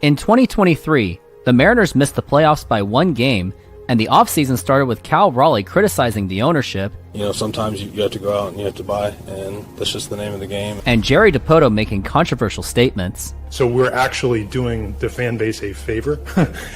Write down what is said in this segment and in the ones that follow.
In 2023, the Mariners missed the playoffs by one game, and the offseason started with Cal Raleigh criticizing the ownership. Sometimes you have to go out and you have to buy, and that's just the name of the game. And Jerry Dipoto making controversial statements. So we're actually doing the fan base a favor.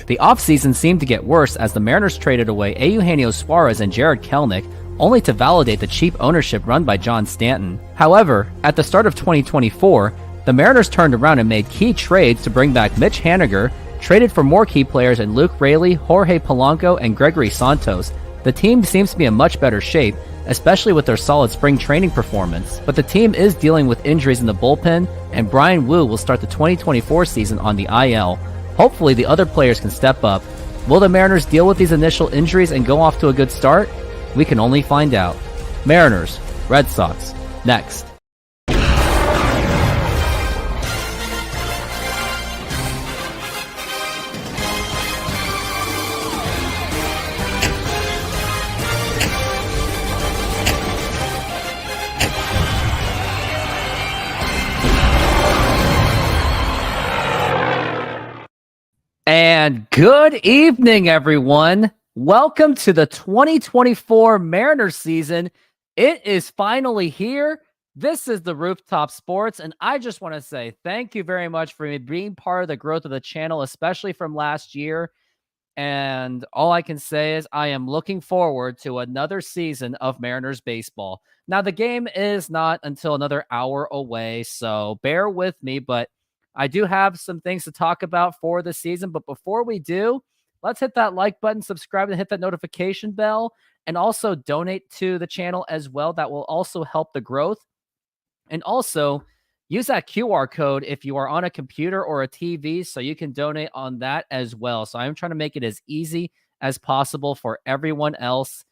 The offseason seemed to get worse as the Mariners traded away Eugenio Suarez and Jared Kelenic, only to validate the cheap ownership run by John Stanton. However, at the start of 2024, the Mariners turned around and made key trades to bring back Mitch Haniger, traded for more key players in Luke Raley, Jorge Polanco, and Gregory Santos. The team seems to be in much better shape, especially with their solid spring training performance. But the team is dealing with injuries in the bullpen, and Brian Wu will start the 2024 season on the IL. Hopefully the other players can step up. Will the Mariners deal with these initial injuries and go off to a good start? We can only find out. Mariners, Red Sox, next. And good evening, everyone. Welcome to the 2024 Mariners season. It is finally here. This is the Rooftop Sports, and I just want to say thank you very much for being part of the growth of the channel, especially from last year. And all I can say is I am looking forward to another season of Mariners baseball. Now, the game is not until another hour away, so bear with me, but I do have some things to talk about for the season. But before we do, let's hit that like button, subscribe, and hit that notification bell, and also donate to the channel as well. That will also help the growth. And also use that QR code if you are on a computer or a TV, so you can donate on that as well. So I'm trying to make it as easy as possible for everyone else.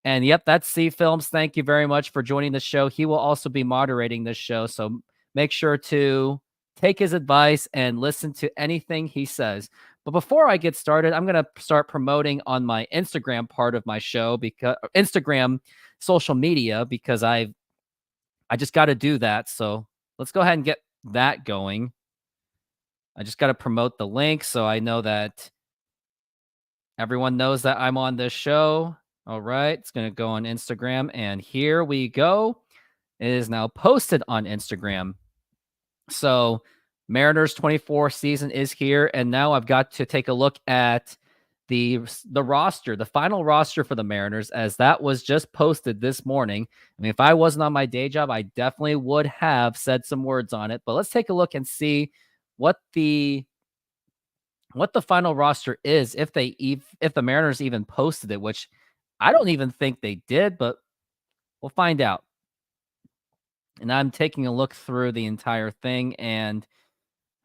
And yep, that's C Films. Thank you very much for joining the show. He will also be moderating this show, so make sure to take his advice and listen to anything he says. But before I get started, I'm going to start promoting on my Instagram part of my show, because Instagram social media, because I just got to do that. So let's go ahead and get that going. I just got to promote the link so I know that everyone knows that I'm on this show. All right, it's going to go on Instagram, and here we go. It is now posted on Instagram. So Mariners 24 season is here, and now I've got to take a look at the roster, the final roster for the Mariners, as that was just posted this morning. I mean, if I wasn't on my day job, I definitely would have said some words on it. But let's take a look and see what the final roster is, if the Mariners even posted it, which I don't even think they did, but we'll find out. And I'm taking a look through the entire thing and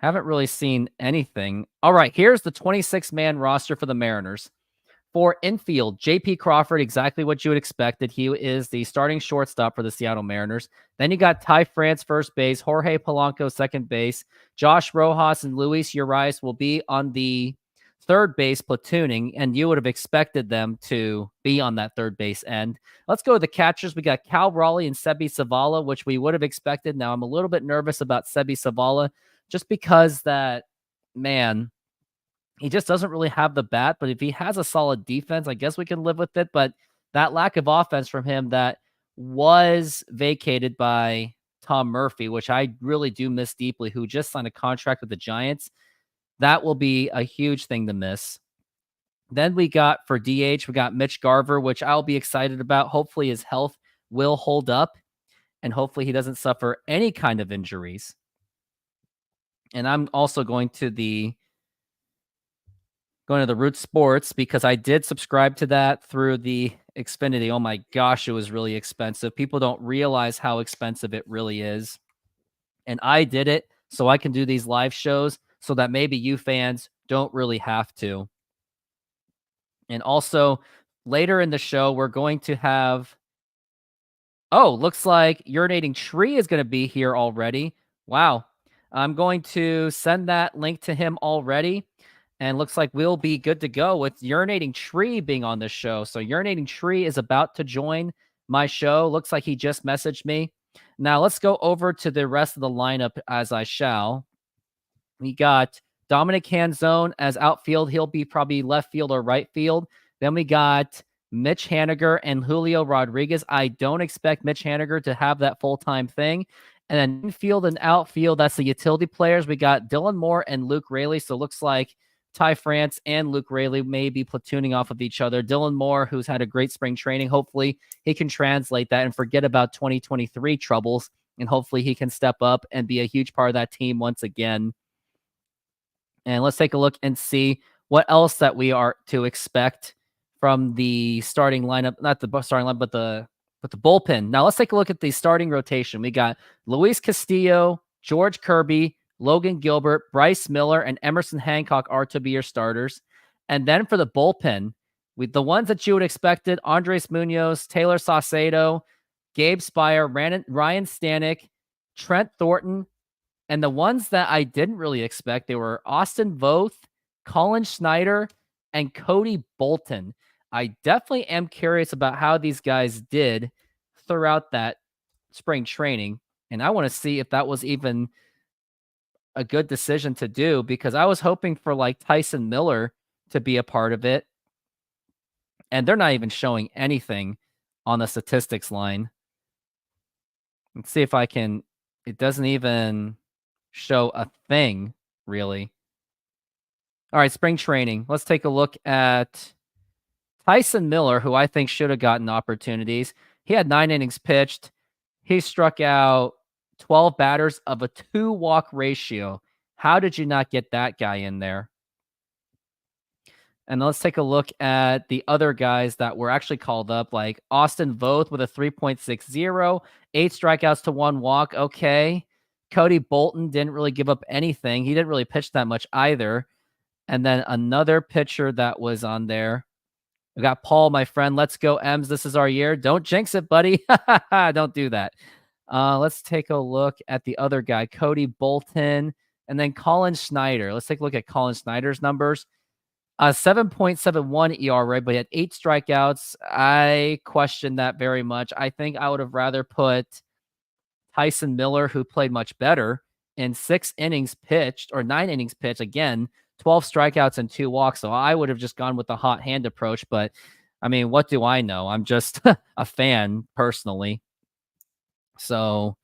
haven't really seen anything. All right, here's the 26-man roster for the Mariners. For infield, J.P. Crawford, exactly what you would expected. He is the starting shortstop for the Seattle Mariners. Then you got Ty France, first base, Jorge Polanco, second base. Josh Rojas and Luis Urias will be on the third base platooning, and you would have expected them to be on that third base end. Let's go with the catchers. We got Cal Raleigh and Sebi Zavala, which we would have expected. Now, I'm a little bit nervous about Sebi Zavala just because that, man, he just doesn't really have the bat. But if he has a solid defense, I guess we can live with it. But that lack of offense from him that was vacated by Tom Murphy, which I really do miss deeply, who just signed a contract with the Giants, that will be a huge thing to miss. Then we got, for DH, we got Mitch Garver, which I'll be excited about. Hopefully his health will hold up, and hopefully he doesn't suffer any kind of injuries. And I'm also going to the Root Sports, because I did subscribe to that through the Xfinity. Oh my gosh, it was really expensive. People don't realize how expensive it really is. And I did it so I can do these live shows, so that maybe you fans don't really have to. And also, later in the show, we're going to have... Oh, looks like UrinatingTree is going to be here already. Wow. I'm going to send that link to him already. And looks like we'll be good to go with UrinatingTree being on this show. So UrinatingTree is about to join my show. Looks like he just messaged me. Now let's go over to the rest of the lineup as I shall. We got Dominic Canzone as outfield. He'll be probably left field or right field. Then we got Mitch Haniger and Julio Rodriguez. I don't expect Mitch Haniger to have that full-time thing. And then infield and outfield, that's the utility players. We got Dylan Moore and Luke Raley. So it looks like Ty France and Luke Raley may be platooning off of each other. Dylan Moore, who's had a great spring training, hopefully he can translate that and forget about 2023 troubles. And hopefully he can step up and be a huge part of that team once again. And let's take a look and see what else that we are to expect from the starting lineup, not the starting lineup, but the bullpen. Now let's take a look at the starting rotation. We got Luis Castillo, George Kirby, Logan Gilbert, Bryce Miller, and Emerson Hancock are to be your starters. And then for the bullpen, with the ones that you would expected, Andres Munoz, Taylor Saucedo, Gabe Spire, Ryan Stanek, Trent Thornton, and the ones that I didn't really expect, they were Austin Voth, Colin Schneider, and Cody Bolton. I definitely am curious about how these guys did throughout that spring training. And I want to see if that was even a good decision to do, because I was hoping for like Tyson Miller to be a part of it. And they're not even showing anything on the statistics line. Let's see if I can, it doesn't even show a thing, really. All right, spring training. Let's take a look at Tyson Miller, who I think should have gotten opportunities. He had 9 innings pitched. He struck out 12 batters of a 2-walk ratio. How did you not get that guy in there? And let's take a look at the other guys that were actually called up, like Austin Voth with a 3.60, 8 strikeouts to 1 walk. Okay. Cody Bolton didn't really give up anything. He didn't really pitch that much either. And then another pitcher that was on there. We got Paul, my friend. Let's go, Ems. This is our year. Don't jinx it, buddy. Don't do that. Let's take a look at the other guy, Cody Bolton, and then Colin Schneider. Let's take a look at Colin Schneider's numbers. 7.71 ERA, but he had 8 strikeouts. I question that very much. I think I would have rather put Tyson Miller, who played much better, in 6 innings pitched, or 9 innings pitched. Again, 12 strikeouts and 2 walks. So I would have just gone with the hot hand approach. But I mean, what do I know? I'm just a fan personally. So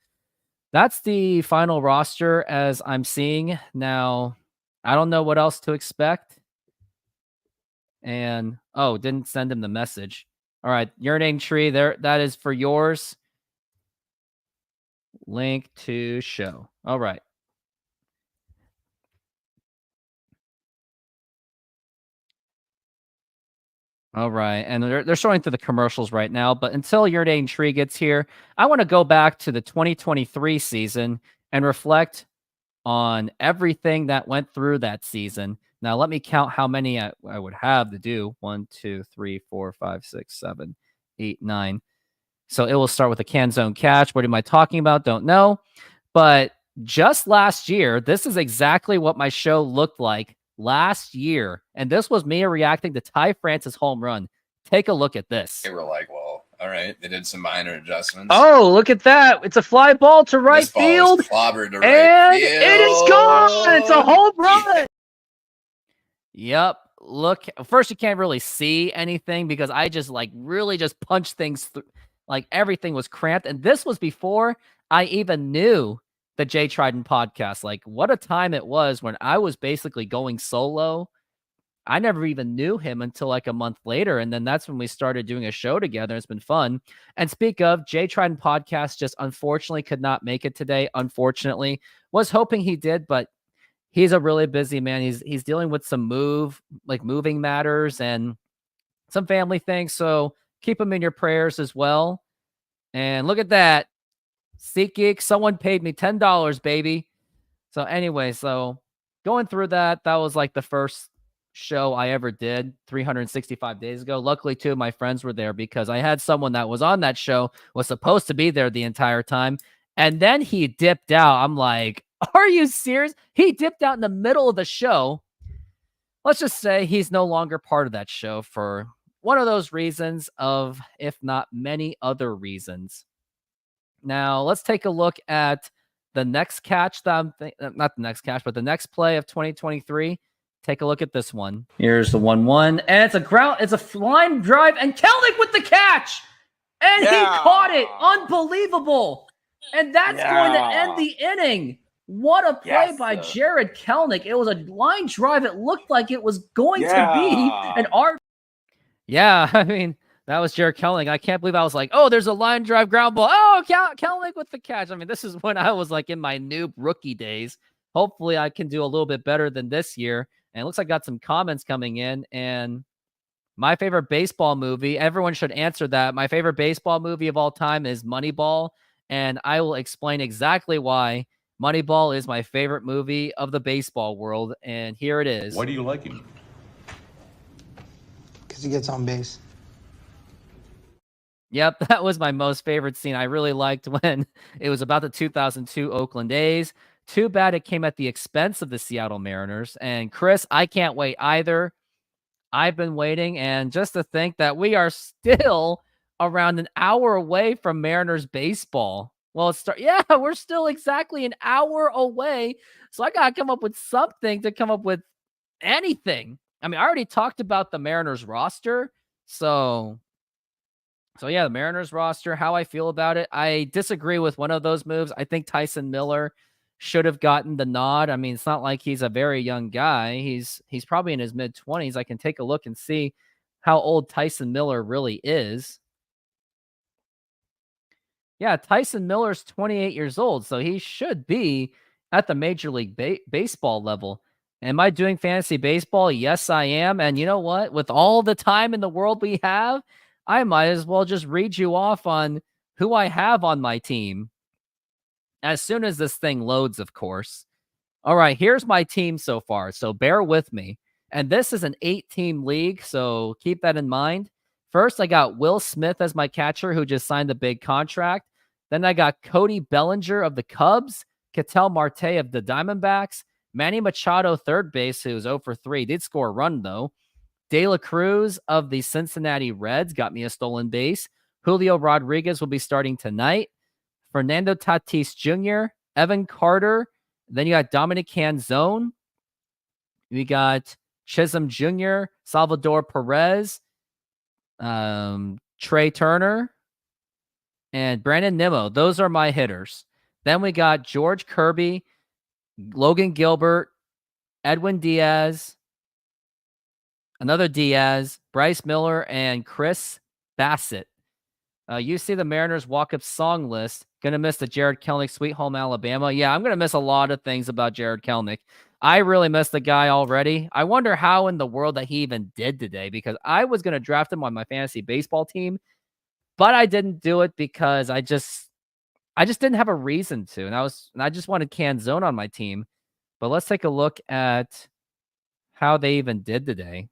that's the final roster as I'm seeing. Now, I don't know what else to expect. And didn't send him the message. All right, UrinatingTree there. That is for yours. Link to show. All right. All right, and they're showing through the commercials right now. But until UrinatingTree gets here, I want to go back to the 2023 season and reflect on everything that went through that season. Now, let me count how many I would have to do. 1, 2, 3, 4, 5, 6, 7, 8, 9. So it will start with a can zone catch. What am I talking about? Don't know. But just last year, this is exactly what my show looked like last year. And this was me reacting to Ty France's home run. Take a look at this. They were like, well, all right. They did some minor adjustments. Oh, look at that. It's a fly ball to right field. Clobbered to right and field. It is gone. It's a home run. Yep. Look, first you can't really see anything because I just really just punched things through. Like everything was cramped. And this was before I even knew the Jay Trident podcast. Like what a time it was when I was basically going solo. I never even knew him until like a month later. And then that's when we started doing a show together. It's been fun. And speak of, Jay Trident podcast just unfortunately could not make it today. Unfortunately, was hoping he did, but he's a really busy man. He's dealing with some moving matters and some family things. So keep him in your prayers as well. And look at that. SeatGeek, someone paid me $10, baby. So anyway, so going through that was like the first show I ever did 365 days ago. Luckily, 2 of my friends were there because I had someone that was on that show, was supposed to be there the entire time. And then he dipped out. I'm like, are you serious? He dipped out in the middle of the show. Let's just say he's no longer part of that show for one of those reasons of, if not many other reasons. Now, let's take a look at the next catch that not the next catch, but the next play of 2023. Take a look at this one. Here's the 1-1, and it's a line drive, and Kelnick with the catch, and he caught it. Unbelievable. And that's going to end the inning. What a play by Jared Kelnick. It was a line drive. It looked like it was going to be an art. Yeah, I mean, that was Jared Kelnick. I can't believe I was like, oh, there's a line drive ground ball. Oh, Kelnick with the catch. I mean, this is when I was like in my noob rookie days. Hopefully I can do a little bit better than this year. And it looks like I got some comments coming in. And my favorite baseball movie, everyone should answer that. My favorite baseball movie of all time is Moneyball. And I will explain exactly why Moneyball is my favorite movie of the baseball world. And here it is. Why do you like him? Because he gets on base. Yep, that was my most favorite scene. I really liked when it was about the 2002 Oakland A's. Too bad it came at the expense of the Seattle Mariners. And Chris, I can't wait either. I've been waiting, and just to think that we are still around an hour away from Mariners baseball. Well, we're still exactly an hour away. So I got to come up with something to come up with anything. I mean, I already talked about the Mariners roster. So yeah, the Mariners roster, how I feel about it. I disagree with one of those moves. I think Tyson Miller should have gotten the nod. I mean, it's not like he's a very young guy. He's probably in his mid-20s. I can take a look and see how old Tyson Miller really is. Yeah, Tyson Miller's 28 years old, so he should be at the Major League Baseball level. Am I doing fantasy baseball? Yes, I am. And you know what? With all the time in the world we have, I might as well just read you off on who I have on my team. As soon as this thing loads, of course. All right, here's my team so far, so bear with me. And this is an 8-team league, so keep that in mind. First, I got Will Smith as my catcher, who just signed a big contract. Then I got Cody Bellinger of the Cubs, Ketel Marte of the Diamondbacks, Manny Machado, third base, who's 0 for 3, did score a run, though. De La Cruz of the Cincinnati Reds got me a stolen base. Julio Rodriguez will be starting tonight. Fernando Tatis Jr., Evan Carter. Then you got Dominic Canzone. We got Chisholm Jr., Salvador Perez, Trey Turner, and Brandon Nimmo. Those are my hitters. Then we got George Kirby, Logan Gilbert, Edwin Diaz, another Diaz, Bryce Miller, and Chris Bassett. You see the Mariners walk-up song list. Going to miss the Jared Kelnick Sweet Home Alabama. Yeah, I'm going to miss a lot of things about Jared Kelnick. I really miss the guy already. I wonder how in the world that he even did today, because I was going to draft him on my fantasy baseball team, but I didn't do it because I just didn't have a reason to. And I just wanted Canzone on my team. But let's take a look at how they even did today.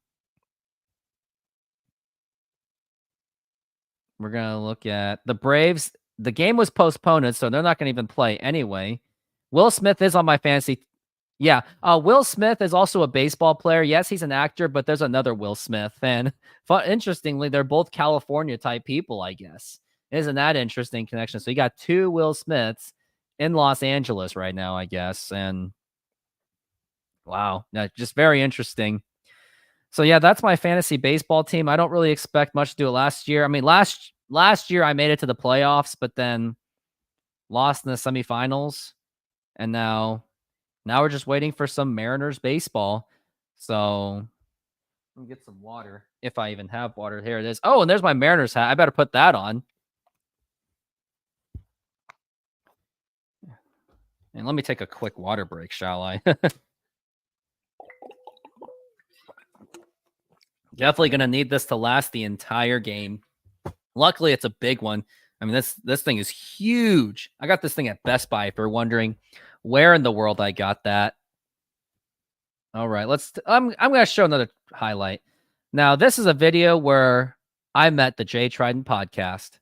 We're going to look at the Braves. The game was postponed, so they're not going to even play anyway. Will Smith is on my fantasy. Yeah, Will Smith is also a baseball player. Yes, he's an actor, but there's another Will Smith. And interestingly, they're both California-type people, I guess. Isn't that interesting connection? So you got 2 Will Smiths in Los Angeles right now, I guess. And wow, just very interesting. So yeah, that's my fantasy baseball team. I don't really expect much to do it last year. I mean, last year I made it to the playoffs, but then lost in the semifinals. And now we're just waiting for some Mariners baseball. So let me get some water, if I even have water. Here it is. Oh, and there's my Mariners hat. I better put that on. And let me take a quick water break, shall I? Definitely going to need this to last the entire game. Luckily, it's a big one. I mean, this thing is huge. I got this thing at Best Buy, if you're wondering where in the world I got that. All right, I'm going to show another highlight. Now, this is a video where I met the Jay Trident podcast.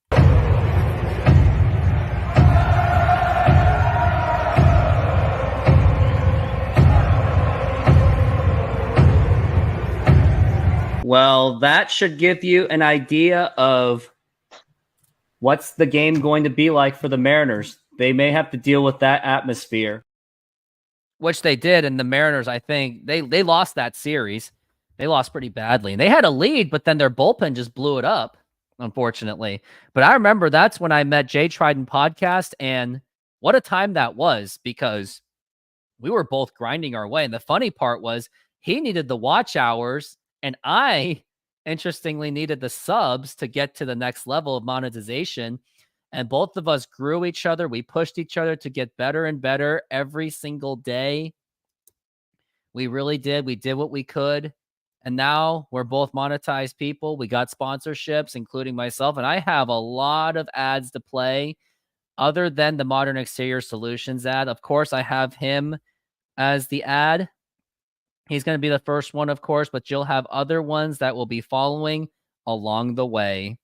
Well, that should give you an idea of what's the game going to be like for the Mariners. they may have to deal with that atmosphere. Which they did, and the Mariners, I think, they lost that series. They lost pretty badly. And they had a lead, but then their bullpen just blew it up, unfortunately. But I remember that's when I met Jay Trident podcast, and what a time that was, because we were both grinding our way. And the funny part was he needed the watch hours, and I, interestingly, needed the subs to get to the next level of monetization. And both of us grew each other. We pushed each other to get better and better every single day. We really did. We did what we could. And now we're both monetized people. We got sponsorships, including myself. And I have a lot of ads to play other than the Modern Exterior Solutions ad. Of course, I have him as the ad. He's going to be the first one, of course, but you'll have other ones that will be following along the way.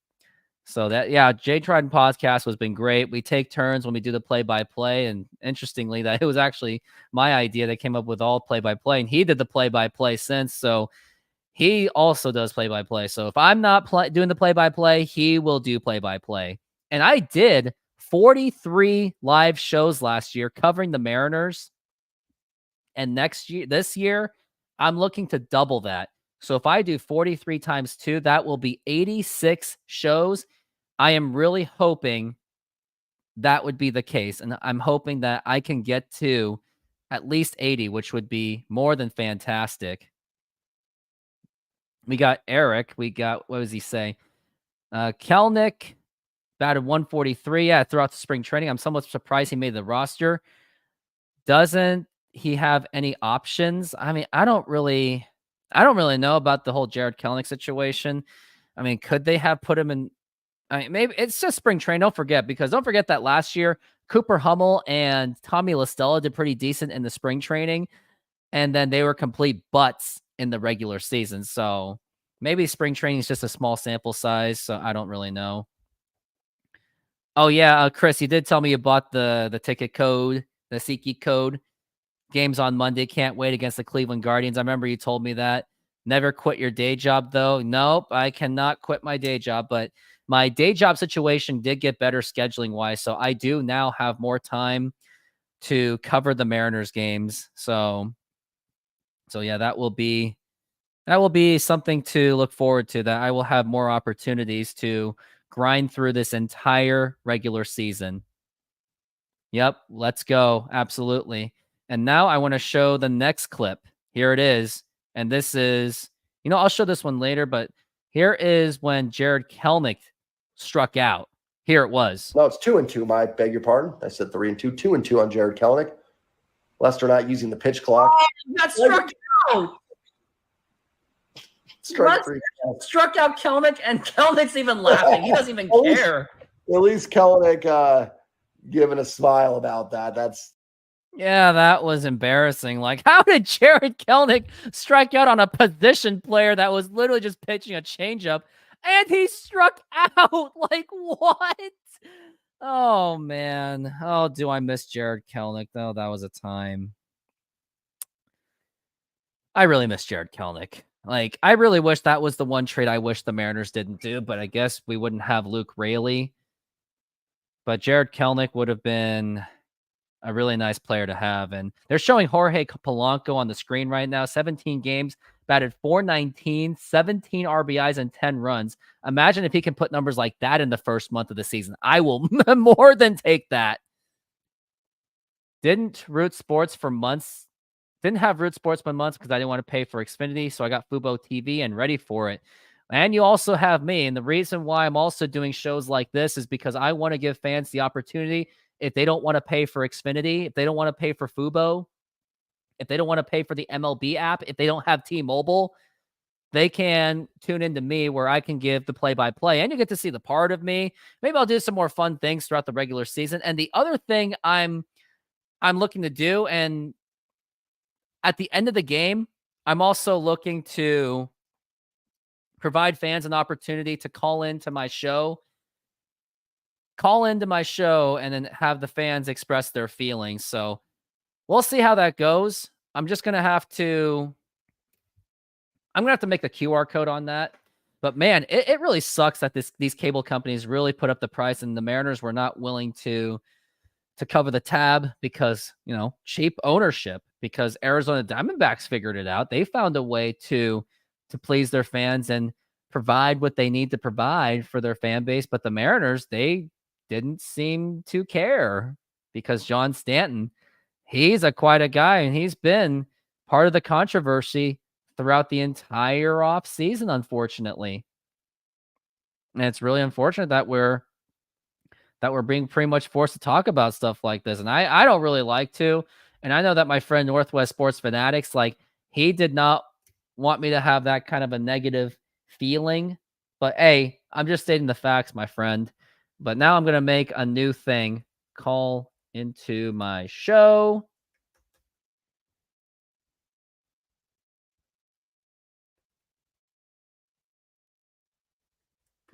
So that, yeah, Jay Trident podcast has been great. We take turns when we do the play-by-play, and interestingly, that it was actually my idea that came up with all play-by-play, and he did the play-by-play since. So he also does play-by-play. So if I'm not doing the play-by-play, he will do play-by-play. And I did 43 live shows last year covering the Mariners, and this year, I'm looking to double that. So if I do 43 times 2, that will be 86 shows. I am really hoping that would be the case. And I'm hoping that I can get to at least 80, which would be more than fantastic. We got Eric. We got, what does he say? Kelnick batted 143. Yeah, throughout the spring training. I'm somewhat surprised he made the roster. Doesn't he have any options? I mean, I don't really know about the whole Jared Kelnick situation. I mean, could they have put him in? I mean, maybe it's just spring train. Don't forget that last year, Cooper Hummel and Tommy LaStella did pretty decent in the spring training, and then they were complete butts in the regular season. So maybe spring training is just a small sample size. So I don't really know. Oh yeah, Chris, you did tell me you bought the ticket code, the SeatGeek code. Games on Monday. Can't wait against the Cleveland Guardians. I remember you told me that. Never quit your day job, though. Nope, I cannot quit my day job. But my day job situation did get better scheduling-wise, so I do now have more time to cover the Mariners games. So yeah, that will be something to look forward to, that I will have more opportunities to grind through this entire regular season. Yep, let's go. Absolutely. And now I want to show the next clip. Here it is. And this is, I'll show this one later, but here is when Jared Kelnick struck out. Here it was. No, it's 2-2. I beg your pardon. I said 3-2. 2-2 on Jared Kelnick. Lester not using the pitch clock. Oh, got struck out. Struck out Kelnick, and Kelnick's even laughing. He doesn't even care. At least Kelnick giving a smile about that. Yeah, that was embarrassing. Like, how did Jared Kelnick strike out on a position player that was literally just pitching a changeup, and he struck out? Like, what? Oh, man. Oh, do I miss Jared Kelnick, though? That was a time. I really miss Jared Kelnick. Like, I really wish that was the one trade I wish the Mariners didn't do, but I guess we wouldn't have Luke Raley. But Jared Kelnick would have been a really nice player to have. And they're showing Jorge Polanco on the screen right now. 17 games, batted .419, 17 RBIs, and 10 runs. Imagine if he can put numbers like that in the first month of the season. I will more than take that. Didn't have Root Sports for months because I didn't want to pay for Xfinity. So I got Fubo TV and ready for it. And you also have me. And the reason why I'm also doing shows like this is because I want to give fans the opportunity, if they don't want to pay for Xfinity, if they don't want to pay for Fubo, if they don't want to pay for the MLB app, if they don't have T-Mobile, they can tune into me where I can give the play-by-play, and you get to see the part of me. Maybe I'll do some more fun things throughout the regular season. And the other thing I'm looking to do, and at the end of the game, I'm also looking to provide fans an opportunity to call into my show and then have the fans express their feelings. So we'll see how that goes. I'm going to have to make the QR code on that. But man, it really sucks that these cable companies really put up the price and the Mariners were not willing to to cover the tab because, cheap ownership, because Arizona Diamondbacks figured it out. They found a way to please their fans and provide what they need to provide for their fan base. But the Mariners, they didn't seem to care because John Stanton, he's quite a guy, and he's been part of the controversy throughout the entire offseason, unfortunately. And it's really unfortunate that we're being pretty much forced to talk about stuff like this. And I don't really like to. And I know that my friend Northwest Sports Fanatics, he did not want me to have that kind of a negative feeling. But hey, I'm just stating the facts, my friend. But now I'm going to make a new thing. Call into my show.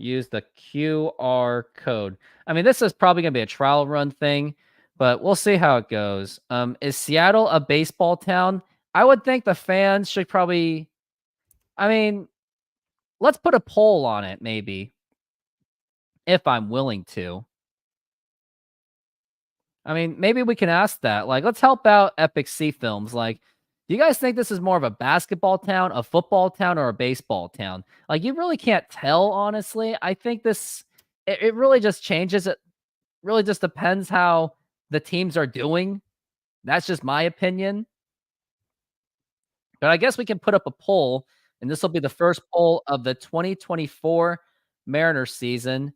Use the QR code. I mean, this is probably going to be a trial run thing, but we'll see how it goes. Is Seattle a baseball town? I would think the fans should probably, let's put a poll on it, maybe, if I'm willing to. Maybe we can ask that. Let's help out Epic Sea Films. Do you guys think this is more of a basketball town, a football town, or a baseball town? You really can't tell, honestly. I think it really just changes. It really just depends how the teams are doing. That's just my opinion. But I guess we can put up a poll, and this will be the first poll of the 2024 Mariners season.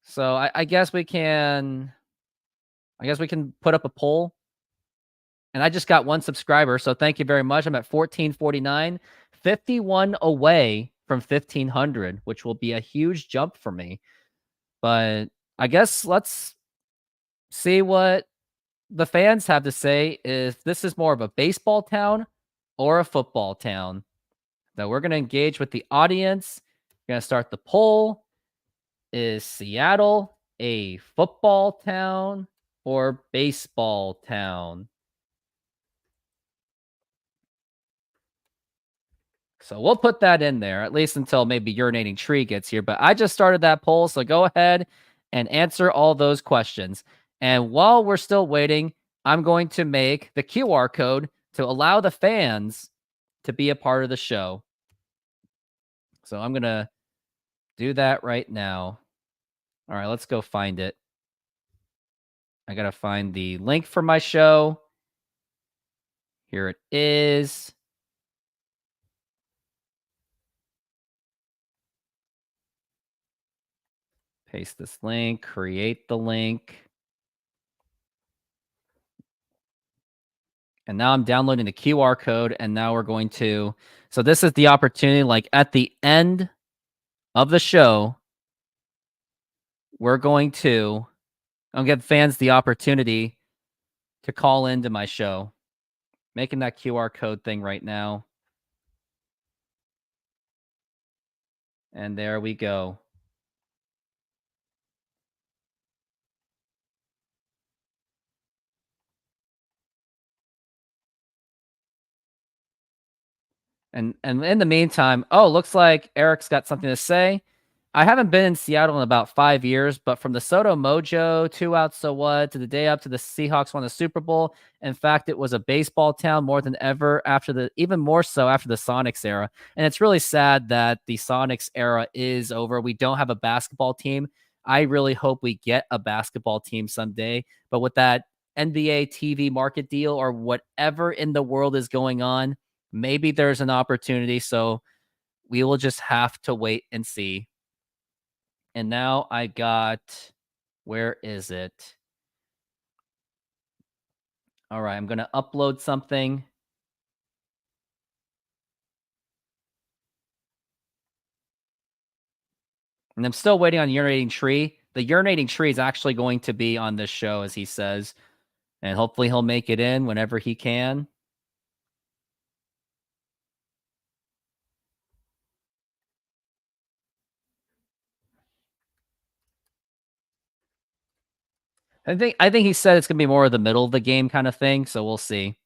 So I guess we can put up a poll. And I just got one subscriber, so thank you very much. I'm at 1449, 51 away from 1500, which will be a huge jump for me. But I guess let's see what the fans have to say if this is more of a baseball town or a football town. Now we're going to engage with the audience. We're going to start the poll. Is Seattle a football town or baseball town? So we'll put that in there, at least until maybe UrinatingTree gets here. But I just started that poll, so go ahead and answer all those questions. And while we're still waiting, I'm going to make the QR code to allow the fans to be a part of the show. So I'm going to do that right now. All right, let's go find it. I got to find the link for my show. Here it is. Paste this link, create the link. And now I'm downloading the QR code, and now we're going to, so this is the opportunity, at the end of the show, I'll give fans the opportunity to call into my show. Making that QR code thing right now. And there we go. And in the meantime, looks like Eric's got something to say. I haven't been in Seattle in about 5 years, but from the Soto Mojo, 2 outs, so what, to the day up to the Seahawks won the Super Bowl. In fact, it was a baseball town more than ever even more so after the Sonics era. And it's really sad that the Sonics era is over. We don't have a basketball team. I really hope we get a basketball team someday. But with that NBA TV market deal or whatever in the world is going on, maybe there's an opportunity. So we will just have to wait and see. And now I got, where is it? All right, I'm going to upload something. And I'm still waiting on UrinatingTree. The UrinatingTree is actually going to be on this show, as he says. And hopefully he'll make it in whenever he can. I think he said it's going to be more of the middle of the game kind of thing, so we'll see.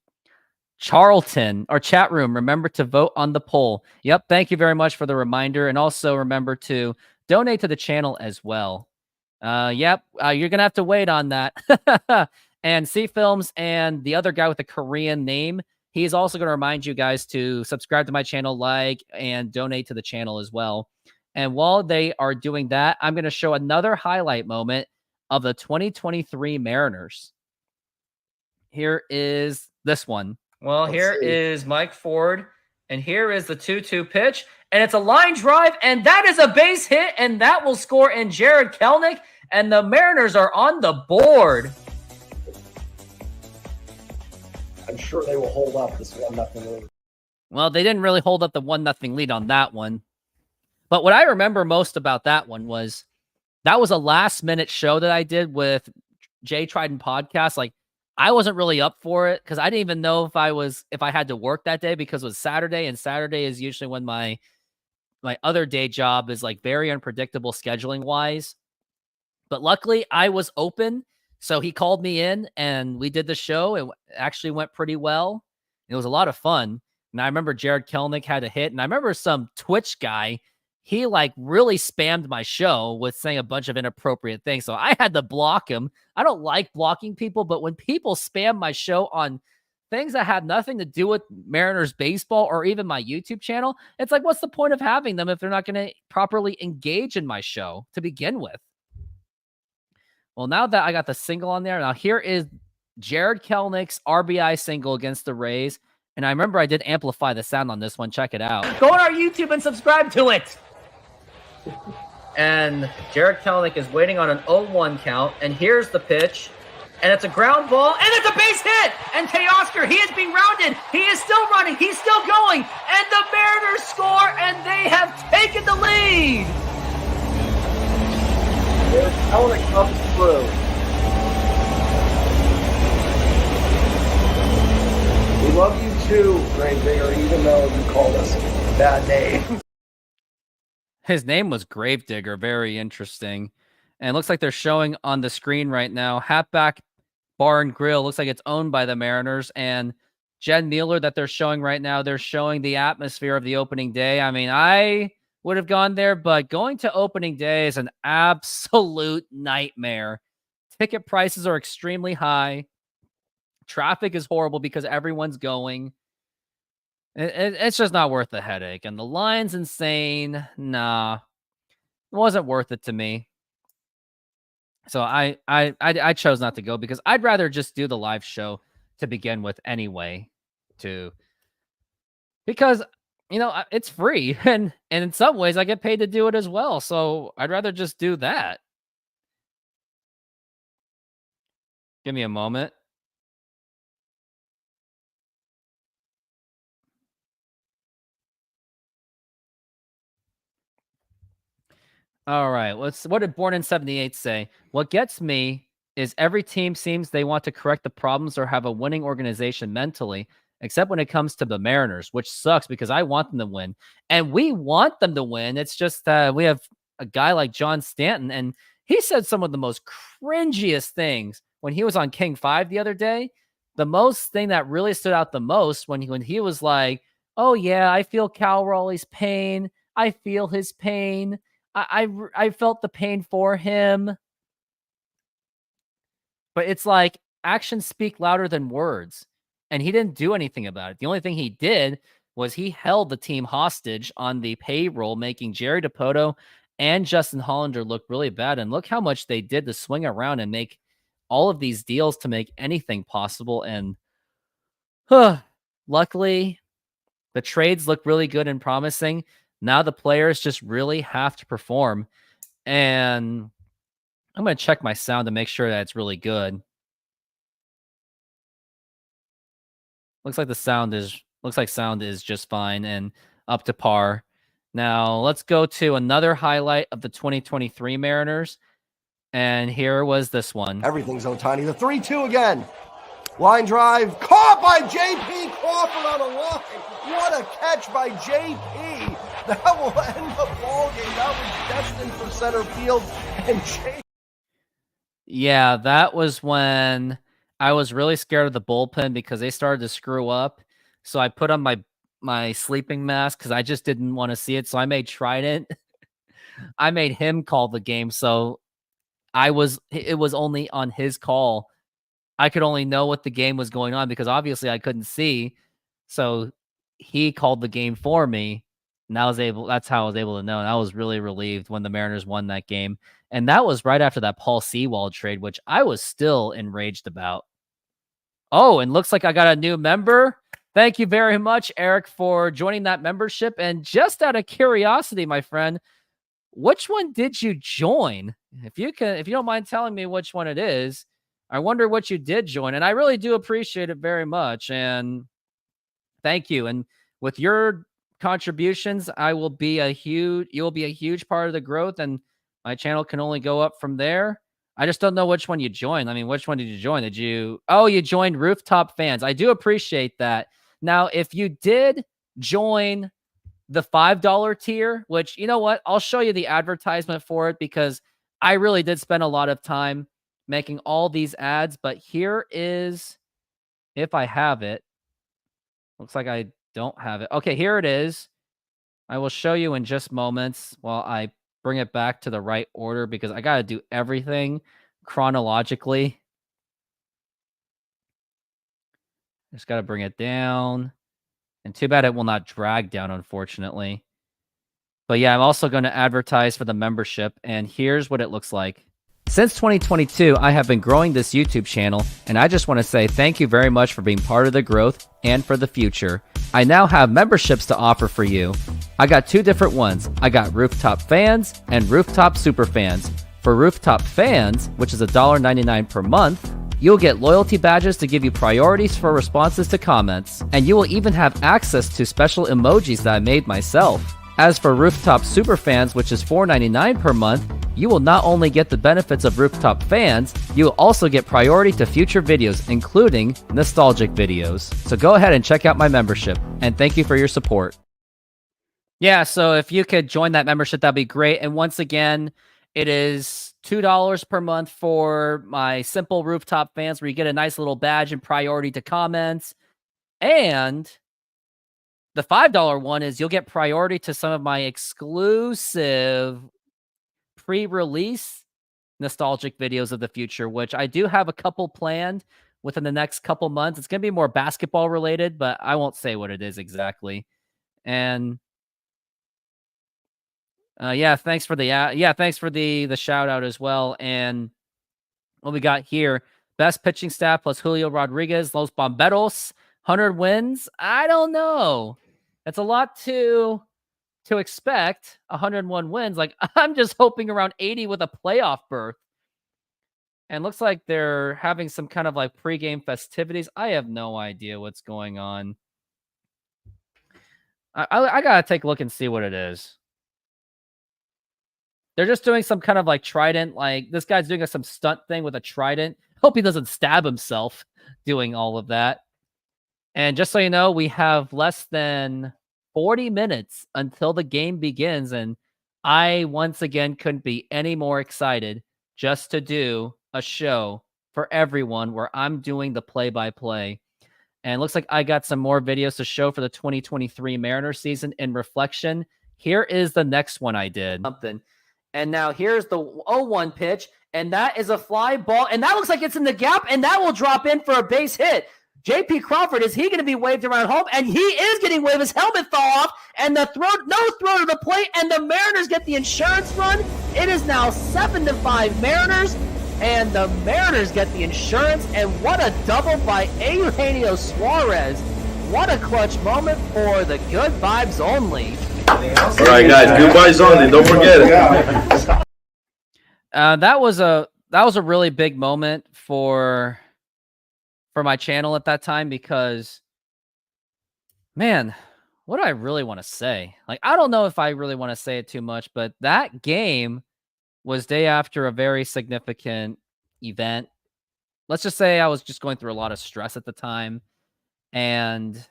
Charlton, our chat room, remember to vote on the poll. Yep, thank you very much for the reminder. And also remember to donate to the channel as well. Yep. You're gonna have to wait on that. And C Films and the other guy with the Korean name, he's also gonna remind you guys to subscribe to my channel, like, and donate to the channel as well. And while they are doing that, I'm gonna show another highlight moment of the 2023 Mariners. Here is this one. Well, here is Mike Ford, and here is the 2-2 pitch, and it's a line drive, and that is a base hit, and that will score in Jared Kelenic, and the Mariners are on the board. I'm sure they will hold up this 1-0 lead. Well, they didn't really hold up the 1-0 lead on that one. But what I remember most about that one was that was a last-minute show that I did with Jay Trident Podcast. Like, I wasn't really up for it because I didn't even know if I had to work that day because it was Saturday, and Saturday is usually when my other day job is like very unpredictable scheduling wise. But luckily I was open, so he called me in and we did the show. It actually went pretty well. It was a lot of fun. And I remember Jared Kelenic had a hit, and I remember some Twitch guy, he like really spammed my show with saying a bunch of inappropriate things. So I had to block him. I don't like blocking people, but when people spam my show on things that have nothing to do with Mariners baseball or even my YouTube channel, it's like, what's the point of having them if they're not going to properly engage in my show to begin with? Well, now that I got the single on there, now here is Jared Kelenic's RBI single against the Rays. And I remember I did amplify the sound on this one. Check it out. Go on our YouTube and subscribe to it. And Jared Kelenic is waiting on an 0-1 count. And here's the pitch. And it's a ground ball. And it's a base hit. And Teoscar, he is being rounded. He is still running. He's still going. And the Mariners score. And they have taken the lead. Jared Kelenic comes through. We love you too, Gravedigger, even though you called us bad name. His name was Gravedigger. Very interesting. And it looks like they're showing on the screen right now, Hatback Bar and Grill. Looks like it's owned by the Mariners. And Jen Mueller that they're showing right now, they're showing the atmosphere of the opening day. I mean, I would have gone there, but going to opening day is an absolute nightmare. Ticket prices are extremely high. Traffic is horrible because everyone's going. It's just not worth the headache. And the line's insane. Nah, it wasn't worth it to me. So I chose not to go because I'd rather just do the live show to begin with anyway. Because, you know, it's free. And in some ways I get paid to do it as well. So I'd rather just do that. Give me a moment. All right. What did Born in 78 say? What gets me is every team seems they want to correct the problems or have a winning organization mentally, except when it comes to the Mariners, which sucks because I want them to win. And we want them to win. It's just we have a guy like John Stanton, and he said some of the most cringiest things when he was on King 5 the other day. The most thing that really stood out the most when he was like, oh, yeah, I feel Cal Raleigh's pain. I feel his pain. I felt the pain for him. But it's like actions speak louder than words. And he didn't do anything about it. The only thing he did was he held the team hostage on the payroll, making Jerry DiPoto and Justin Hollander look really bad. And look how much they did to swing around and make all of these deals to make anything possible. And luckily, the trades look really good and promising. Now the players just really have to perform. And I'm going to check my sound to make sure that it's really good. Looks like sound is just fine and up to par. Now let's go to another highlight of the 2023 Mariners. And here was this one. Everything's Ohtani. The 3-2 again. Line drive. Caught by J.P. Crawford on a line. What a catch by J.P. That will end the ball game. That was destined for center field. And Yeah, that was when I was really scared of the bullpen because they started to screw up. So I put on my sleeping mask because I just didn't want to see it. So I made Trident. I made him call the game. So it was only on his call. I could only know what the game was going on because obviously I couldn't see. So he called the game for me. And that's how I was able to know. And I was really relieved when the Mariners won that game. And that was right after that Paul Sewald trade, which I was still enraged about. Oh, and looks like I got a new member. Thank you very much, Eric, for joining that membership. And just out of curiosity, my friend, which one did you join? If you don't mind telling me which one it is, I wonder what you did join. And I really do appreciate it very much. And thank you. And with your contributions, you will be a huge part of the growth, and my channel can only go up from there. I just don't know which one you joined. I mean, which one did you join? You joined Rooftop Fans. I do appreciate that. Now, if you did join the $5 tier, which, you know what, I'll show you the advertisement for it because I really did spend a lot of time making all these ads, but here is, if I have it. Looks like I don't have it. Okay, here it is. I will show you in just moments while I bring it back to the right order because I got to do everything chronologically. Just got to bring it down. And too bad it will not drag down, unfortunately. But yeah, I'm also going to advertise for the membership, and here's what it looks like. Since 2022, I have been growing this YouTube channel, and I just want to say thank you very much for being part of the growth and for the future. I now have memberships to offer for you. I got two different ones. I got Rooftop Fans and Rooftop Super Fans. For Rooftop Fans, which is $1.99 per month, you'll get loyalty badges to give you priorities for responses to comments, and you will even have access to special emojis that I made myself. As for Rooftop Super Fans, which is $4.99 per month, you will not only get the benefits of Rooftop Fans, you will also get priority to future videos, including nostalgic videos. So go ahead and check out my membership, and thank you for your support. Yeah, so if you could join that membership, that'd be great. And once again, it is $2 per month for my simple Rooftop Fans, where you get a nice little badge and priority to comments. And the $5 one is you'll get priority to some of my exclusive pre-release nostalgic videos of the future, which I do have a couple planned within the next couple months. It's going to be more basketball related, but I won't say what it is exactly. And yeah, thanks for the shout out as well. And what we got here, best pitching staff plus Julio Rodriguez, Los Bomberos, 100 wins. I don't know. It's a lot to expect. 101 wins. Like, I'm just hoping around 80 with a playoff berth. And looks like they're having some kind of like pregame festivities. I have no idea what's going on. I gotta take a look and see what it is. They're just doing some kind of like trident. Like, this guy's doing some stunt thing with a trident. Hope he doesn't stab himself doing all of that. And just so you know, we have less than 40 minutes until the game begins. And I, once again, couldn't be any more excited just to do a show for everyone where I'm doing the play-by-play. And it looks like I got some more videos to show for the 2023 Mariners season in reflection. Here is the next one I did. And now here's the 0-1 pitch. And that is a fly ball. And that looks like it's in the gap. And that will drop in for a base hit. J.P. Crawford, is he going to be waved around home? And he is getting waved. His helmet fell off. And no throw to the plate. And the Mariners get the insurance run. It is now 7-5 Mariners. And the Mariners get the insurance. And what a double by Eugenio Suarez. What a clutch moment for the good vibes only. All right, guys, good vibes only. Don't forget it. That was a really big moment for my channel at that time because, man, what do I really want to say? Like, I don't know if I really want to say it too much, but that game was day after a very significant event. Let's just say I was just going through a lot of stress at the time. And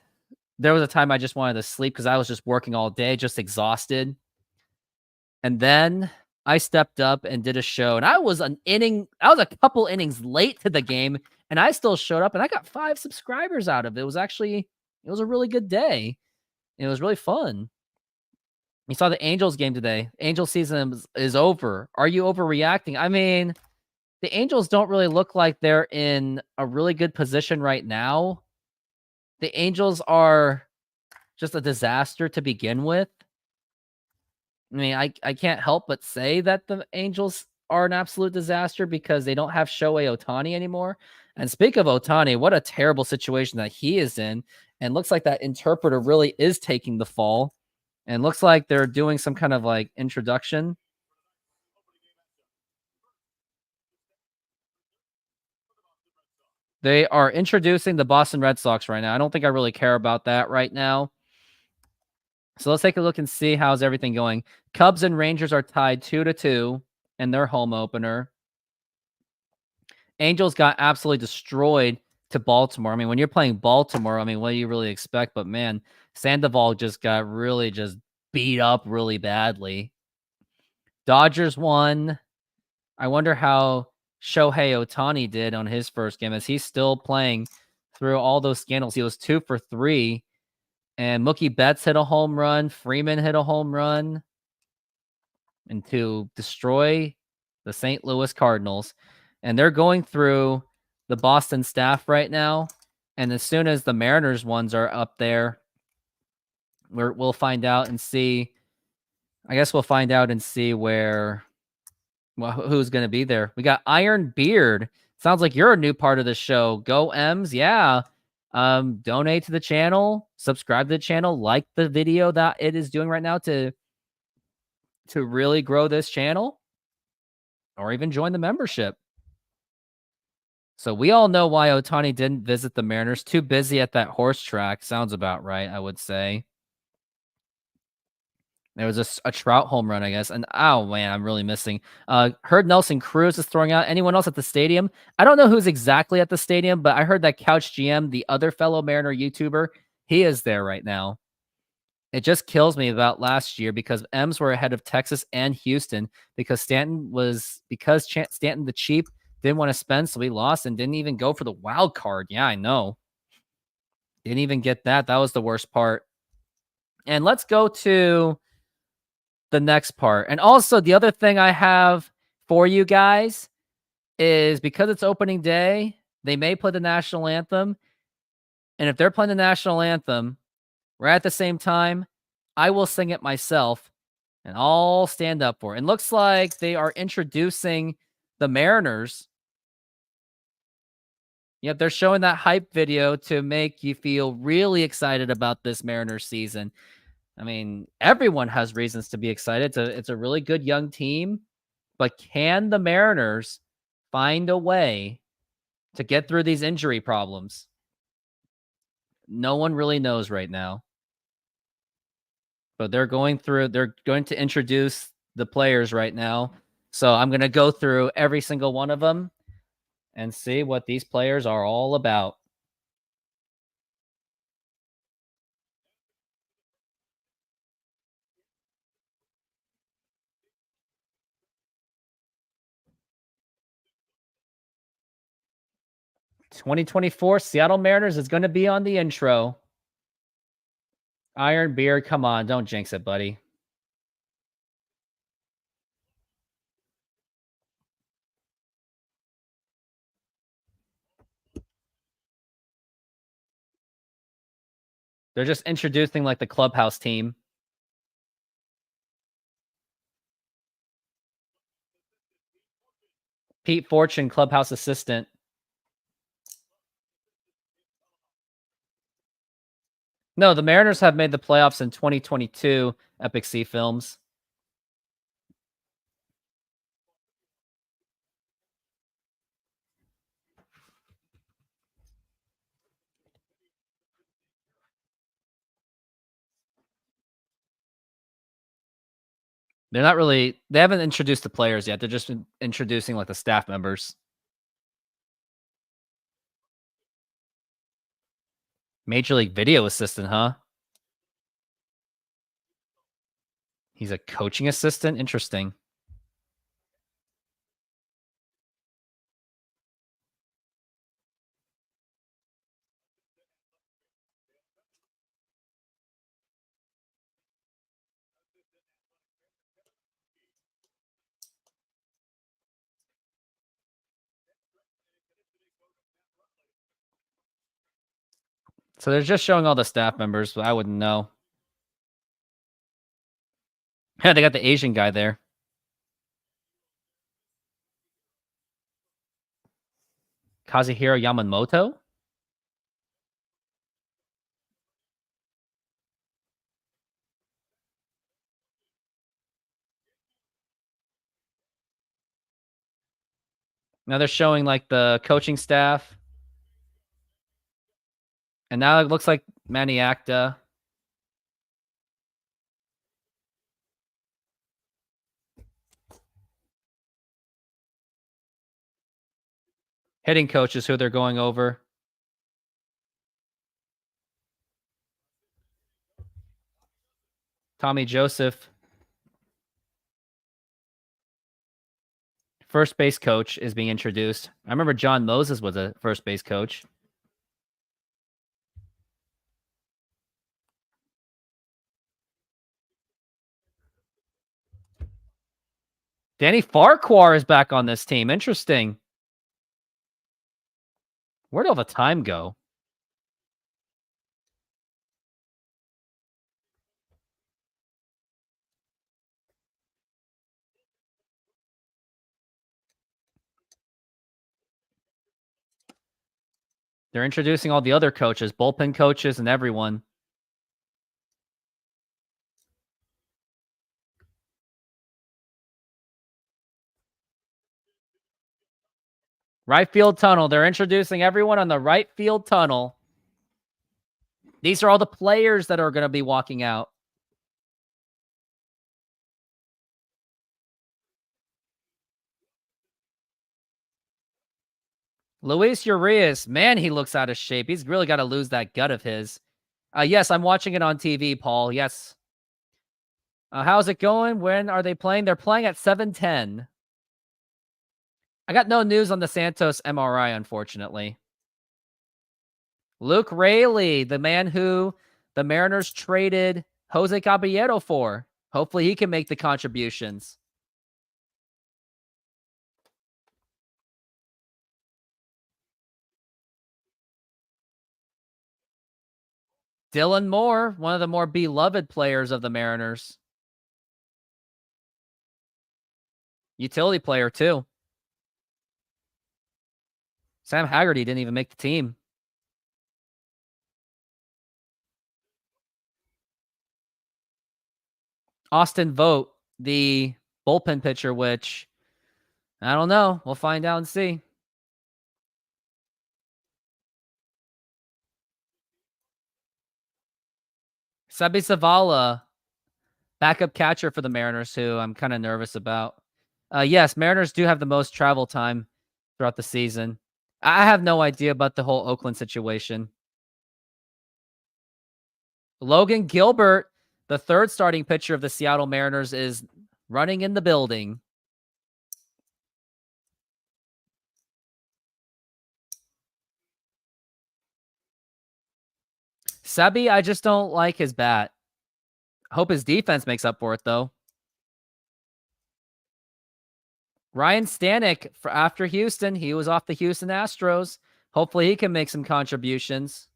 there was a time I just wanted to sleep because I was just working all day, just exhausted. And then I stepped up and did a show, and I was a couple innings late to the game, and I still showed up, and I got 5 subscribers out of it. It was a really good day. It was really fun. You saw the Angels game today. Angel season is over. Are you overreacting? I mean, the Angels don't really look like they're in a really good position right now. The Angels are just a disaster to begin with. I mean, I can't help but say that the Angels are an absolute disaster because they don't have Shohei Ohtani anymore. And speak of Ohtani, what a terrible situation that he is in. And looks like that interpreter really is taking the fall. And looks like they're doing some kind of like introduction. They are introducing the Boston Red Sox right now. I don't think I really care about that right now. So let's take a look and see how's everything going. Cubs and Rangers are tied 2-2 in their home opener. Angels got absolutely destroyed to Baltimore. I mean, when you're playing Baltimore, I mean, what do you really expect? But man, Sandoval just got really just beat up really badly. Dodgers won. I wonder how Shohei Ohtani did on his first game as he's still playing through all those scandals. He was 2 for 3. And Mookie Betts hit a home run. Freeman hit a home run. And to destroy the St. Louis Cardinals. And they're going through the Boston staff right now. And as soon as the Mariners ones are up there, we'll find out and see. I guess we'll find out and see where, well, who's going to be there. We got Iron Beard. Sounds like you're a new part of the show. Go M's. Yeah. Donate to the channel, subscribe to the channel, like the video that it is doing right now to really grow this channel, or even join the membership. So we all know why Ohtani didn't visit the Mariners. Too busy at that horse track. Sounds about right, I would say. There was a Trout home run, I guess. And oh man, I'm really missing. Heard Nelson Cruz is throwing out. Anyone else at the stadium? I don't know who's exactly at the stadium, but I heard that Couch GM, the other fellow Mariner YouTuber, he is there right now. It just kills me about last year because M's were ahead of Texas and Houston because Stanton the cheap didn't want to spend, so he lost and didn't even go for the wild card. Yeah, I know. Didn't even get that. That was the worst part. And let's go to the next part. And also the other thing I have for you guys is because it's opening day, they may play the national anthem. And if they're playing the national anthem right at the same time, I will sing it myself and I'll stand up for it. And looks like they are introducing the Mariners. Yep, they're showing that hype video to make you feel really excited about this Mariners season. I mean, everyone has reasons to be excited. It's a really good young team, but can the Mariners find a way to get through these injury problems? No one really knows right now. But they're going to introduce the players right now. So I'm going to go through every single one of them and see what these players are all about. '24 Seattle Mariners is going to be on the intro. Iron Beard, come on, don't jinx it, buddy. They're just introducing like the clubhouse team. Pete Fortune, clubhouse assistant. No, the Mariners have made the playoffs in 2022, Epic Sea Films. They're not really, they haven't introduced the players yet. They're just introducing like the staff members. Major League Video Assistant, huh? He's a coaching assistant? Interesting. So they're just showing all the staff members, but I wouldn't know. Yeah, they got the Asian guy there. Kazuhiro Yamamoto? Now they're showing like the coaching staff. And now it looks like Manny Acta. Hitting coaches who they're going over. Tommy Joseph. First base coach is being introduced. I remember John Moses was a first base coach. Danny Farquhar is back on this team. Interesting. Where'd all the time go? They're introducing all the other coaches, bullpen coaches, and everyone. Right field tunnel. They're introducing everyone on the right field tunnel. These are all the players that are going to be walking out. Luis Urias, man, he looks out of shape. He's really got to lose that gut of his. Yes, I'm watching it on TV, Paul. Yes. How's it going? When are they playing? They're playing at 7:10. I got no news on the Santos MRI, unfortunately. Luke Raley, the man who the Mariners traded Jose Caballero for. Hopefully he can make the contributions. Dylan Moore, one of the more beloved players of the Mariners. Utility player, too. Sam Haggerty didn't even make the team. Austin Vogt, the bullpen pitcher, which I don't know. We'll find out and see. Sebi Zavala, backup catcher for the Mariners, who I'm kind of nervous about. Yes, Mariners do have the most travel time throughout the season. I have no idea about the whole Oakland situation. Logan Gilbert, the third starting pitcher of the Seattle Mariners, is running in the building. Sebi, I just don't like his bat. Hope his defense makes up for it, though. Ryan Stanek, for after Houston, he was off the Houston Astros. Hopefully he can make some contributions.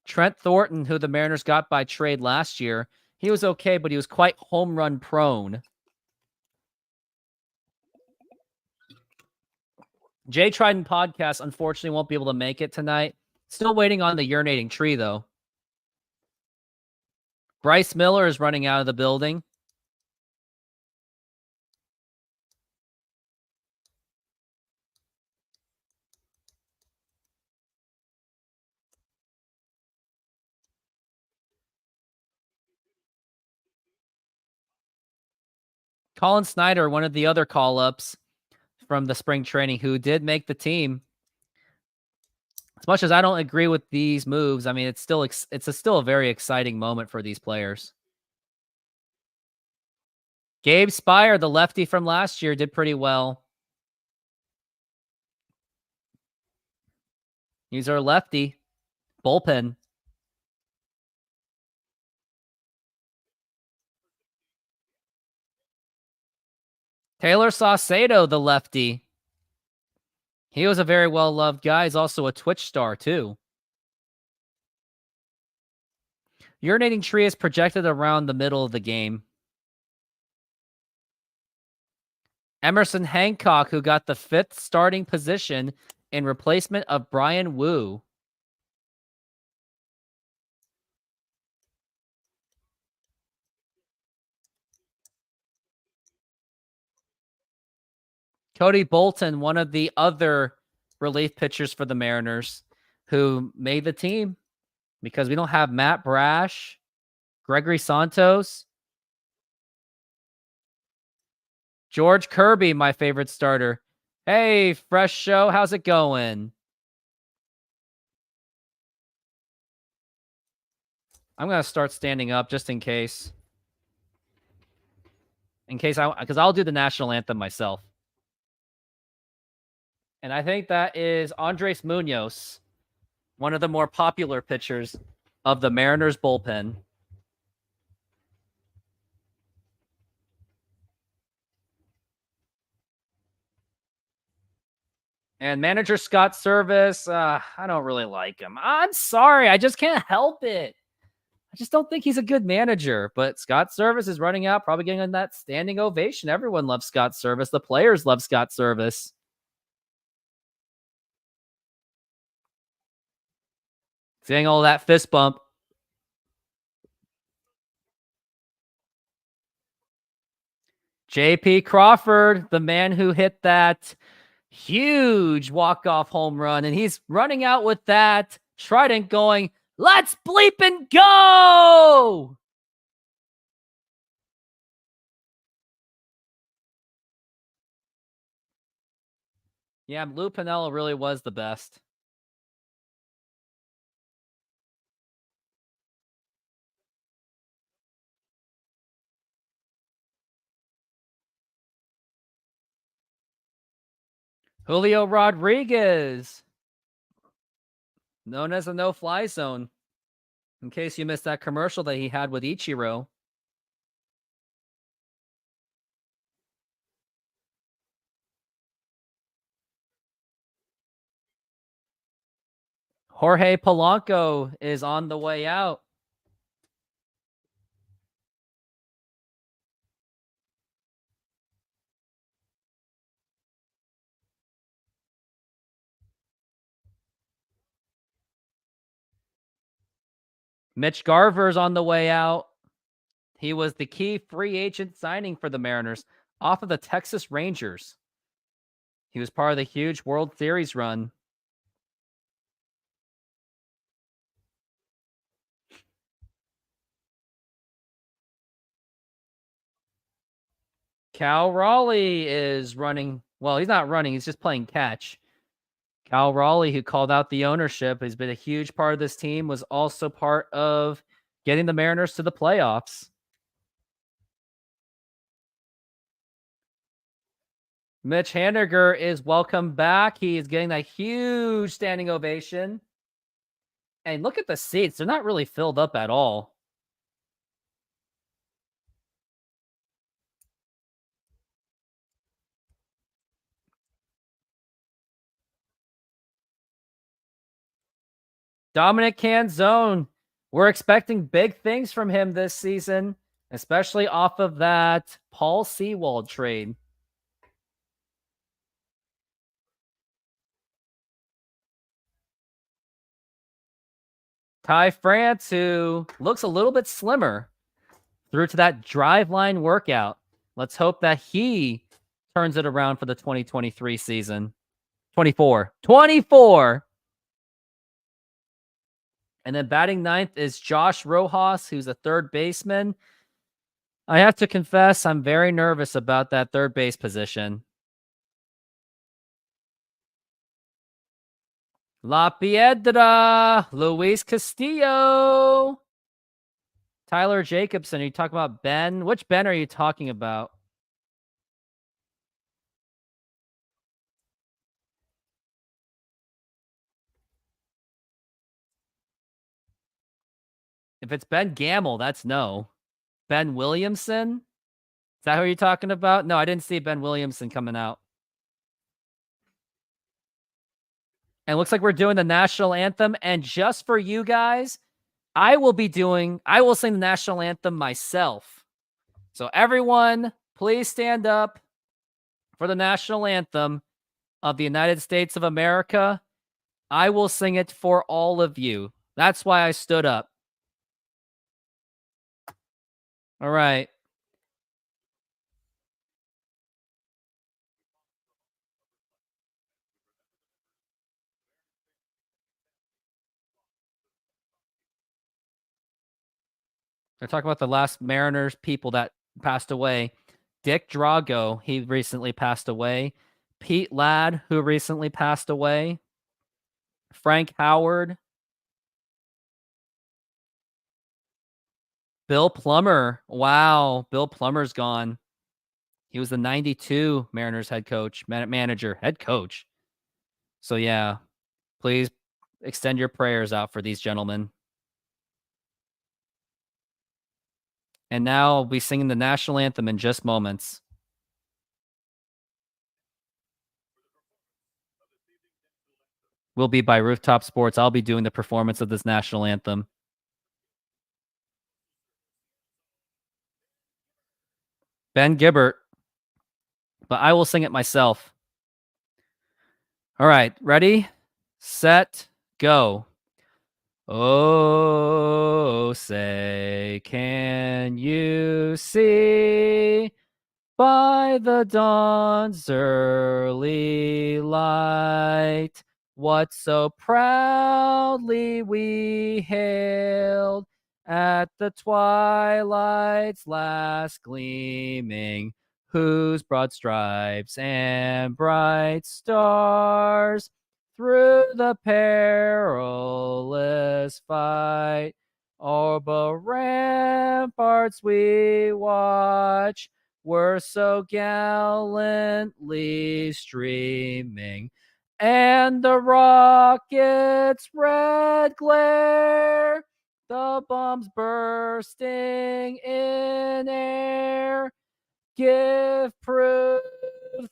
Trent Thornton, who the Mariners got by trade last year, he was okay, but he was quite home run prone. Jay Trident Podcast, unfortunately, won't be able to make it tonight. Still waiting on the urinating tree, though. Bryce Miller is running out of the building. Colin Snyder, one of the other call-ups from the spring training, who did make the team. As much as I don't agree with these moves, I mean, it's still a very exciting moment for these players. Gabe Spire, the lefty from last year, did pretty well. He's our lefty. Bullpen. Taylor Saucedo, the lefty. He was a very well-loved guy. He's also a Twitch star, too. UrinatingTree is projected around the middle of the game. Emerson Hancock, who got the 5th starting position in replacement of Brian Wu. Cody Bolton, one of the other relief pitchers for the Mariners, who made the team because we don't have Matt Brash, Gregory Santos, George Kirby, my favorite starter. Hey, Fresh Show, how's it going? I'm going to start standing up just in case. Because I'll do the national anthem myself. And I think that is Andres Munoz, one of the more popular pitchers of the Mariners bullpen. And manager Scott Service, I don't really like him. I'm sorry. I just can't help it. I just don't think he's a good manager. But Scott Service is running out, probably getting that standing ovation. Everyone loves Scott Service. The players love Scott Service. Seeing all that fist bump. JP Crawford, the man who hit that huge walk-off home run, and he's running out with that trident going, let's bleep and go! Yeah, Lou Piniella really was the best. Julio Rodriguez, known as a no-fly zone, in case you missed that commercial that he had with Ichiro. Jorge Polanco is on the way out. Mitch Garver's on the way out. He was the key free agent signing for the Mariners off of the Texas Rangers. He was part of the huge World Series run. Cal Raleigh is running. Well, he's not running. He's just playing catch. Cal Raleigh, who called out the ownership, has been a huge part of this team, was also part of getting the Mariners to the playoffs. Mitch Haniger is welcome back. He is getting that huge standing ovation. And look at the seats. They're not really filled up at all. Dominic Canzone. We're expecting big things from him this season, especially off of that Paul Sewald trade. Ty France, who looks a little bit slimmer, through to that drive line workout. Let's hope that he turns it around for the 2023 season. 24. And then batting ninth is Josh Rojas, who's a third baseman. I have to confess, I'm very nervous about that third base position. La Piedra, Luis Castillo, Tyler Jacobson. Are you talking about Ben? Which Ben are you talking about? If it's Ben Gamble, that's no. Ben Williamson? Is that who you're talking about? No, I didn't see Ben Williamson coming out. And it looks like we're doing the national anthem. And just for you guys, I will sing the national anthem myself. So everyone, please stand up for the national anthem of the United States of America. I will sing it for all of you. That's why I stood up. All right. They're talking about the last Mariners people that passed away. Dick Drago, he recently passed away. Pete Ladd, who recently passed away. Frank Howard. Bill Plummer. Wow, Bill Plummer's gone. He was the 92 Mariners head coach, head coach. So yeah, please extend your prayers out for these gentlemen. And now I'll be singing the national anthem in just moments. Will be by Rooftop Sports. I'll be doing the performance of this national anthem. Ben Gibbert. But I will sing it myself. All right, ready, set, go. Oh, say, can you see by the dawn's early light what so proudly we hailed at the twilight's last gleaming, whose broad stripes and bright stars through the perilous fight o'er the ramparts we watch were so gallantly streaming, and the rocket's red glare, the bombs bursting in air, give proof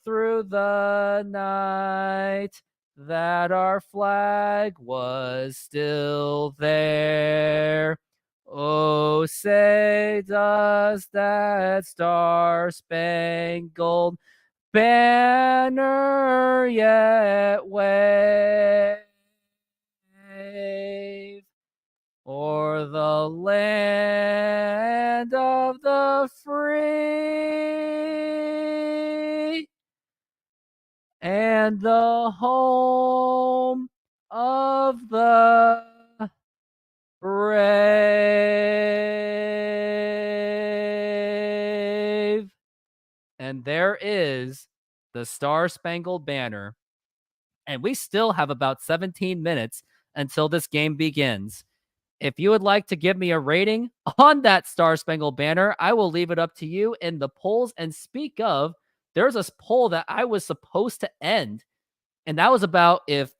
through the night that our flag was still there. Oh, say does that star-spangled banner yet wave o'er the land of the free and the home of the brave. And there is the Star-Spangled Banner. And we still have about 17 minutes until this game begins. If you would like to give me a rating on that Star-Spangled Banner, I will leave it up to you in the polls. And speak of, there's a poll that I was supposed to end, and that was about if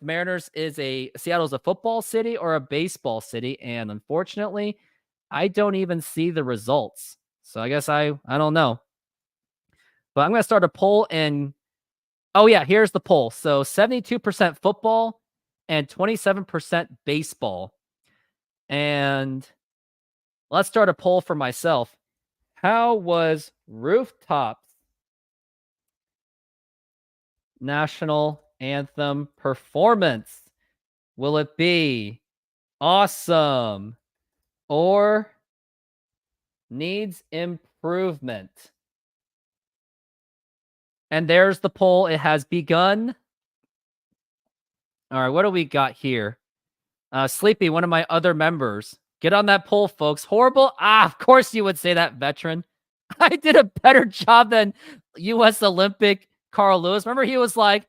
Mariners Seattle's a football city or a baseball city. And unfortunately, I don't even see the results. So I guess I don't know. But I'm going to start a poll, and oh yeah, here's the poll. So 72% football and 27% baseball. And let's start a poll for myself. How was Rooftop's national anthem performance? Will it be awesome or needs improvement? And there's the poll. It has begun. All right, what do we got here? Sleepy, one of my other members. Get on that poll, folks. Horrible? Of course you would say that, veteran. I did a better job than U.S. Olympic Carl Lewis. Remember, he was like,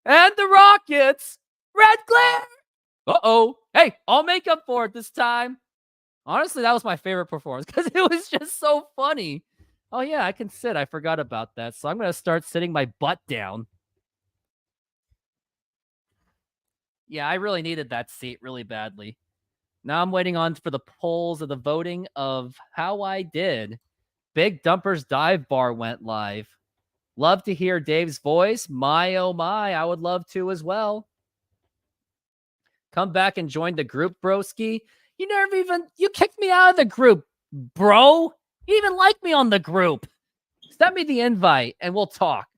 and the Rockets, red glare. Uh-oh. Hey, I'll make up for it this time. Honestly, that was my favorite performance because it was just so funny. Oh, yeah, I can sit. I forgot about that. So I'm going to start sitting my butt down. Yeah, I really needed that seat really badly. Now I'm waiting on for the polls of the voting of how I did. Big Dumper's Dive Bar went live. Love to hear Dave's voice. My, oh my, I would love to as well. Come back and join the group, broski. You kicked me out of the group, bro. You even like me on the group. Send me the invite and we'll talk.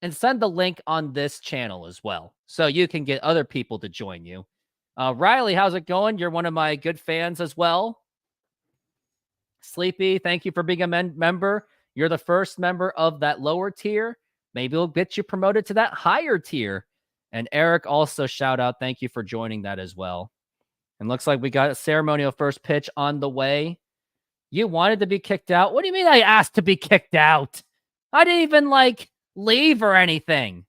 And send the link on this channel as well, so you can get other people to join you. Riley, how's it going? You're one of my good fans as well. Sleepy, thank you for being a member. You're the first member of that lower tier. Maybe we'll get you promoted to that higher tier. And Eric, also shout out. Thank you for joining that as well. And looks like we got a ceremonial first pitch on the way. You wanted to be kicked out? What do you mean I asked to be kicked out? I didn't even, leave or anything.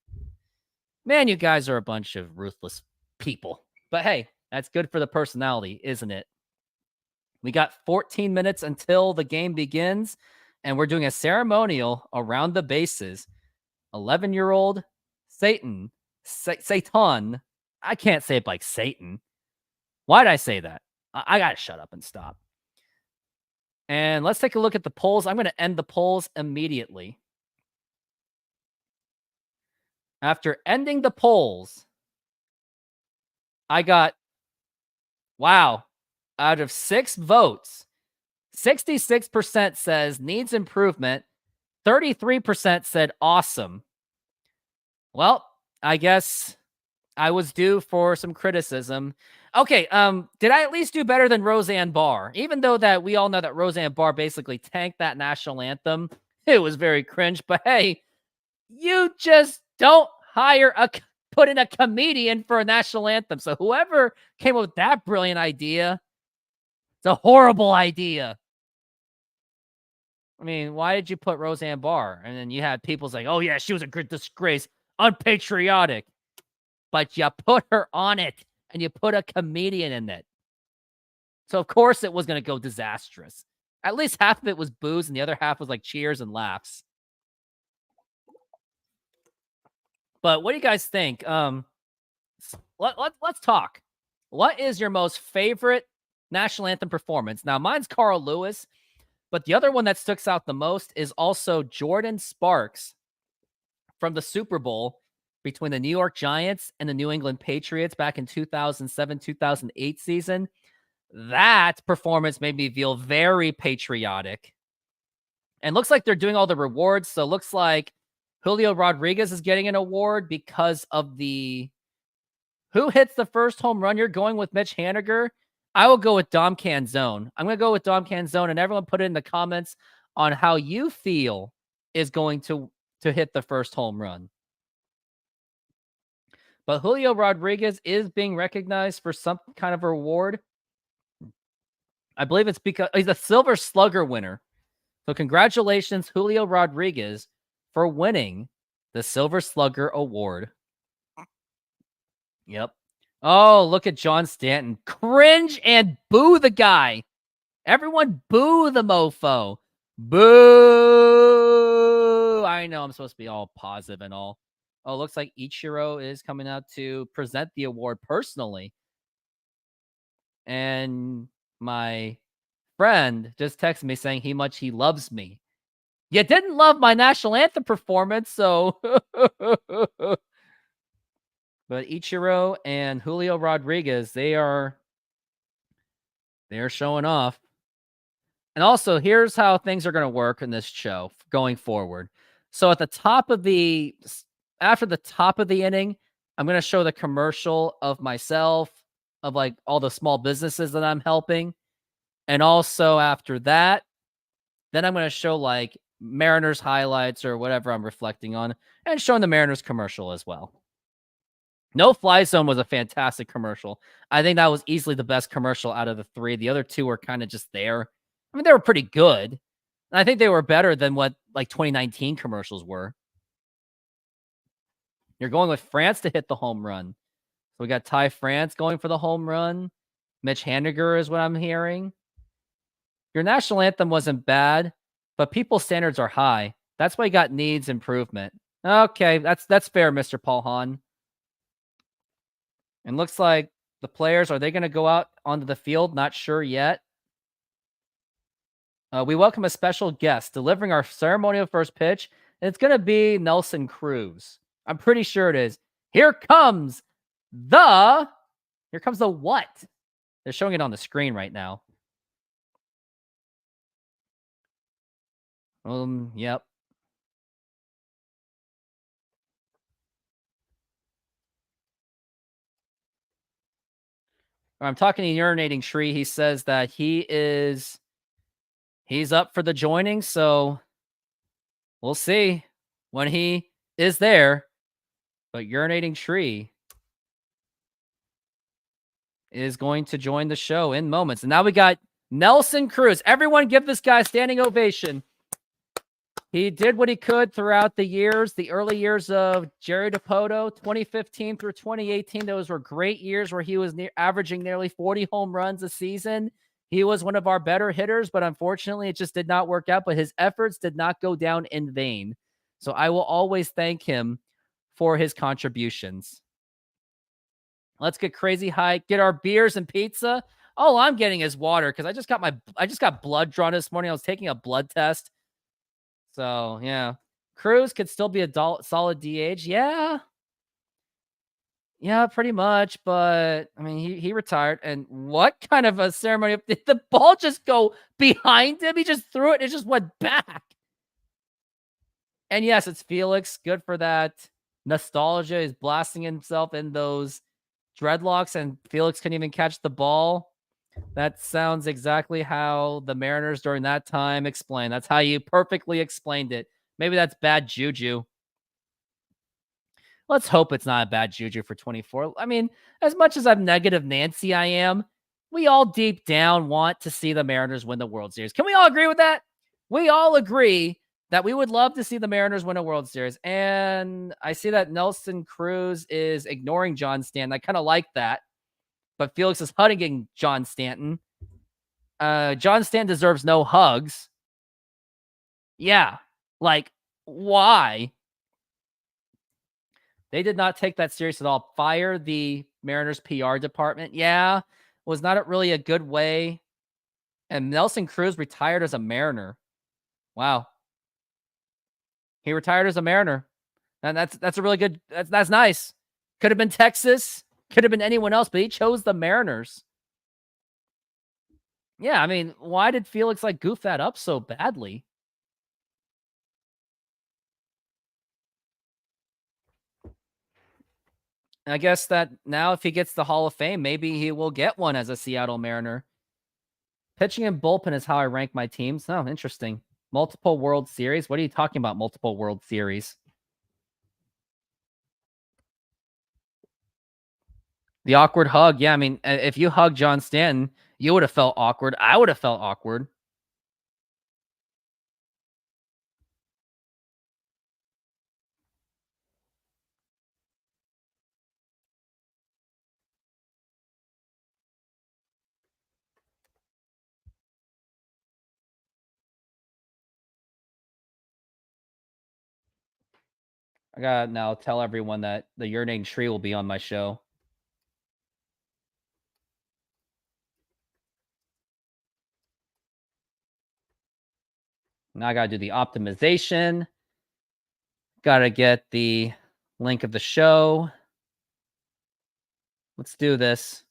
Man, you guys are a bunch of ruthless people. But hey, that's good for the personality, isn't it? We got 14 minutes until the game begins, and we're doing a ceremonial around the bases. 11-year-old Satan. I can't say it like Satan. Why'd I say that? I gotta shut up and stop. And let's take a look at the polls. I'm going to end the polls immediately. After ending the polls, I got, wow, out of 6 votes, 66% says needs improvement, 33% said awesome. Well, I guess I was due for some criticism. Okay, did I at least do better than Roseanne Barr? Even though that we all know that Roseanne Barr basically tanked that national anthem. It was very cringe, but hey, you just don't put in a comedian for a national anthem. So whoever came up with that brilliant idea, it's a horrible idea. I mean, why did you put Roseanne Barr? And then you had people saying, oh yeah, she was a great disgrace, unpatriotic. But you put her on it, and you put a comedian in it. So of course it was going to go disastrous. At least half of it was boos, and the other half was like cheers and laughs. But what do you guys think? Let's talk. What is your most favorite national anthem performance? Now, mine's Carl Lewis, but the other one that sticks out the most is also Jordan Sparks from the Super Bowl between the New York Giants and the New England Patriots back in 2007-2008 season. That performance made me feel very patriotic. And looks like they're doing all the rewards, so looks like Julio Rodriguez is getting an award because of the who hits the first home run. You're going with Mitch Haniger. I will go with Dom Canzone. I'm going to go with Dom Canzone, and everyone put it in the comments on how you feel is going to hit the first home run. But Julio Rodriguez is being recognized for some kind of reward. I believe it's because he's a Silver Slugger winner. So congratulations, Julio Rodriguez, for winning the Silver Slugger Award. Yep. Oh, look at John Stanton. Cringe and boo the guy. Everyone boo the mofo. Boo. I know I'm supposed to be all positive and all. Oh, looks like Ichiro is coming out to present the award personally. And my friend just texted me saying how much he loves me. You didn't love my national anthem performance, so... But Ichiro and Julio Rodriguez, they're showing off. And also, here's how things are going to work in this show going forward. So at the top of after the top of the inning, I'm going to show the commercial of myself, of like all the small businesses that I'm helping. And also after that, then I'm going to show like Mariners highlights or whatever I'm reflecting on, and showing the Mariners commercial as well. No Fly Zone was a fantastic commercial. I think that was easily the best commercial out of the 3. The other 2 were kind of just there. I mean, they were pretty good. And I think they were better than what like 2019 commercials were. You're going with France to hit the home run. So we got Ty France going for the home run. Mitch Haniger is what I'm hearing. Your national anthem wasn't bad, but people's standards are high. That's why you got needs improvement. Okay, that's fair, Mr. Paul Hahn. And looks like The players, are they going to go out onto the field? Not sure yet. We welcome a special guest delivering our ceremonial first pitch. And it's going to be Nelson Cruz. I'm pretty sure it is. Here comes the what? They're showing it on the screen right now. Yep. I'm talking to UrinatingTree. He says that he's up for the joining, so we'll see when he is there. But UrinatingTree is going to join the show in moments. And now we got Nelson Cruz. Everyone give this guy a standing ovation. He did what he could throughout the early years of Jerry DiPoto, 2015 through 2018. Those were great years where he was averaging nearly 40 home runs a season. He was one of our better hitters, but unfortunately it just did not work out. But his efforts did not go down in vain. So I will always thank him for his contributions. Let's get crazy hype, get our beers and pizza. All I'm getting is water because I just got blood drawn this morning. I was taking a blood test. So, yeah. Cruz could still be a solid DH. Yeah. Yeah, pretty much. But, I mean, he retired. And what kind of a ceremony? Did the ball just go behind him? He just threw it. And it just went back. And, yes, it's Felix. Good for that. Nostalgia. He's blasting himself in those dreadlocks. And Felix couldn't even catch the ball. That sounds exactly how the Mariners during that time explained. That's how you perfectly explained it. Maybe that's bad juju. Let's hope it's not a bad juju for 24. I mean, as much as I'm negative Nancy I am, we all deep down want to see the Mariners win the World Series. Can we all agree with that? We all agree that we would love to see the Mariners win a World Series. And I see that Nelson Cruz is ignoring John Stanton. I kind of like that. But Felix is hugging John Stanton. John Stanton deserves no hugs. Yeah. Like, why? They did not take that serious at all. Fire the Mariners PR department. Yeah. Was not really a good way. And Nelson Cruz retired as a Mariner. Wow. He retired as a Mariner. And that's a really good, that's nice. Could have been Texas. Could have been anyone else, but he chose the Mariners. Yeah, I mean, why did Felix goof that up so badly? I guess that now if he gets the Hall of Fame, maybe he will get one as a Seattle Mariner. Pitching and bullpen is how I rank my teams. Oh, interesting. Multiple World Series. What are you talking about, multiple World Series? The awkward hug. Yeah, I mean, if you hug John Stanton, you would have felt awkward. I would have felt awkward. I gotta now tell everyone that the UrinatingTree will be on my show. Now I gotta do the optimization. Gotta get the link of the show. Let's do this.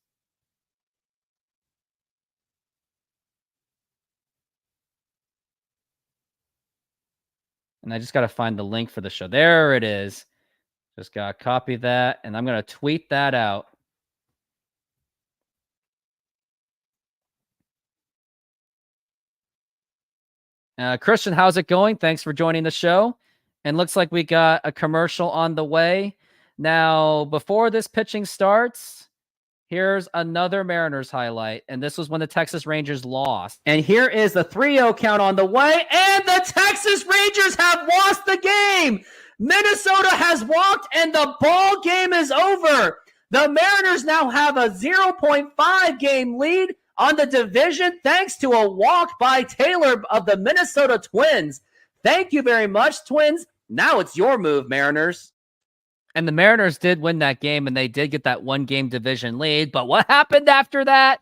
And I just got to find the link for the show. There it is. Just got to copy that. And I'm going to tweet that out. Christian, how's it going? Thanks for joining the show. And looks like we got a commercial on the way. Now, before this pitching starts, here's another Mariners highlight. And this was when the Texas Rangers lost. And here is the 3-0 count on the way. And the Texas Rangers have lost the game. Minnesota has walked and the ball game is over. The Mariners now have a 0.5 game lead on the division thanks to a walk by Taylor of the Minnesota Twins. Thank you very much, Twins. Now it's your move, Mariners. And the Mariners did win that game, and they did get that 1-game division lead. But what happened after that?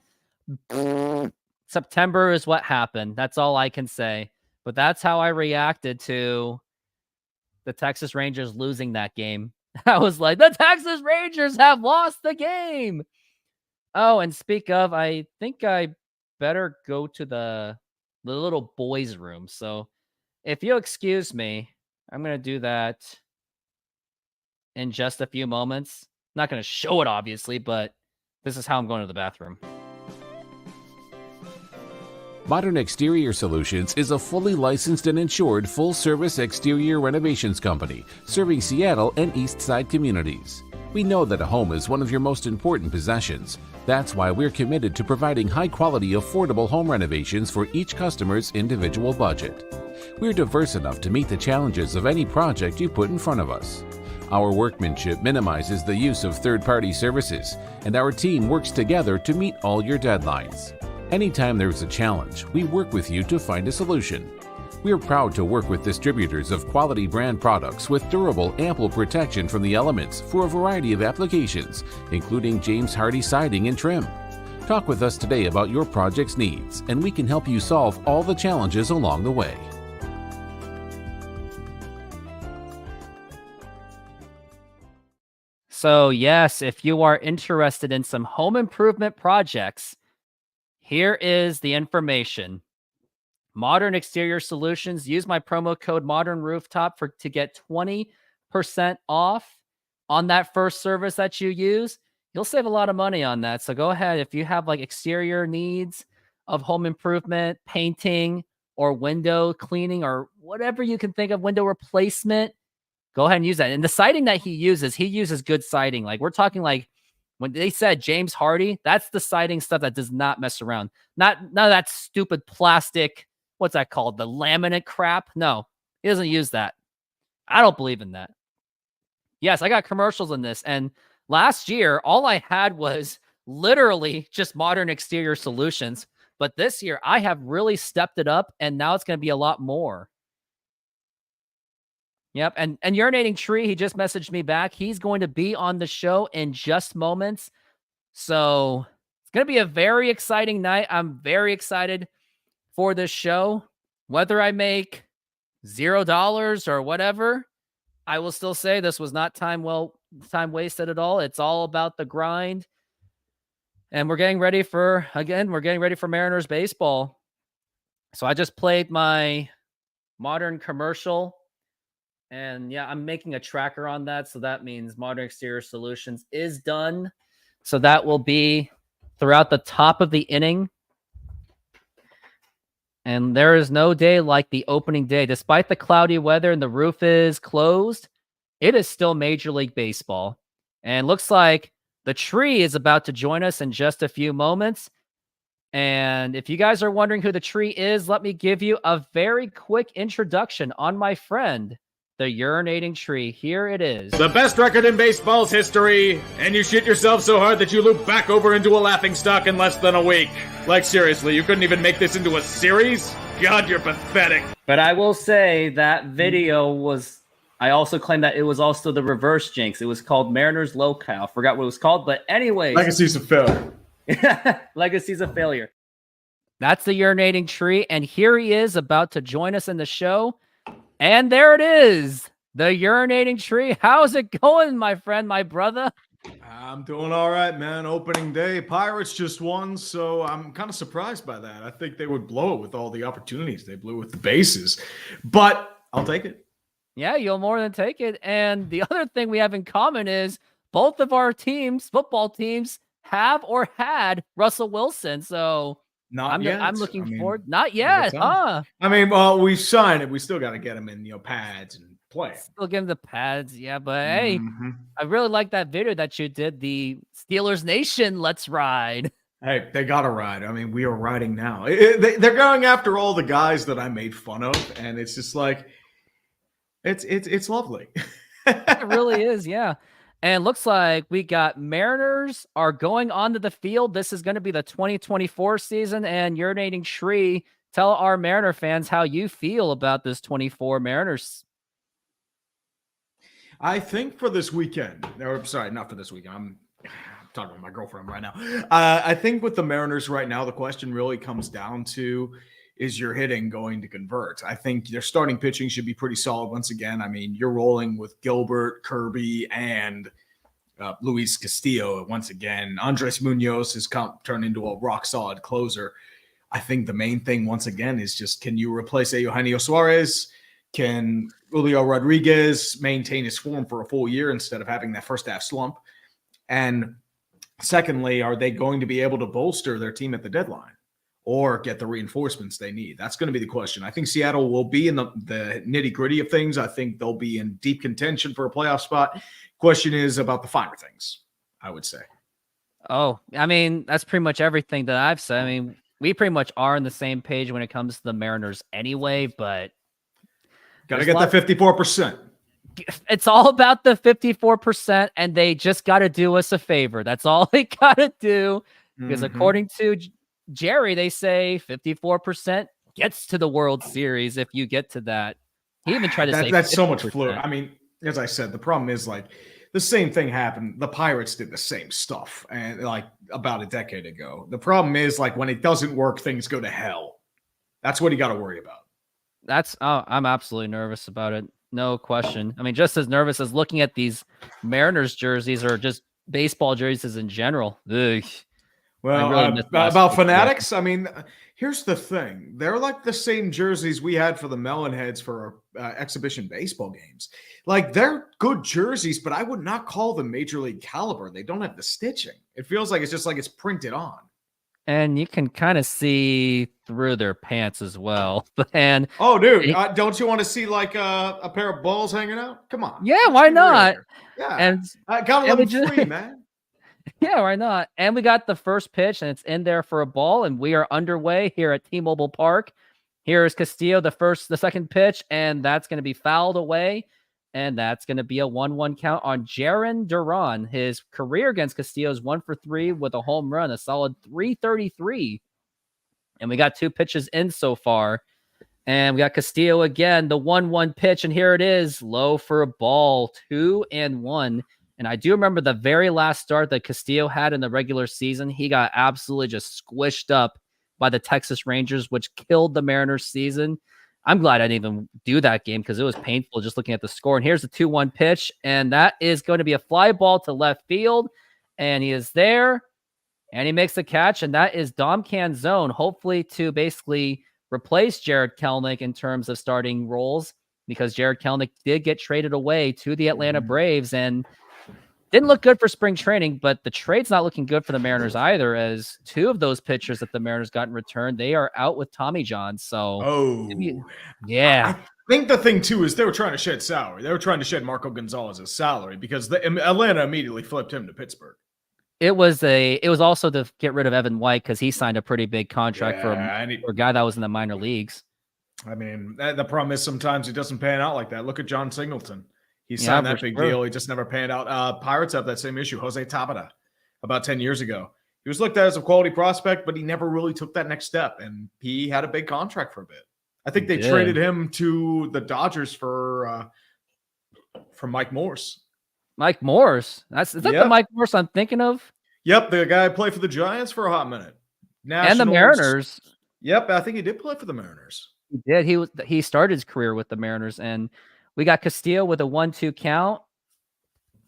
September is what happened. That's all I can say. But that's how I reacted to the Texas Rangers losing that game. I was like, the Texas Rangers have lost the game. Oh, and speak of, I think I better go to the little boys' room. So if you'll excuse me, I'm going to do that in just a few moments. Not going to show it, obviously, but this is how I'm going to the bathroom. Modern Exterior Solutions is a fully licensed and insured full-service exterior renovations company serving Seattle and East Side communities. We know that a home is one of your most important possessions. That's why we're committed to providing high-quality, affordable home renovations for each customer's individual budget. We're diverse enough to meet the challenges of any project you put in front of us. Our workmanship minimizes the use of third-party services, and our team works together to meet all your deadlines. Anytime there's a challenge, we work with you to find a solution. We are proud to work with distributors of quality brand products with durable, ample protection from the elements for a variety of applications, including James Hardie siding and trim. Talk with us today about your project's needs, and we can help you solve all the challenges along the way. So yes, if you are interested in some home improvement projects, here is the information. Modern Exterior Solutions. Use my promo code Modern Rooftop to get 20% off on that first service that you use. You'll save a lot of money on that. So go ahead. If you have like exterior needs of home improvement, painting, or window cleaning, or whatever you can think of, window replacement, go ahead and use that. And the siding that he uses good siding. Like we're talking like when they said James Hardie, that's the siding stuff that does not mess around. None of that stupid plastic, what's that called? The laminate crap? No, he doesn't use that. I don't believe in that. Yes, I got commercials in this. And last year, all I had was literally just Modern Exterior Solutions. But this year, I have really stepped it up, and now it's going to be a lot more. Yep. And UrinatingTree, he just messaged me back. He's going to be on the show in just moments. So it's going to be a very exciting night. I'm very excited for this show. Whether I make $0 or whatever, I will still say this was not time wasted at all. It's all about the grind. And we're getting ready for Mariners baseball. So I just played my Modern commercial. And yeah, I'm making a tracker on that. So that means Modern Exterior Solutions is done. So that will be throughout the top of the inning. And there is no day like the opening day. Despite the cloudy weather and the roof is closed, it is still Major League Baseball. And looks like the tree is about to join us in just a few moments. And if you guys are wondering who the tree is, let me give you a very quick introduction on my friend, the UrinatingTree. Here it is. The best record in baseball's history, and you shit yourself so hard that you loop back over into a laughingstock in less than a week. Like, seriously, you couldn't even make this into a series? God, you're pathetic. But I will say that video was, I also claim that it was also the reverse jinx. It was called Mariners Locale. Forgot what it was called, but anyways. Legacies of failure. Legacies of failure. That's the UrinatingTree, and here he is about to join us in the show. And there it is, the UrinatingTree. How's it going, my friend, my brother? I'm doing all right, man. Opening day. Pirates just won, so I'm kind of surprised by that. I think they would blow it with all the opportunities they blew with the bases. But I'll take it. Yeah, you'll more than take it. And the other thing we have in common is both of our teams, football teams, have or had Russell Wilson. So I'm looking forward. Not yet, huh? I mean, well, we signed it. We still got to get him in, pads and play. Still give him the pads, yeah. But hey, I really like that video that you did. The Steelers Nation, let's ride. Hey, they got to ride. I mean, we are riding now. They're going after all the guys that I made fun of, and it's just like, it's lovely. It really is, yeah. And it looks like we got Mariners are going onto the field. This is going to be the 2024 season. And UrinatingTree, tell our Mariner fans how you feel about this 24 Mariners. I think for this weekend, or sorry, not for this weekend. I'm talking with my girlfriend right now. I think with the Mariners right now, the question really comes down to, is your hitting going to convert? I think their starting pitching should be pretty solid once again. I mean, you're rolling with Gilbert, Kirby, and Luis Castillo once again. Andres Munoz has turned into a rock-solid closer. I think the main thing, once again, is just, can you replace Eugenio Suarez? Can Julio Rodriguez maintain his form for a full year instead of having that first half slump? And secondly, are they going to be able to bolster their team at the deadline or get the reinforcements they need? That's going to be the question. I think Seattle will be in the nitty gritty of things. I think they'll be in deep contention for a playoff spot. Question is about the finer things, I would say. Oh, I mean, that's pretty much everything that I've said. I mean, we pretty much are on the same page when it comes to the Mariners anyway, but got to get that 54%. It's all about the 54%, and they just got to do us a favor. That's all they got to do. Because according to Jerry, they say 54% gets to the World Series if you get to that. He even tried to say that's so much fluid. I mean, as I said, the problem is like the same thing happened. The Pirates did the same stuff and like about a decade ago. The problem is like when it doesn't work, things go to hell. That's what you got to worry about. I'm absolutely nervous about it. No question. I mean, just as nervous as looking at these Mariners jerseys or just baseball jerseys in general. Ugh. Well, about Fanatics, I mean, here's the thing. They're like the same jerseys we had for the Melonheads for exhibition baseball games. Like, they're good jerseys, but I would not call them major league caliber. They don't have the stitching. It feels like it's just like it's printed on. And you can kind of see through their pants as well. And oh, dude, don't you want to see like a pair of balls hanging out? Come on. Yeah, why not? Yeah, and I gotta let them free, man. Yeah, why not? And we got the first pitch, and it's in there for a ball, and we are underway here at T-Mobile Park. Here is Castillo, the second pitch, and that's going to be fouled away, and that's going to be a 1-1 count on Jarren Duran. His career against Castillo is 1 for 3 with a home run, a solid .333. And we got 2 pitches in so far. And we got Castillo again, the 1-1 pitch, and here it is, low for a ball, 2-1. And I do remember the very last start that Castillo had in the regular season. He got absolutely just squished up by the Texas Rangers, which killed the Mariners season. I'm glad I didn't even do that game because it was painful just looking at the score. And here's the 2-1 pitch, and that is going to be a fly ball to left field. And he is there, and he makes the catch, and that is Dom Canzone, hopefully to basically replace Jared Kelenic in terms of starting roles, because Jared Kelenic did get traded away to the Atlanta Braves, and didn't look good for spring training, but the trade's not looking good for the Mariners either, as 2 of those pitchers that the Mariners got in return, they are out with Tommy John. So, yeah. I think the thing, too, is they were trying to shed salary. They were trying to shed Marco Gonzalez's salary because Atlanta immediately flipped him to Pittsburgh. It was also to get rid of Evan White because he signed a pretty big contract for a guy that was in the minor leagues. I mean, the problem is sometimes it doesn't pan out like that. Look at John Singleton. He signed that big deal. He just never panned out. Pirates have that same issue. Jose Tabata, about 10 years ago. He was looked at as a quality prospect, but he never really took that next step. And he had a big contract for a bit. I think they traded him to the Dodgers for Mike Morse. Mike Morse? Is that the Mike Morse I'm thinking of? Yep, the guy played for the Giants for a hot minute. And the Mariners. Yep, I think he did play for the Mariners. He did. He started his career with the Mariners, and we got Castillo with a 1-2 count.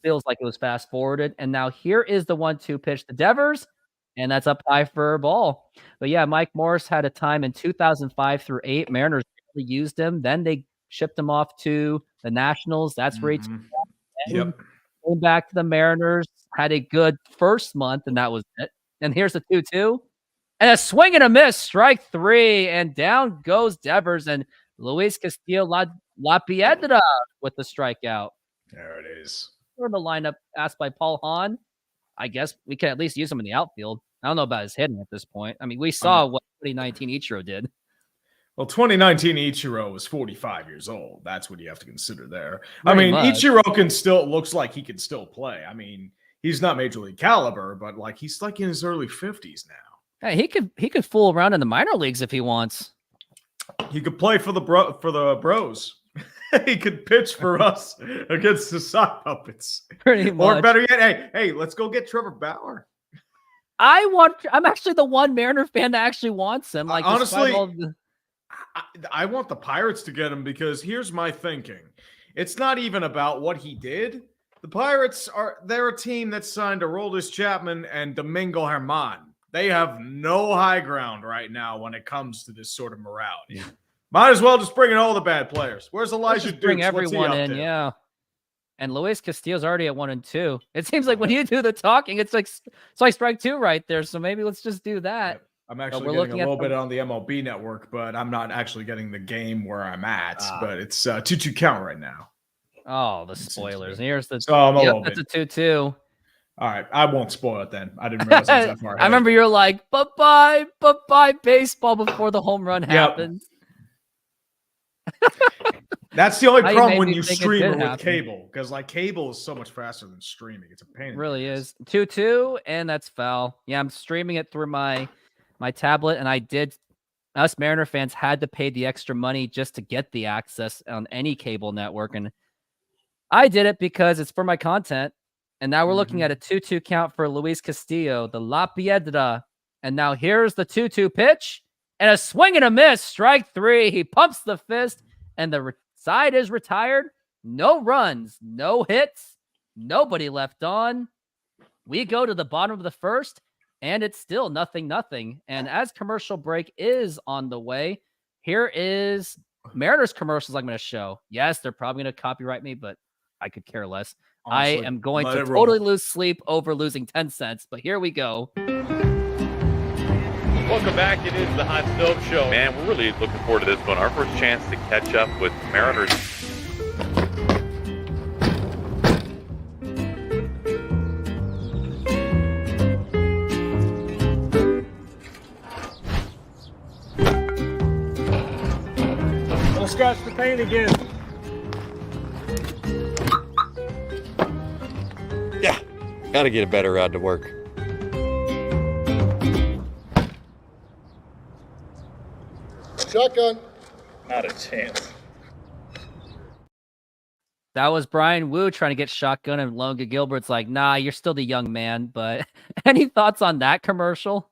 Feels like it was fast forwarded. And now here is the 1-2 pitch to Devers, and that's up high for a ball. But yeah, Mike Morse had a time in 2005 through 8. Mariners really used him. Then they shipped him off to the Nationals. That's where he came back to the Mariners, had a good first month, and that was it. And here's the 2-2. And a swing and a miss, strike 3, and down goes Devers, and Luis Castillo La Piedra with the strikeout. There it is. For the lineup asked by Paul Hahn, I guess we can at least use him in the outfield. I don't know about his hitting at this point. I mean, we saw what 2019 Ichiro did. Well, 2019 Ichiro was 45 years old. That's what you have to consider there. Ichiro looks like he can still play. I mean, he's not major league caliber, but like he's like in his early 50s now. Hey, he could fool around in the minor leagues if he wants. He could play for the Bros. He could pitch for us against the sock puppets. Pretty much. Or better yet, hey, let's go get Trevor Bauer. I'm actually the one Mariner fan that actually wants him. Like, honestly, I want the Pirates to get him because here's my thinking. It's not even about what he did. The Pirates they're a team that signed Aroldis Chapman and Domingo Germán. They have no high ground right now when it comes to this sort of morality. Might as well just bring in all the bad players. Where's Elijah Dukes? Bring everyone in, yeah. And Luis Castillo's already at 1-2. It seems like when you do the talking, it's like strike two right there. So maybe let's just do that. I'm actually getting a little bit on the MLB network, but I'm not actually getting the game where I'm at. But it's 2-2 count right now. Oh, the spoilers. Here's the that's a 2-2. All right, I won't spoil it then. I didn't realize it was that far ahead. I remember you're like, bye baseball before the home run happens. That's the only problem when you stream it with cable, because like cable is so much faster than streaming. It's a pain. It really is. 2-2, and that's foul. Yeah, I'm streaming it through my tablet, and us Mariner fans had to pay the extra money just to get the access on any cable network, and I did it because it's for my content. And now we're looking at a 2-2 count for Luis Castillo, the La Piedra. And now here's the 2-2 pitch. And a swing and a miss. Strike three. He pumps the fist. And the side is retired. No runs. No hits. Nobody left on. We go to the bottom of the first. And it's still 0-0. And as commercial break is on the way, here is Mariners commercials I'm going to show. Yes, they're probably going to copyright me, but I could care less. Honestly, I am going to totally lose sleep over losing 10 cents, but here we go. Welcome back. It is the Hot Stove Show. Man, we're really looking forward to this one. Our first chance to catch up with Mariners. We'll scratch the paint again. Got to get a better ride to work. Shotgun. Not a chance. That was Brian Wu trying to get shotgun, and Logan Gilbert's like, nah, you're still the young man. But any thoughts on that commercial?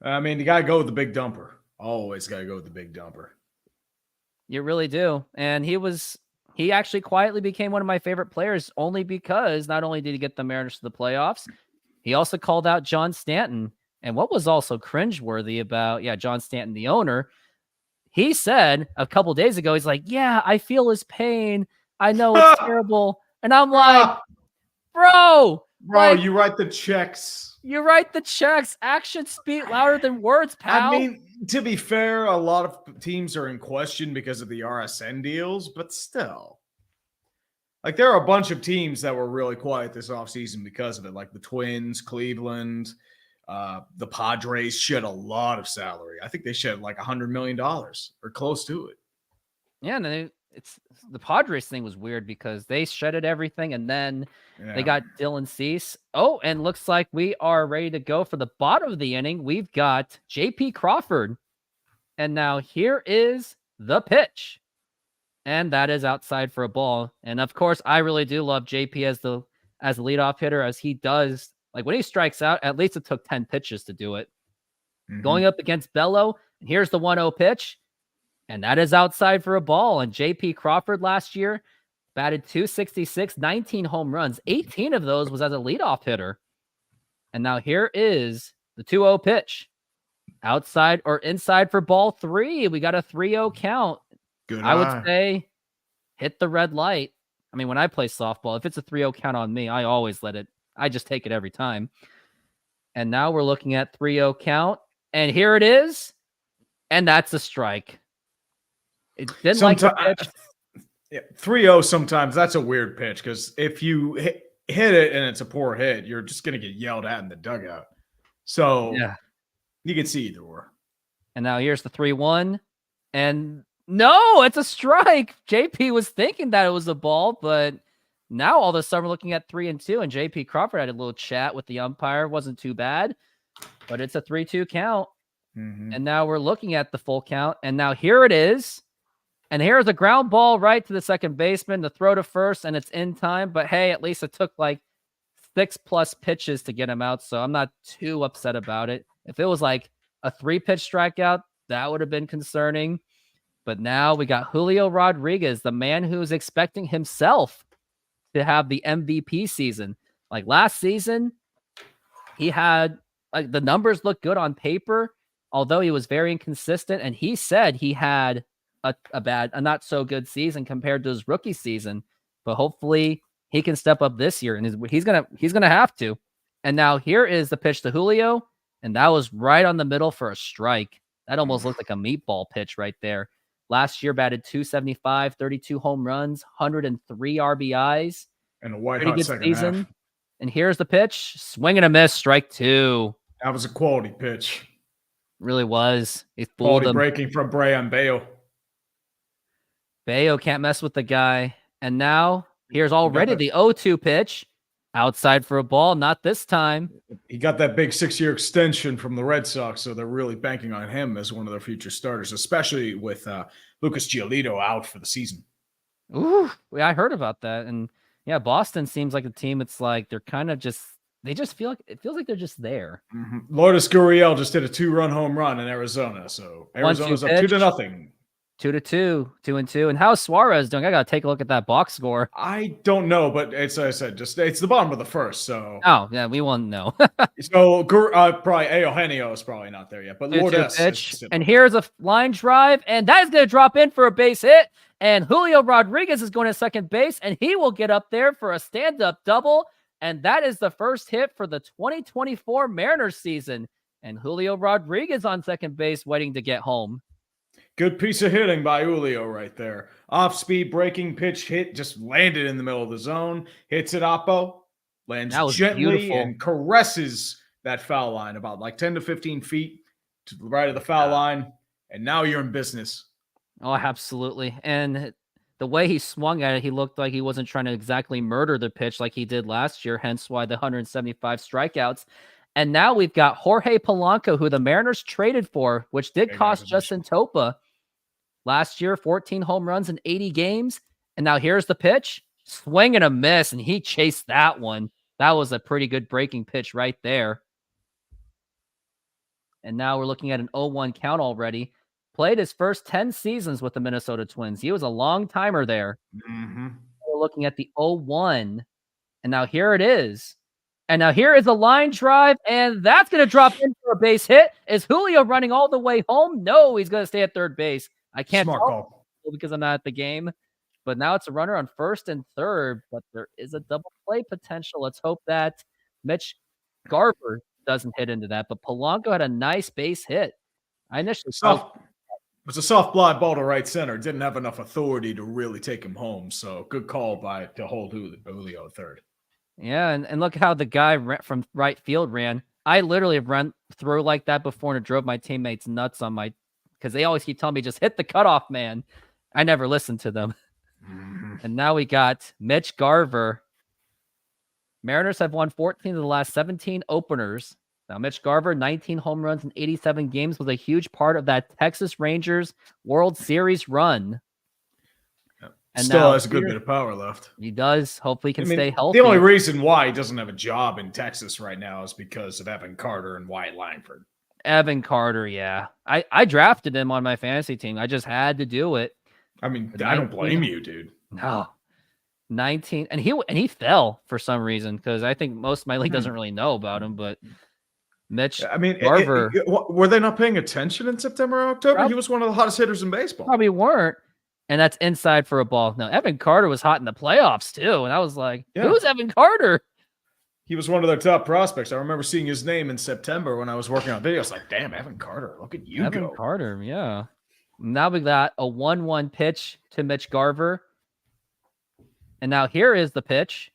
I mean, you got to go with the big dumper. Always got to go with the big dumper. You really do. And he actually quietly became one of my favorite players only because not only did he get the Mariners to the playoffs, he also called out John Stanton. And what was also cringeworthy about, John Stanton, the owner, he said a couple days ago, he's like, yeah, I feel his pain. I know it's terrible. And I'm like, bro, you write the checks. You write the checks. Actions speak louder than words, pal. I mean, to be fair, a lot of teams are in question because of the RSN deals, but still. Like, there are a bunch of teams that were really quiet this offseason because of it, like the Twins, Cleveland, the Padres shed a lot of salary. I think they shed like $100 million or close to it. Yeah, and it's the Padres thing was weird because they shredded everything, and then they got Dylan Cease. Oh, and looks like we are ready to go for the bottom of the inning. We've got JP Crawford. And now here is the pitch. And that is outside for a ball. And of course, I really do love JP as the leadoff hitter, as he does. Like when he strikes out, at least it took 10 pitches to do it. Going up against Bello, and here's the 1-0 pitch. And that is outside for a ball. And JP Crawford last year batted .266, 19 home runs. 18 of those was as a leadoff hitter. And now here is the 2-0 pitch. Outside or inside for ball 3. We got a 3-0 count. Good I would say hit the red light. I mean, when I play softball, if it's a 3-0 count on me, I always I just take it every time. And now we're looking at 3-0 count. And here it is. And that's a strike. It didn't like the pitch. 3-0 sometimes, that's a weird pitch because if you hit it and it's a poor hit, you're just going to get yelled at in the dugout. So you can see either or. And now here's the 3-1. And no, it's a strike. JP was thinking that it was a ball, but now all of a sudden we're looking at 3-2, and JP Crawford had a little chat with the umpire. Wasn't too bad, but it's a 3-2 count. And now we're looking at the full count. And now here it is. And here's a ground ball right to the second baseman, the throw to first, and it's in time. But hey, at least it took like 6+ pitches to get him out, so I'm not too upset about it. If it was like a 3-pitch strikeout, that would have been concerning. But now we got Julio Rodriguez, the man who's expecting himself to have the MVP season. Like last season, he had like the numbers look good on paper, although he was very inconsistent. And he said he had a not so good season compared to his rookie season. But hopefully he can step up this year, and he's gonna have to. And now here is the pitch to Julio, and that was right on the middle for a strike. That almost looked like a meatball pitch right there. Last year batted .275, 32 home runs, 103 RBIs. And a white Pretty hot good second season. half. And here's the pitch. Swing and a miss, strike 2. That was a quality pitch. Really was. He fooled Quality him. breaking from Brian Bayo. Bayo can't mess with the guy. And now here's already the 0-2 pitch. Outside for a ball, not this time. He got that big 6-year extension from the Red Sox, so they're really banking on him as one of their future starters, especially with Lucas Giolito out for the season. Ooh, yeah, I heard about that. And yeah, Boston seems like a team. It's like they're kind of just, they just feel like, it feels like they're just there. Mm-hmm. Lourdes Gurriel just hit a 2-run home run in Arizona, so Arizona's up 2-0. 2-2, 2-2. And how's Suarez doing? I gotta take a look at that box score. I don't know, but it's, like I said, just it's the bottom of the first. So yeah, we won't know. So probably Eugenio is probably not there yet, but Lourdes pitch. And here's a line drive, and that is gonna drop in for a base hit. And Julio Rodriguez is going to second base, and he will get up there for a stand-up double. And that is the first hit for the 2024 Mariners season. And Julio Rodriguez on second base, waiting to get home. Good piece of hitting by Julio right there. Off-speed breaking pitch hit, just landed in the middle of the zone. Hits it Oppo, lands gently beautiful. And caresses that foul line about like 10 to 15 feet to the right of the foul line. And now you're in business. Oh, absolutely. And the way he swung at it, he looked like he wasn't trying to exactly murder the pitch like he did last year, hence why the 175 strikeouts. And now we've got Jorge Polanco, who the Mariners traded for, which did cost Justin Topa. Last year, 14 home runs in 80 games. And now here's the pitch. Swing and a miss, and he chased that one. That was a pretty good breaking pitch right there. And now we're looking at an 0-1 count already. Played his first 10 seasons with the Minnesota Twins. He was a long timer there. Mm-hmm. We're looking at the 0-1. And now here it is. And now here is a line drive, and that's going to drop in for a base hit. Is Julio running all the way home? No, he's going to stay at third base. I can't tell because I'm not at the game. But now it's a runner on first and third, but there is a double play potential. Let's hope that Mitch Garver doesn't hit into that. But Polanco had a nice base hit. I initially thought it was a soft fly ball to right center. Didn't have enough authority to really take him home. So good call to hold Julio at third. Yeah, and look how the guy from right field ran. I literally have run through like that before, and it drove my teammates nuts on my, because they always keep telling me, just hit the cutoff, man. I never listened to them. Mm-hmm. And now we got Mitch Garver. Mariners have won 14 of the last 17 openers. Now, Mitch Garver, 19 home runs in 87 games, was a huge part of that Texas Rangers World Series run. And still has a good bit of power left. He does. Hopefully he can stay healthy. The only reason why he doesn't have a job in Texas right now is because of Evan Carter and Wyatt Langford. Evan Carter, yeah. I drafted him on my fantasy team. I just had to do it. I mean, I don't blame you, dude. No. 19. And he fell for some reason, because I think most of my league doesn't really know about him, but Mitch Garver. Were they not paying attention in September or October? He was one of the hottest hitters in baseball. Probably weren't. And that's inside for a ball. Now, Evan Carter was hot in the playoffs, too. And I was like, who's Evan Carter? He was one of their top prospects. I remember seeing his name in September when I was working on videos. Like, damn, Evan Carter, look at you Evan Carter, yeah. Now we got a 1-1 pitch to Mitch Garver. And now here is the pitch.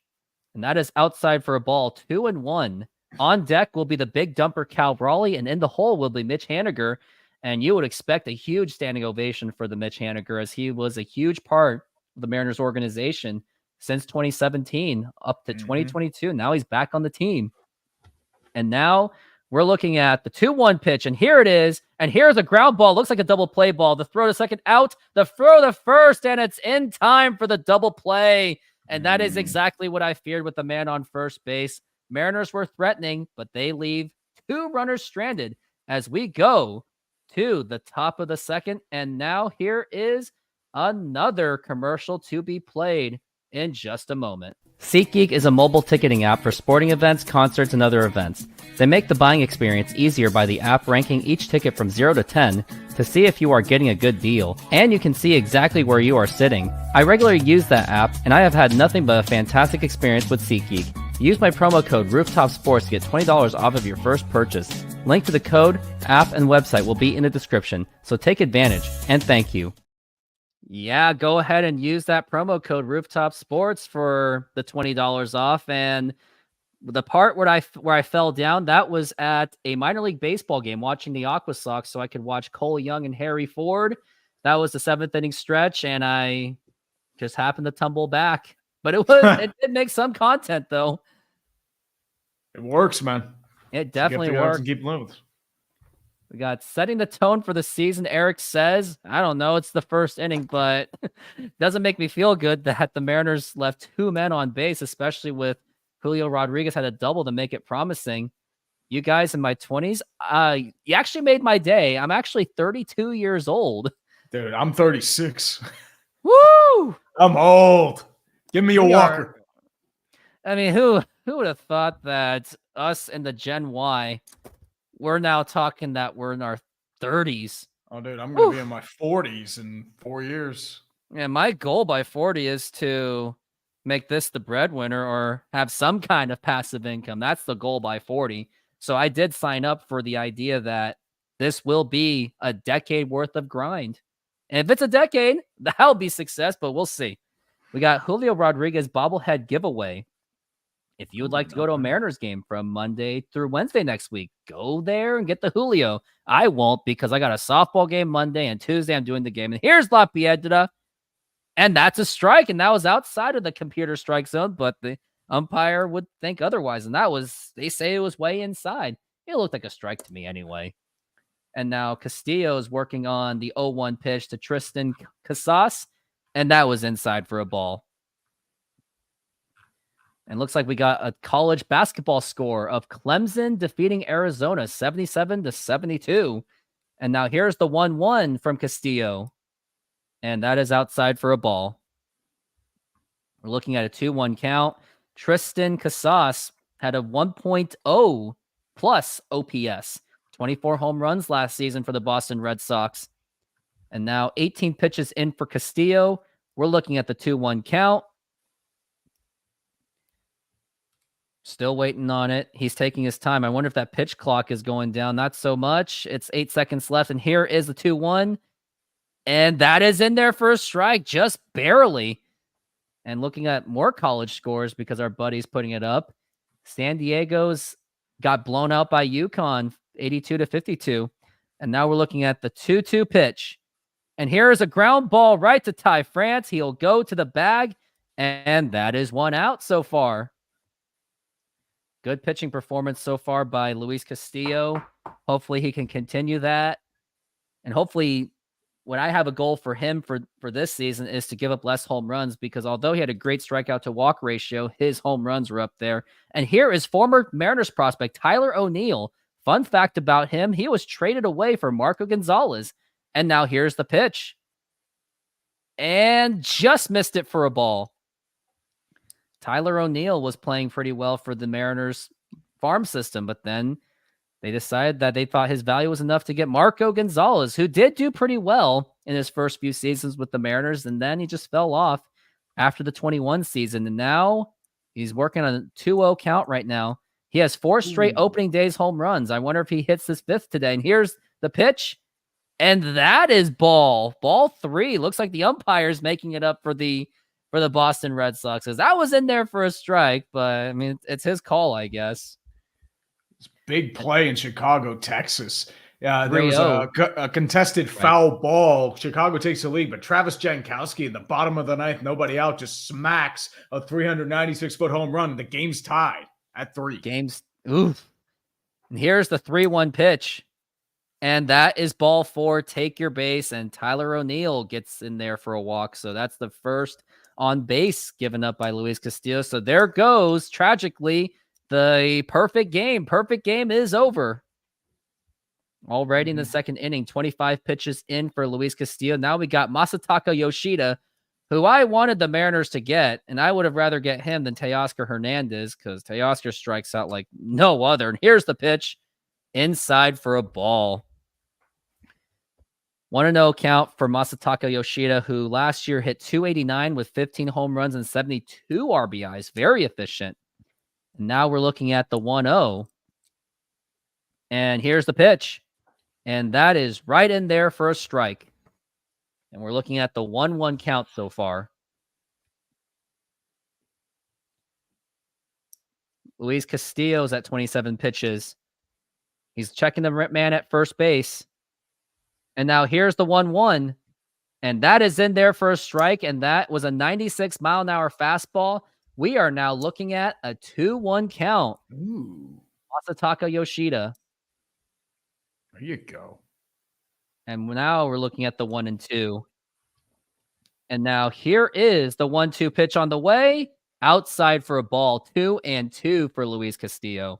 And that is outside for a ball, 2-1. On deck will be the big dumper Cal Raleigh, and in the hole will be Mitch Haniger. And you would expect a huge standing ovation for the Mitch Haniger, as he was a huge part of the Mariners organization since 2017 up to 2022. Now he's back on the team. And now We're looking at the 2-1 pitch, and here it is. And here's a ground ball. Looks like a double play ball. The throw to second out, the throw to first, and it's in time for the double play. And that is exactly what I feared with the man on first base. Mariners were threatening, but they leave 2 runners stranded as we go to the top of the second. And now here is another commercial to be played in just a moment. SeatGeek is a mobile ticketing app for sporting events, concerts, and other events. They make the buying experience easier by the app ranking each ticket from 0 to 10 to see if you are getting a good deal, and you can see exactly where you are sitting. I regularly use that app, and I have had nothing but a fantastic experience with SeatGeek. Use my promo code RooftopSports to get $20 off of your first purchase. Link to the code, app, and website will be in the description, so take advantage, and thank you. Yeah, go ahead and use that promo code Rooftop Sports for the $20 off. And the part where I fell down, that was at a minor league baseball game watching the Aqua Sox so I could watch Cole Young and Harry Ford. That was the 7th inning stretch, and I just happened to tumble back. But it did make some content though. It works, man. It definitely works. Keep living. We got setting the tone for the season. Eric says, I don't know, it's the first inning, but doesn't make me feel good that the Mariners left 2 men on base, especially with Julio Rodriguez had a double to make it promising. You guys in my 20s, you actually made my day. I'm actually 32 years old. Dude, I'm 36. Woo! I'm old. Give me a walker. I mean, who would have thought that us in the Gen Y, we're now talking that we're in our 30s. Oh, dude, I'm going to be in my 40s in 4 years. Yeah, my goal by 40 is to make this the breadwinner or have some kind of passive income. That's the goal by 40. So I did sign up for the idea that this will be a decade worth of grind. And if it's a decade, that'll be success, but we'll see. We got Julio Rodriguez bobblehead giveaway. If you would like to go to a Mariners game from Monday through Wednesday next week, go there and get the Julio. I won't because I got a softball game Monday and Tuesday I'm doing the game. And here's La Piedra. And that's a strike. And that was outside of the computer strike zone, but the umpire would think otherwise. And they say it was way inside. It looked like a strike to me anyway. And now Castillo is working on the 0-1 pitch to Tristan Casas. And that was inside for a ball. And looks like we got a college basketball score of Clemson defeating Arizona 77-72. And now here's the 1-1 from Castillo. And that is outside for a ball. We're looking at a 2-1 count. Tristan Casas had a 1.0 plus OPS. 24 home runs last season for the Boston Red Sox. And now 18 pitches in for Castillo. We're looking at the 2-1 count. Still waiting on it. He's taking his time. I wonder if that pitch clock is going down. Not so much. It's 8 seconds left. And here is the 2-1. And that is in there for a strike, just barely. And looking at more college scores because our buddy's putting it up. San Diego's got blown out by UConn, 82-52. And now we're looking at the 2-2 pitch. And here is a ground ball right to Ty France. He'll go to the bag. And that is 1 out so far. Good pitching performance so far by Luis Castillo. Hopefully he can continue that. And hopefully when I have a goal for him for this season is to give up less home runs because although he had a great strikeout to walk ratio, his home runs were up there. And here is former Mariners prospect Tyler O'Neill. Fun fact about him, he was traded away for Marco Gonzalez. And now here's the pitch. And just missed it for a ball. Tyler O'Neill was playing pretty well for the Mariners farm system, but then they decided that they thought his value was enough to get Marco Gonzalez, who did do pretty well in his first few seasons with the Mariners, and then he just fell off after the 21 season, and now he's working on a 2-0 count right now. He has 4 straight opening days home runs. I wonder if he hits his 5th today, and here's the pitch, and that is ball 3. Looks like the umpire's making it up for the Boston Red Sox. Because that was in there for a strike, but I mean, it's his call, I guess. It's big play in Chicago, Texas. Yeah, there was a contested foul ball. Chicago takes the lead, but Travis Jankowski in the bottom of the 9th, nobody out, just smacks a 396-foot home run. The game's tied at 3. Oof. And here's the 3-1 pitch. And that is ball 4. Take your base. And Tyler O'Neill gets in there for a walk. So that's the first on base given up by Luis Castillo. So there goes, tragically, the perfect game. Perfect game is over. Already in the second inning, 25 pitches in for Luis Castillo. Now we got Masataka Yoshida, who I wanted the Mariners to get, and I would have rather get him than Teoscar Hernandez because Teoscar strikes out like no other. And here's the pitch. Inside for a ball. 1-0 count for Masataka Yoshida, who last year hit 289 with 15 home runs and 72 RBIs. Very efficient. And now we're looking at the 1-0. And here's the pitch. And that is right in there for a strike. And we're looking at the 1-1 count so far. Luis Castillo's at 27 pitches. He's checking the man at first base. And now here's the 1-1. And that is in there for a strike. And that was a 96-mile-an-hour fastball. We are now looking at a 2-1 count. Ooh. Masataka Yoshida. There you go. And now we're looking at the 1-2. And now here is the 1-2 pitch on the way. Outside for a ball. 2-2 for Luis Castillo.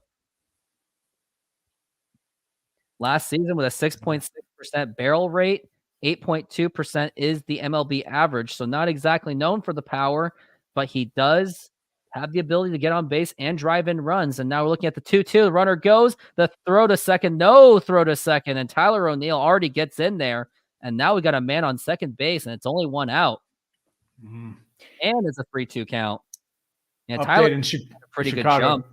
Last season with a 6.6% barrel rate, 8.2% is the MLB average. So not exactly known for the power, but he does have the ability to get on base and drive in runs. And now we're looking at the 2-2. The runner goes, the throw to second, no throw to second. And Tyler O'Neill already gets in there. And now we got a man on second base, and it's only 1 out. And it's a 3-2 count. And Tyler had a pretty good jump.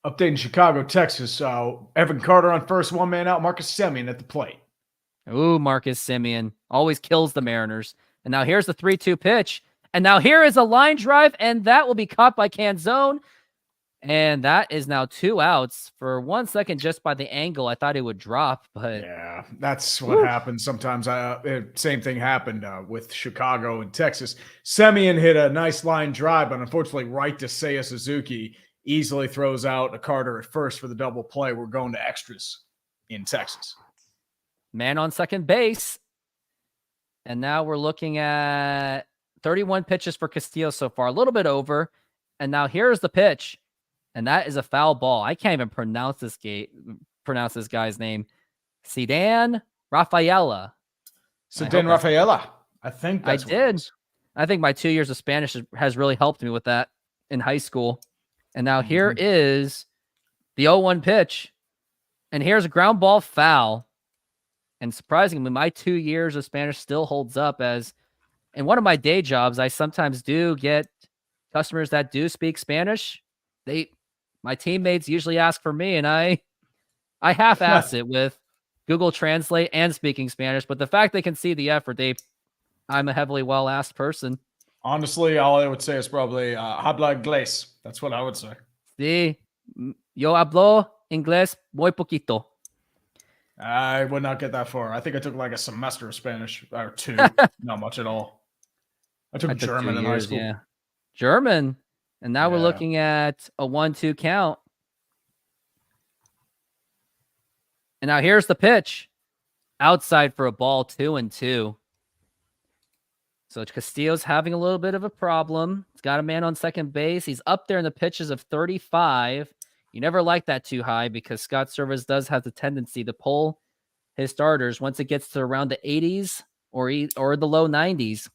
Update in Chicago, Texas. Evan Carter on first, 1 man out. Marcus Semien at the plate. Ooh, Marcus Semien always kills the Mariners. And now here's the 3-2 pitch. And now here is a line drive, and that will be caught by Canzone. And that is now 2 outs. For 1 second, just by the angle, I thought it would drop, but yeah, that's what happens sometimes. Same thing happened with Chicago and Texas. Semien hit a nice line drive, but unfortunately, right to Seiya Suzuki easily throws out a Carter at first for the double play. We're going to extras in Texas. Man on second base. And now we're looking at 31 pitches for Castillo so far, a little bit over. And now here's the pitch. And that is a foul ball. I can't even pronounce this guy's name. Ceddanne Rafaela. Ceddanne Rafaela. I think that's what it is. I think my 2 years of Spanish has really helped me with that in high school. And now here is the 0-1 pitch. And here's a ground ball foul. And surprisingly, my 2 years of Spanish still holds up, as in one of my day jobs, I sometimes do get customers that do speak Spanish. My teammates usually ask for me, and I half-ass it with Google Translate and speaking Spanish. But the fact they can see the effort, I'm a heavily well-asked person. Honestly, all I would say is probably habla inglés. That's what I would say. Sí, yo hablo inglés muy poquito. I would not get that far. I think I took like a semester of Spanish, or 2. Not much at all. I took German in high school. Yeah. German. And now we're looking at a 1-2 count. And now here's the pitch. Outside for a ball, 2-2. So Castillo's having a little bit of a problem. He's got a man on second base. He's up there in the pitches of 35. You never like that too high because Scott Servais does have the tendency to pull his starters once it gets to around the 80s or the low 90s.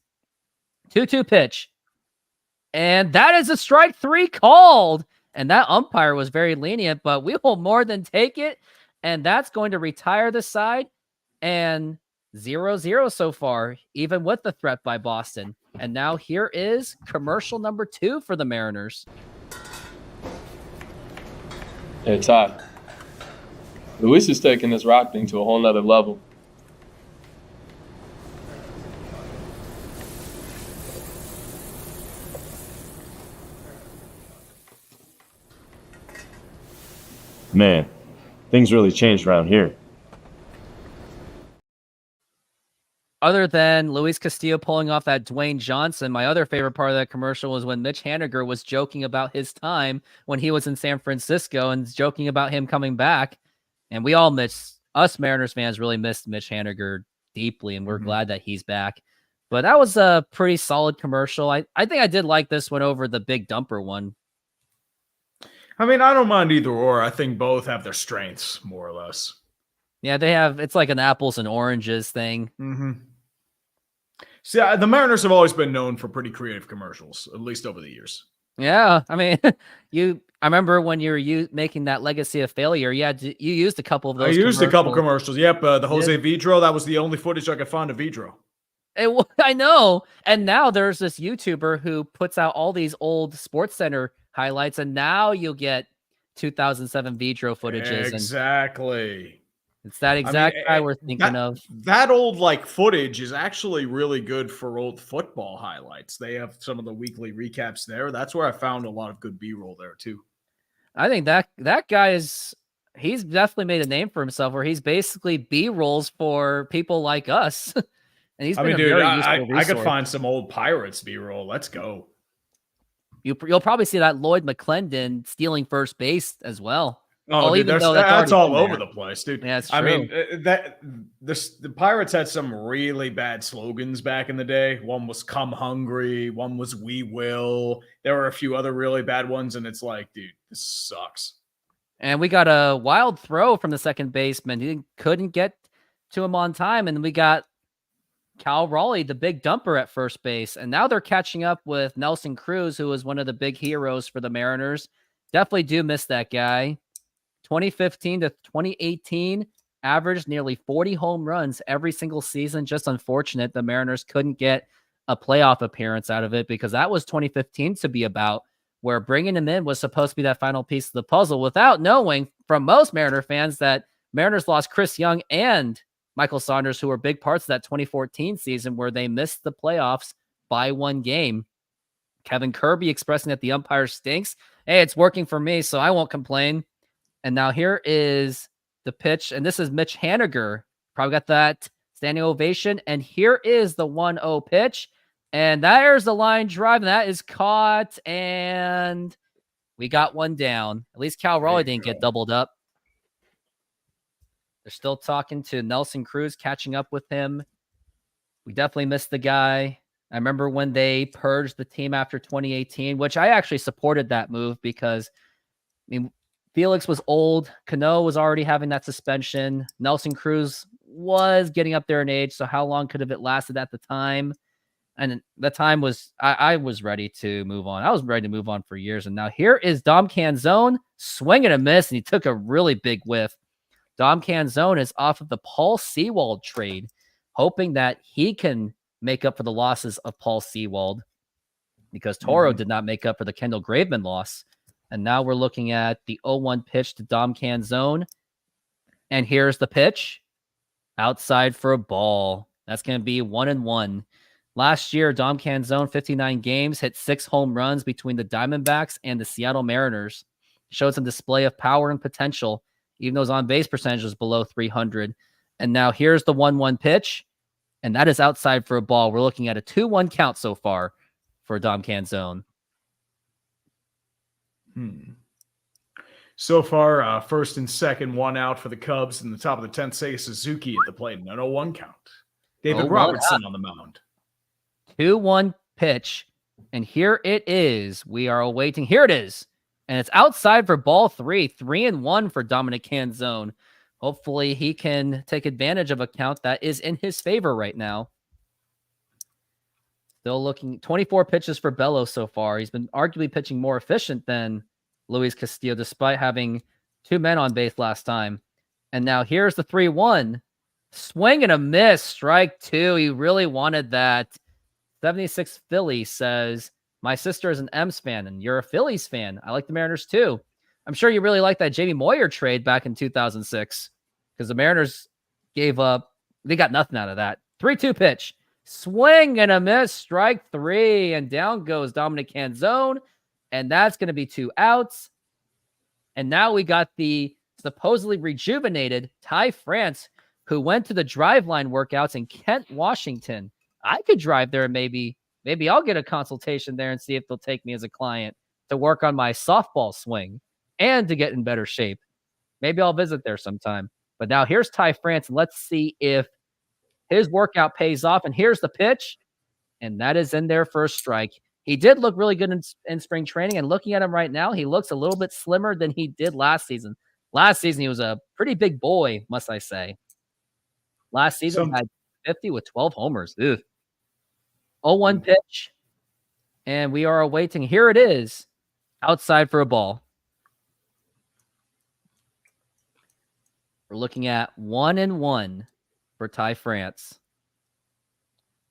2-2 pitch. And that is a strike 3 called. And that umpire was very lenient, but we will more than take it. And that's going to retire the side. And 0-0 so far, even with the threat by Boston. And now here is commercial number 2 for the Mariners. Hey, Ty. Luis is taking this rock thing to a whole nother level. Man, things really changed around here. Other than Luis Castillo pulling off that Dwayne Johnson, my other favorite part of that commercial was when Mitch Haniger was joking about his time when he was in San Francisco and joking about him coming back. And we all us Mariners fans really missed Mitch Haniger deeply, and we're glad that he's back. But that was a pretty solid commercial. I think I did like this one over the big dumper one. I mean, I don't mind either or. I think both have their strengths, more or less. Yeah, they have. It's like an apples and oranges thing. Mm-hmm. See, the Mariners have always been known for pretty creative commercials, at least over the years. Yeah, I mean, I remember when you were making that legacy of failure. Yeah, you used a couple of those. I used a couple commercials. Yep, the Jose Vidro. That was the only footage I could find of Vidro. I know. And now there's this YouTuber who puts out all these old Sports Center highlights, and now you'll get 2007 Vidro footages. Exactly. It's that exact guy we're thinking of. That old footage is actually really good for old football highlights. They have some of the weekly recaps there. That's where I found a lot of good B-roll there too. I think that guy he's definitely made a name for himself where he's basically B-rolls for people like us. And he's been a very useful resource. I could find some old Pirates B-roll. Let's go. You'll probably see that Lloyd McClendon stealing first base as well. Oh, dude, that's all over the place, dude. Yeah, it's true. I mean, the Pirates had some really bad slogans back in the day. One was "Come Hungry," one was "We Will." There were a few other really bad ones, and it's like, dude, this sucks. And we got a wild throw from the second baseman. He couldn't get to him on time, and we got Cal Raleigh, the big dumper at first base. And now they're catching up with Nelson Cruz, who was one of the big heroes for the Mariners. Definitely do miss that guy. 2015 to 2018, averaged nearly 40 home runs every single season. Just unfortunate the Mariners couldn't get a playoff appearance out of it because that was 2015 to be about, where bringing him in was supposed to be that final piece of the puzzle, without knowing from most Mariner fans that Mariners lost Chris Young and Michael Saunders, who were big parts of that 2014 season where they missed the playoffs by one game. Kevin Kirby expressing that the umpire stinks. Hey, it's working for me, so I won't complain. And now here is the pitch, and this is Mitch Haniger. Probably got that standing ovation. And here is the 1-0 pitch. And there's the line drive, and that is caught, and we got one down. At least Cal Raleigh didn't get doubled up. They're still talking to Nelson Cruz, catching up with him. We definitely missed the guy. I remember when they purged the team after 2018, which I actually supported that move because, I mean, Felix was old. Cano was already having that suspension. Nelson Cruz was getting up there in age, so how long could have it lasted at the time? And the time was, I was ready to move on. I was ready to move on for years. And now here is Dom Canzone, swing and a miss, and he took a really big whiff. Dom Canzone is off of the Paul Sewald trade, hoping that he can make up for the losses of Paul Sewald because Toro did not make up for the Kendall Graveman loss. And now we're looking at the 0-1 pitch to Dom Canzone. And here's the pitch. Outside for a ball. That's going to be 1-1. Last year, Dom Canzone, 59 games, hit 6 home runs between the Diamondbacks and the Seattle Mariners. Showed some display of power and potential, even though his on-base percentage was below 300. And now here's the 1-1 pitch. And that is outside for a ball. We're looking at a 2-1 count so far for Dom Canzone. So far, first and second, one out for the Cubs. In the top of the 10th, Seiya Suzuki at the plate. No 0-1 count. David Robertson on the mound. 2-1 pitch. And here it is. We are awaiting. Here it is. And it's outside for ball 3. 3-1 for Dominic Canzone. Hopefully he can take advantage of a count that is in his favor right now. Still looking 24 pitches for Bello so far. He's been arguably pitching more efficient than Luis Castillo, despite having 2 men on base last time. And now here's the 3-1. Swing and a miss. Strike 2. He really wanted that. 76 Philly says, my sister is an M's fan, and you're a Phillies fan. I like the Mariners too. I'm sure you really like that Jamie Moyer trade back in 2006 because the Mariners gave up. They got nothing out of that. 3-2 pitch. Swing and a miss, strike 3, and down goes Dominic Canzone, and that's going to be 2 outs. And now we got the supposedly rejuvenated Ty France, who went to the driveline workouts in Kent, Washington. I could drive there and maybe I'll get a consultation there and see if they'll take me as a client to work on my softball swing and to get in better shape. Maybe I'll visit there sometime. But now here's Ty France. Let's see if his workout pays off. And here's the pitch. And that is in there for a strike. He did look really good in spring training. And looking at him right now, he looks a little bit slimmer than he did last season. Last season, he was a pretty big boy, must I say. Last season, he had 50 with 12 homers. Ugh. 0-1 pitch. And we are awaiting. Here it is. Outside for a ball. We're looking at 1-1 for Ty France.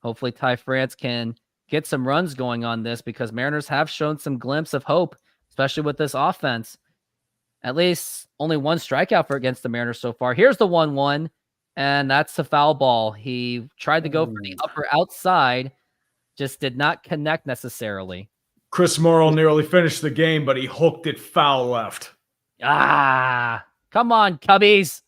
Hopefully Ty France can get some runs going on this because Mariners have shown some glimpse of hope, especially with this offense. At least only one strikeout for against the Mariners so far. Here's the 1-1, and that's a foul ball. He tried to go for the upper outside, just did not connect necessarily. Chris Morrow nearly finished the game, but he hooked it foul left. Come on, Cubbies.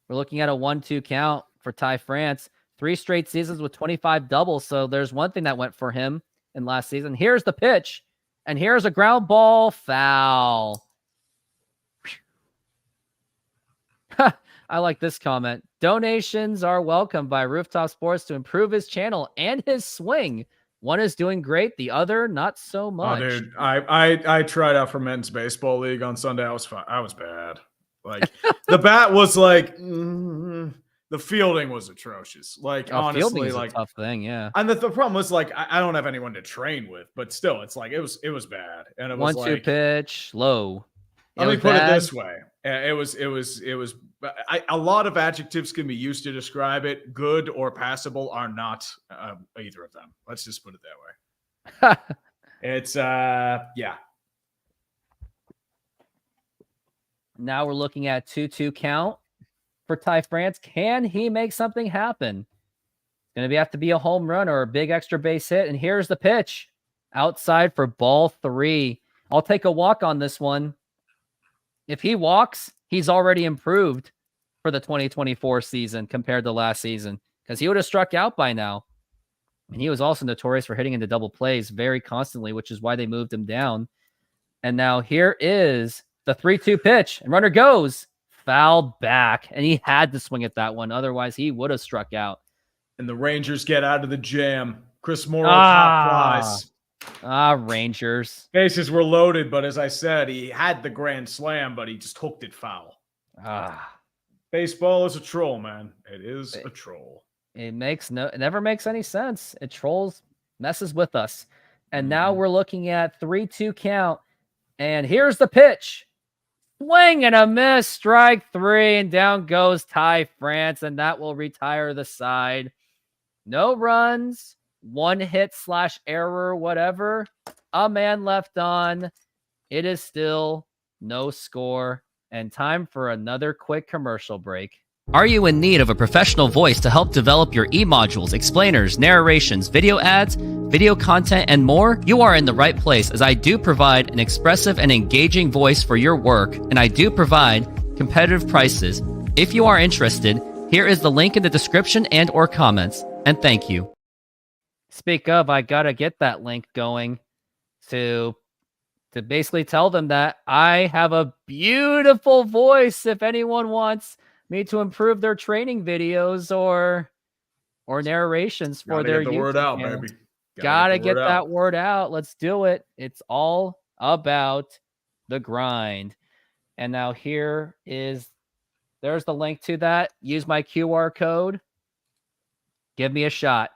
We're looking at a 1-2 count for Ty France. 3 straight seasons with 25 doubles. So there's one thing that went for him in last season. Here's the pitch. And here's a ground ball foul. I like this comment. Donations are welcome by Rooftop Sports to improve his channel and his swing. One is doing great. The other, not so much. Oh, dude, I tried out for men's baseball league on Sunday. I was bad. Like the bat was like, the fielding was atrocious. Like honestly, is like a tough thing. Yeah. And the problem was like, I don't have anyone to train with, but still it's like, it was bad. And it was 1-2 pitch low. Let me put it this way. It was a lot of adjectives can be used to describe it. Good or passable are not either of them. Let's just put it that way. It's yeah. Now we're looking at 2-2 count for Ty France. Can he make something happen? It's going to have to be a home run or a big extra base hit. And here's the pitch. Outside for ball 3. I'll take a walk on this one. If he walks, he's already improved for the 2024 season compared to last season because he would have struck out by now. And he was also notorious for hitting into double plays very constantly, which is why they moved him down. And now here is the 3-2 pitch. And runner goes. Foul back. And he had to swing at that one. Otherwise, he would have struck out. And the Rangers get out of the jam. Chris Morrow top flies. Rangers. Bases were loaded, but as I said, he had the grand slam, but he just hooked it foul. Baseball is a troll, man. It is a troll. It never makes any sense. It messes with us. And now we're looking at 3-2 count. And here's the pitch. Swing and a miss. Strike 3. And down goes Ty France. And that will retire the side. No runs. 1 hit / error, whatever. A man left on. It is still no score. And time for another quick commercial break. Are you in need of a professional voice to help develop your e-modules, explainers, narrations, video ads, video content, and more? You are in the right place, as I do provide an expressive and engaging voice for your work, and I do provide competitive prices. If you are interested, here is the link in the description and or comments. And thank you. Speak of, I gotta get that link going to basically tell them that I have a beautiful voice if anyone wants me to improve their training videos or narrations for their YouTube YouTube word out, channel. baby. Gotta get that word out. Let's do it. It's all about the grind. And now there's the link to that. Use my QR code. Give me a shot.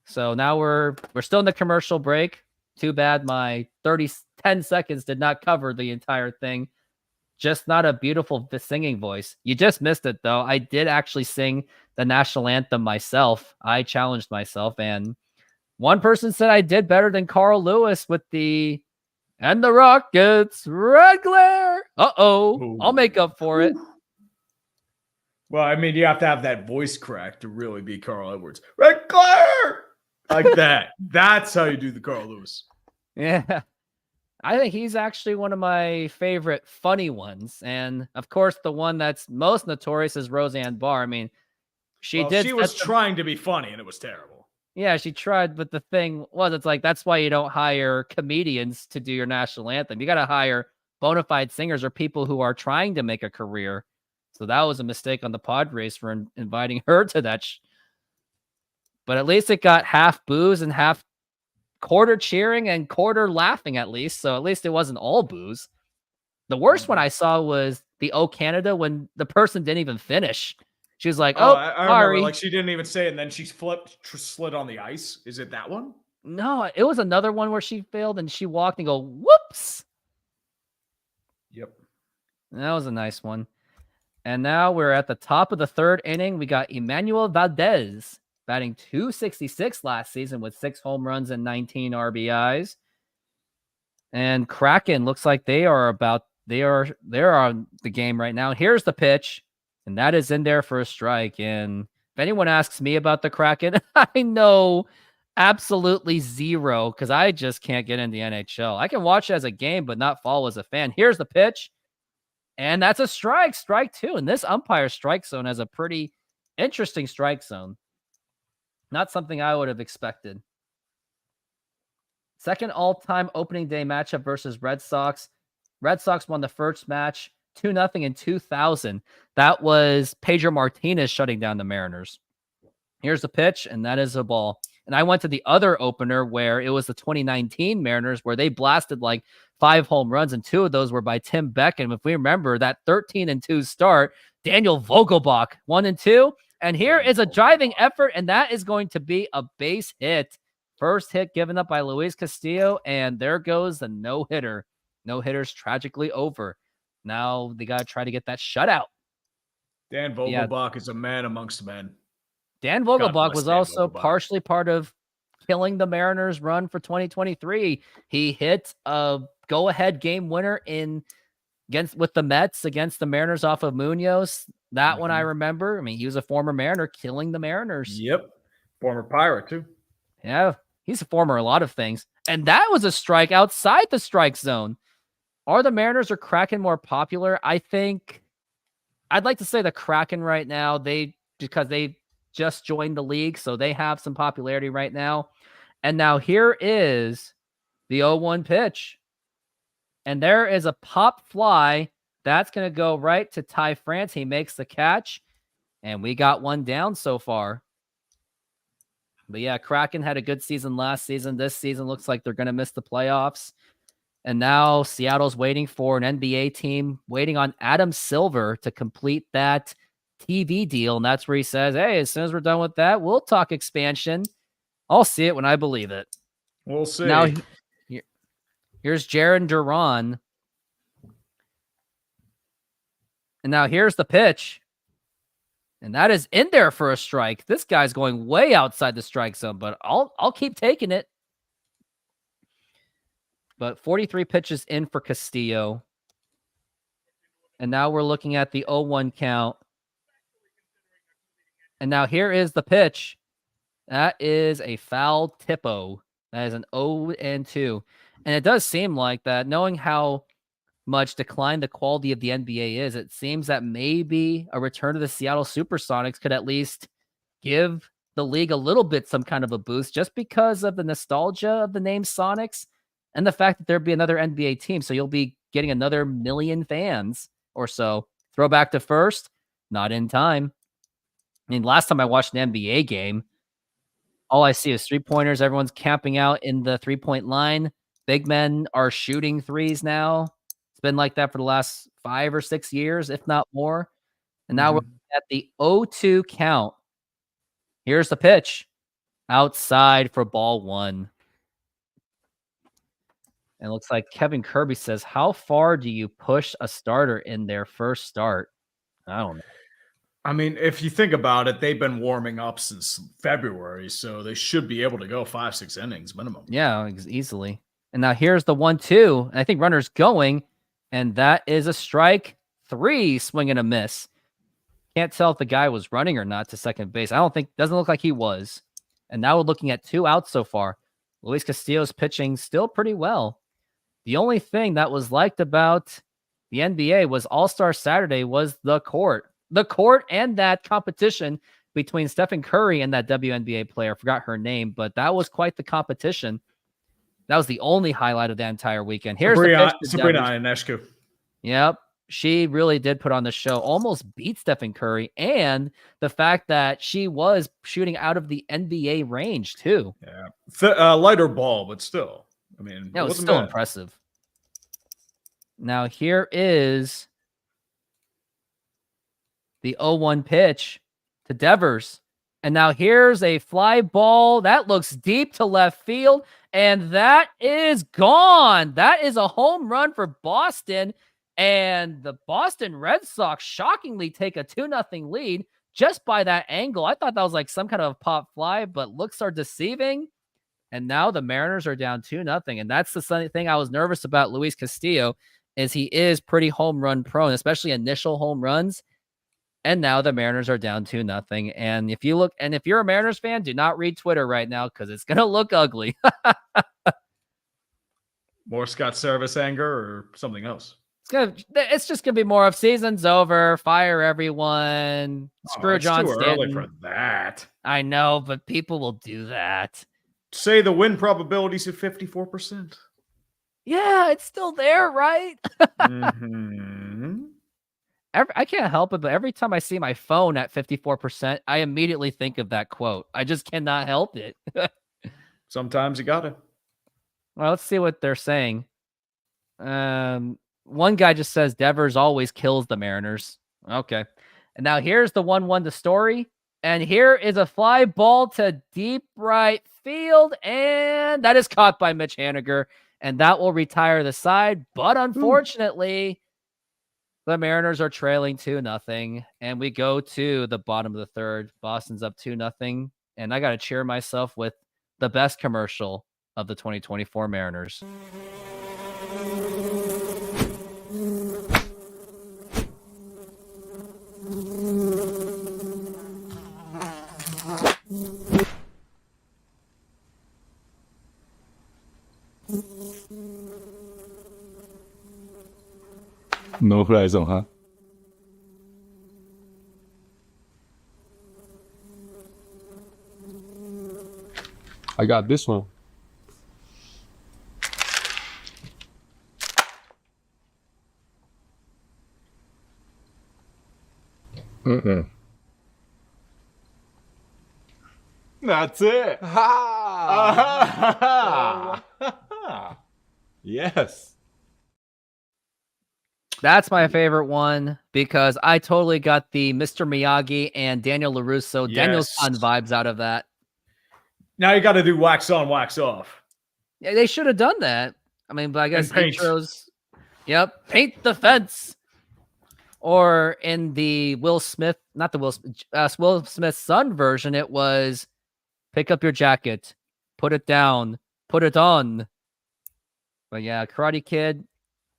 So now we're still in the commercial break. Too bad my 10 seconds did not cover the entire thing. Just not a beautiful singing voice. You just missed it, though. I did actually sing the national anthem myself. I challenged myself, and one person said I did better than Carl Lewis with the "And the Rockets, Red Glare." Uh-oh. I'll make up for it. Well, I mean, you have to have that voice crack to really be Carl Edwards. Red Glare! Like that. That's how you do the Carl Lewis. Yeah. I think he's actually one of my favorite funny ones. And, of course, the one that's most notorious is Roseanne Barr. I mean, she was trying to be funny, and it was terrible. Yeah, she tried, but the thing was, it's like, that's why you don't hire comedians to do your national anthem. You got to hire bona fide singers or people who are trying to make a career. So that was a mistake on the Padres for inviting her to that. But at least it got half boos and half quarter cheering and quarter laughing at least. So at least it wasn't all boos. The worst one I saw was the "Oh Canada" when the person didn't even finish. She was like, I remember, sorry. like, she didn't even say it, and then she slid on the ice. Is it that one? No, it was another one where she failed and she walked and go, whoops. Yep. That was a nice one. And now we're at the top of the third inning. We got Emmanuel Valdez batting .266 last season with 6 home runs and 19 RBIs. And Kraken looks like they're on the game right now. Here's the pitch, and that is in there for a strike. And if anyone asks me about the Kraken, I know absolutely zero because I just can't get into the NHL. I can watch it as a game, but not follow as a fan. Here's the pitch, and that's a strike 2. And this umpire strike zone has a pretty interesting strike zone. Not something I would have expected. Second all-time opening day matchup versus Red Sox. Red Sox won the first match 2-0 in 2000. That was Pedro Martinez shutting down the Mariners. Here's the pitch, and that is a ball. And I went to the other opener where it was the 2019 Mariners where they blasted like 5 home runs, and 2 of those were by Tim Beck. And if we remember that 13-2 start, Daniel Vogelbach 1-2. And here is a driving effort, and that is going to be a base hit. First hit given up by Luis Castillo, and there goes the no-hitter. No-hitter's tragically over. Now they got to try to get that shutout. Dan Vogelbach is a man amongst men. Dan Vogelbach was also partially part of killing the Mariners' run for 2023. He hit a go-ahead game winner with the Mets against the Mariners off of Munoz. That one I remember. I mean, he was a former Mariner killing the Mariners. Yep. Former Pirate, too. Yeah, he's a former a lot of things. And that was a strike outside the strike zone. Are the Mariners or Kraken more popular? I think I'd like to say the Kraken right now, because they just joined the league, so they have some popularity right now. And now here is the 0-1 pitch. And there is a pop fly. That's going to go right to Ty France. He makes the catch. And we got one down so far. But yeah, Kraken had a good season last season. This season looks like they're going to miss the playoffs. And now Seattle's waiting for an NBA team, waiting on Adam Silver to complete that TV deal. And that's where he says, hey, as soon as we're done with that, we'll talk expansion. I'll see it when I believe it. We'll see. Now, here's Jaron Duran. And now here's the pitch. And that is in there for a strike. This guy's going way outside the strike zone, but I'll keep taking it. But 43 pitches in for Castillo. And now we're looking at the 0-1 count. And now here is the pitch. That is a foul tippo. That is an 0-2. And it does seem like that, knowing how much decline the quality of the NBA is, it seems that maybe a return to the Seattle Supersonics could at least give the league a little bit some kind of a boost just because of the nostalgia of the name Sonics and the fact that there'd be another NBA team. So you'll be getting another million fans or so. Throw back to first, not in time. I mean, last time I watched an NBA game, all I see is 3-pointers. Everyone's camping out in the 3-point line. Big men are shooting threes now. It's been like that for the last 5 or 6 years, if not more. And now we're at the 0-2 count. Here's the pitch. Outside for ball 1. And it looks like Kevin Kirby says, how far do you push a starter in their first start? I don't know. I mean, if you think about it, they've been warming up since February, so they should be able to go 5-6 innings minimum. Yeah, easily. And now here's the 1-2. And I think runner's going, and that is a strike 3, swing and a miss. Can't tell if the guy was running or not to second base. Doesn't look like he was. And now we're looking at 2 outs so far. Luis Castillo's pitching still pretty well. The only thing that was liked about the NBA was All-Star Saturday was the court. The court and that competition between Stephen Curry and that WNBA player. I forgot her name, but that was quite the competition. That was the only highlight of the entire weekend. Here's Sabrina the pitch to Devers. Ionescu. Yep. She really did put on the show, almost beat Stephen Curry, and the fact that she was shooting out of the NBA range too. Yeah. Lighter ball, but still. I mean, it was still impressive. Now here is the 0-1 pitch to Devers. And now here's a fly ball that looks deep to left field, and that is gone. That is a home run for Boston. And the Boston Red Sox shockingly take a 2-0 lead just by that angle. I thought that was like some kind of pop fly, but looks are deceiving. And now the Mariners are down 2-0. And that's the thing I was nervous about Luis Castillo, is he is pretty home run prone, especially initial home runs. And now the Mariners are down 2-0. And if you're a Mariners fan, do not read Twitter right now because it's going to look ugly. More Scott Service anger or something else? It's just gonna be more of season's over, fire everyone, screw John too Stanton. early for that. I know, but people will do that. Say the win probability's at 54%. Yeah, it's still there, right? Mm-hmm. I can't help it, but every time I see my phone at 54%, I immediately think of that quote. I just cannot help it. Sometimes you gotta. Well, let's see what they're saying. One guy just says Devers always kills the Mariners. Okay. And now here's the 1-1 to Story. And here is a fly ball to deep right field. And that is caught by Mitch Haniger. And that will retire the side. But unfortunately, the Mariners are trailing 2-0. And we go to the bottom of the third. Boston's up 2-0. And I got to cheer myself with the best commercial of the 2024 Mariners. No fly zone, huh? I got this one. That's it. Yes. That's my favorite one because I totally got the Mr. Miyagi and Daniel LaRusso, Daniel's Son vibes out of that. Now you got to do wax on, wax off. Yeah, they should have done that. I mean, but I guess paint. intros. Yep, paint the fence. Or in the Will Smith, not the Will Smith's son version, it was pick up your jacket, put it down, put it on. But yeah, Karate Kid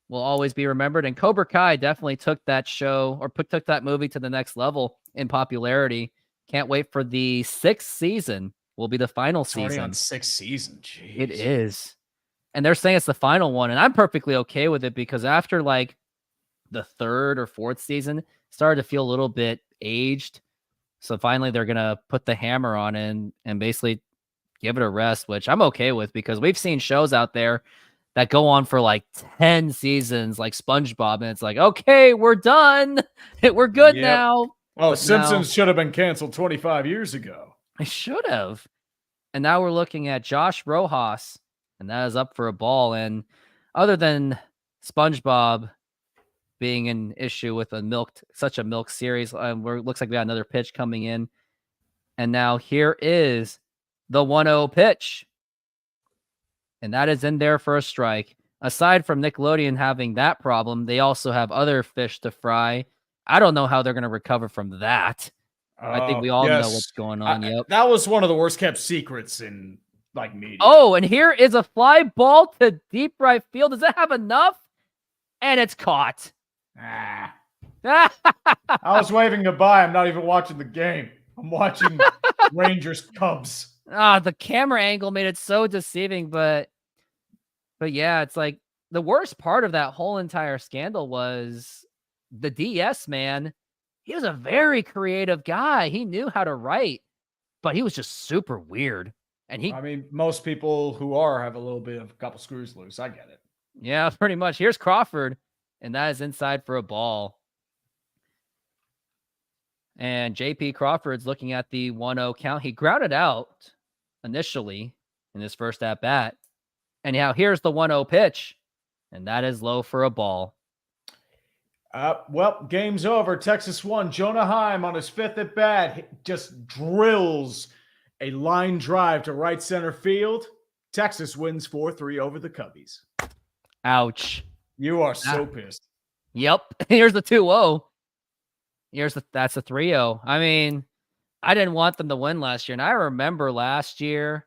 will always be remembered. And Cobra Kai definitely took that show or took that movie to the next level in popularity. Can't wait for the 6th season. Will be the final season. On 6th season. Jeez. It is. And they're saying it's the final one. And I'm perfectly okay with it because after like the 3rd or 4th season, started to feel a little bit aged. So finally they're going to put the hammer on it and basically give it a rest, which I'm okay with because we've seen shows out there that go on for like 10 seasons, like SpongeBob. And it's like, okay, we're done. We're good now. Oh, Simpsons should have been canceled 25 years ago. I should have. And now we're looking at Josh Rojas, and that is up for a ball. And other than SpongeBob being an issue with such a milk series, looks like we got another pitch coming in. And now here is the 1-0 pitch. And that is in there for a strike. Aside from Nickelodeon having that problem, they also have other fish to fry. I don't know how they're going to recover from that. I think we all know what's going on. Yep. That was one of the worst kept secrets in like media. Oh, and here is a fly ball to deep right field. Does that have enough? And it's caught. I was waving goodbye. I'm not even watching the game. I'm watching Rangers Cubs. The camera angle made it so deceiving, but yeah, it's like the worst part of that whole entire scandal was the DS man. He was a very creative guy. He knew how to write, but he was just super weird. And he, I mean, most people who are have a little bit of a couple screws loose. I get it. yeah, pretty much. Here's Crawford, and that is inside for a ball. And JP Crawford's looking at the 1-0 count. He grounded out initially in his first at bat. And now here's the 1-0 pitch, and that is low for a ball. Well, game's over. Texas won. Jonah Heim on his 5th at bat just drills a line drive to right center field. Texas wins 4-3 over the Cubbies. Ouch. You are so pissed. Yep. Here's the 2-0. That's the 3-0. I mean, I didn't want them to win last year. And I remember last year,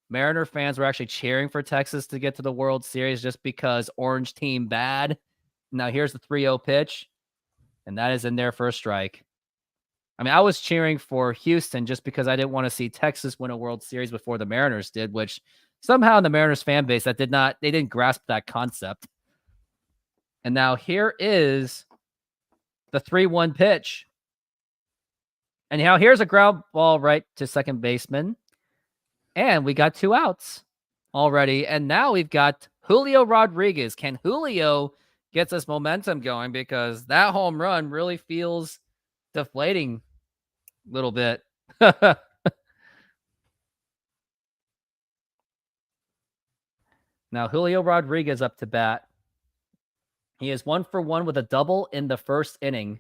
Mariner fans were actually cheering for Texas to get to the World Series just because orange team bad. Now here's the 3-0 pitch, and that is in there for a strike. I mean, I was cheering for Houston just because I didn't want to see Texas win a World Series before the Mariners did, which somehow in the Mariners fan base they didn't grasp that concept. And now here is the 3-1 pitch. And now here's a ground ball right to second baseman. And we got 2 outs already. And now we've got Julio Rodriguez. Can Julio get this momentum going? Because that home run really feels deflating a little bit. Now Julio Rodriguez up to bat. He is 1 for 1 with a double in the first inning.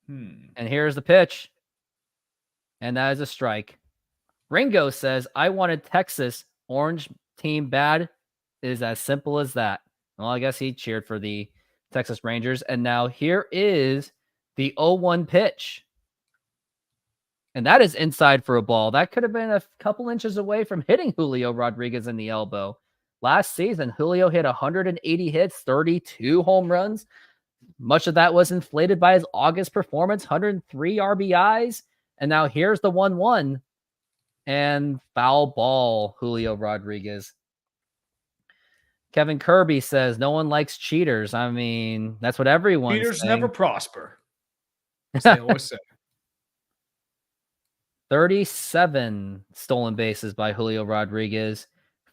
And here's the pitch. And that is a strike. Ringo says, I wanted Texas. Orange team bad. It is as simple as that. Well, I guess he cheered for the Texas Rangers. And now here is the 0-1 pitch. And that is inside for a ball. That could have been a couple inches away from hitting Julio Rodriguez in the elbow. Last season, Julio hit 180 hits, 32 home runs. Much of that was inflated by his August performance, 103 RBIs. And now here's the 1-1. And foul ball, Julio Rodriguez. Kevin Kirby says, no one likes cheaters. I mean, that's what everyone's Cheaters saying. never prosper. As they always say. 37 stolen bases by Julio Rodriguez.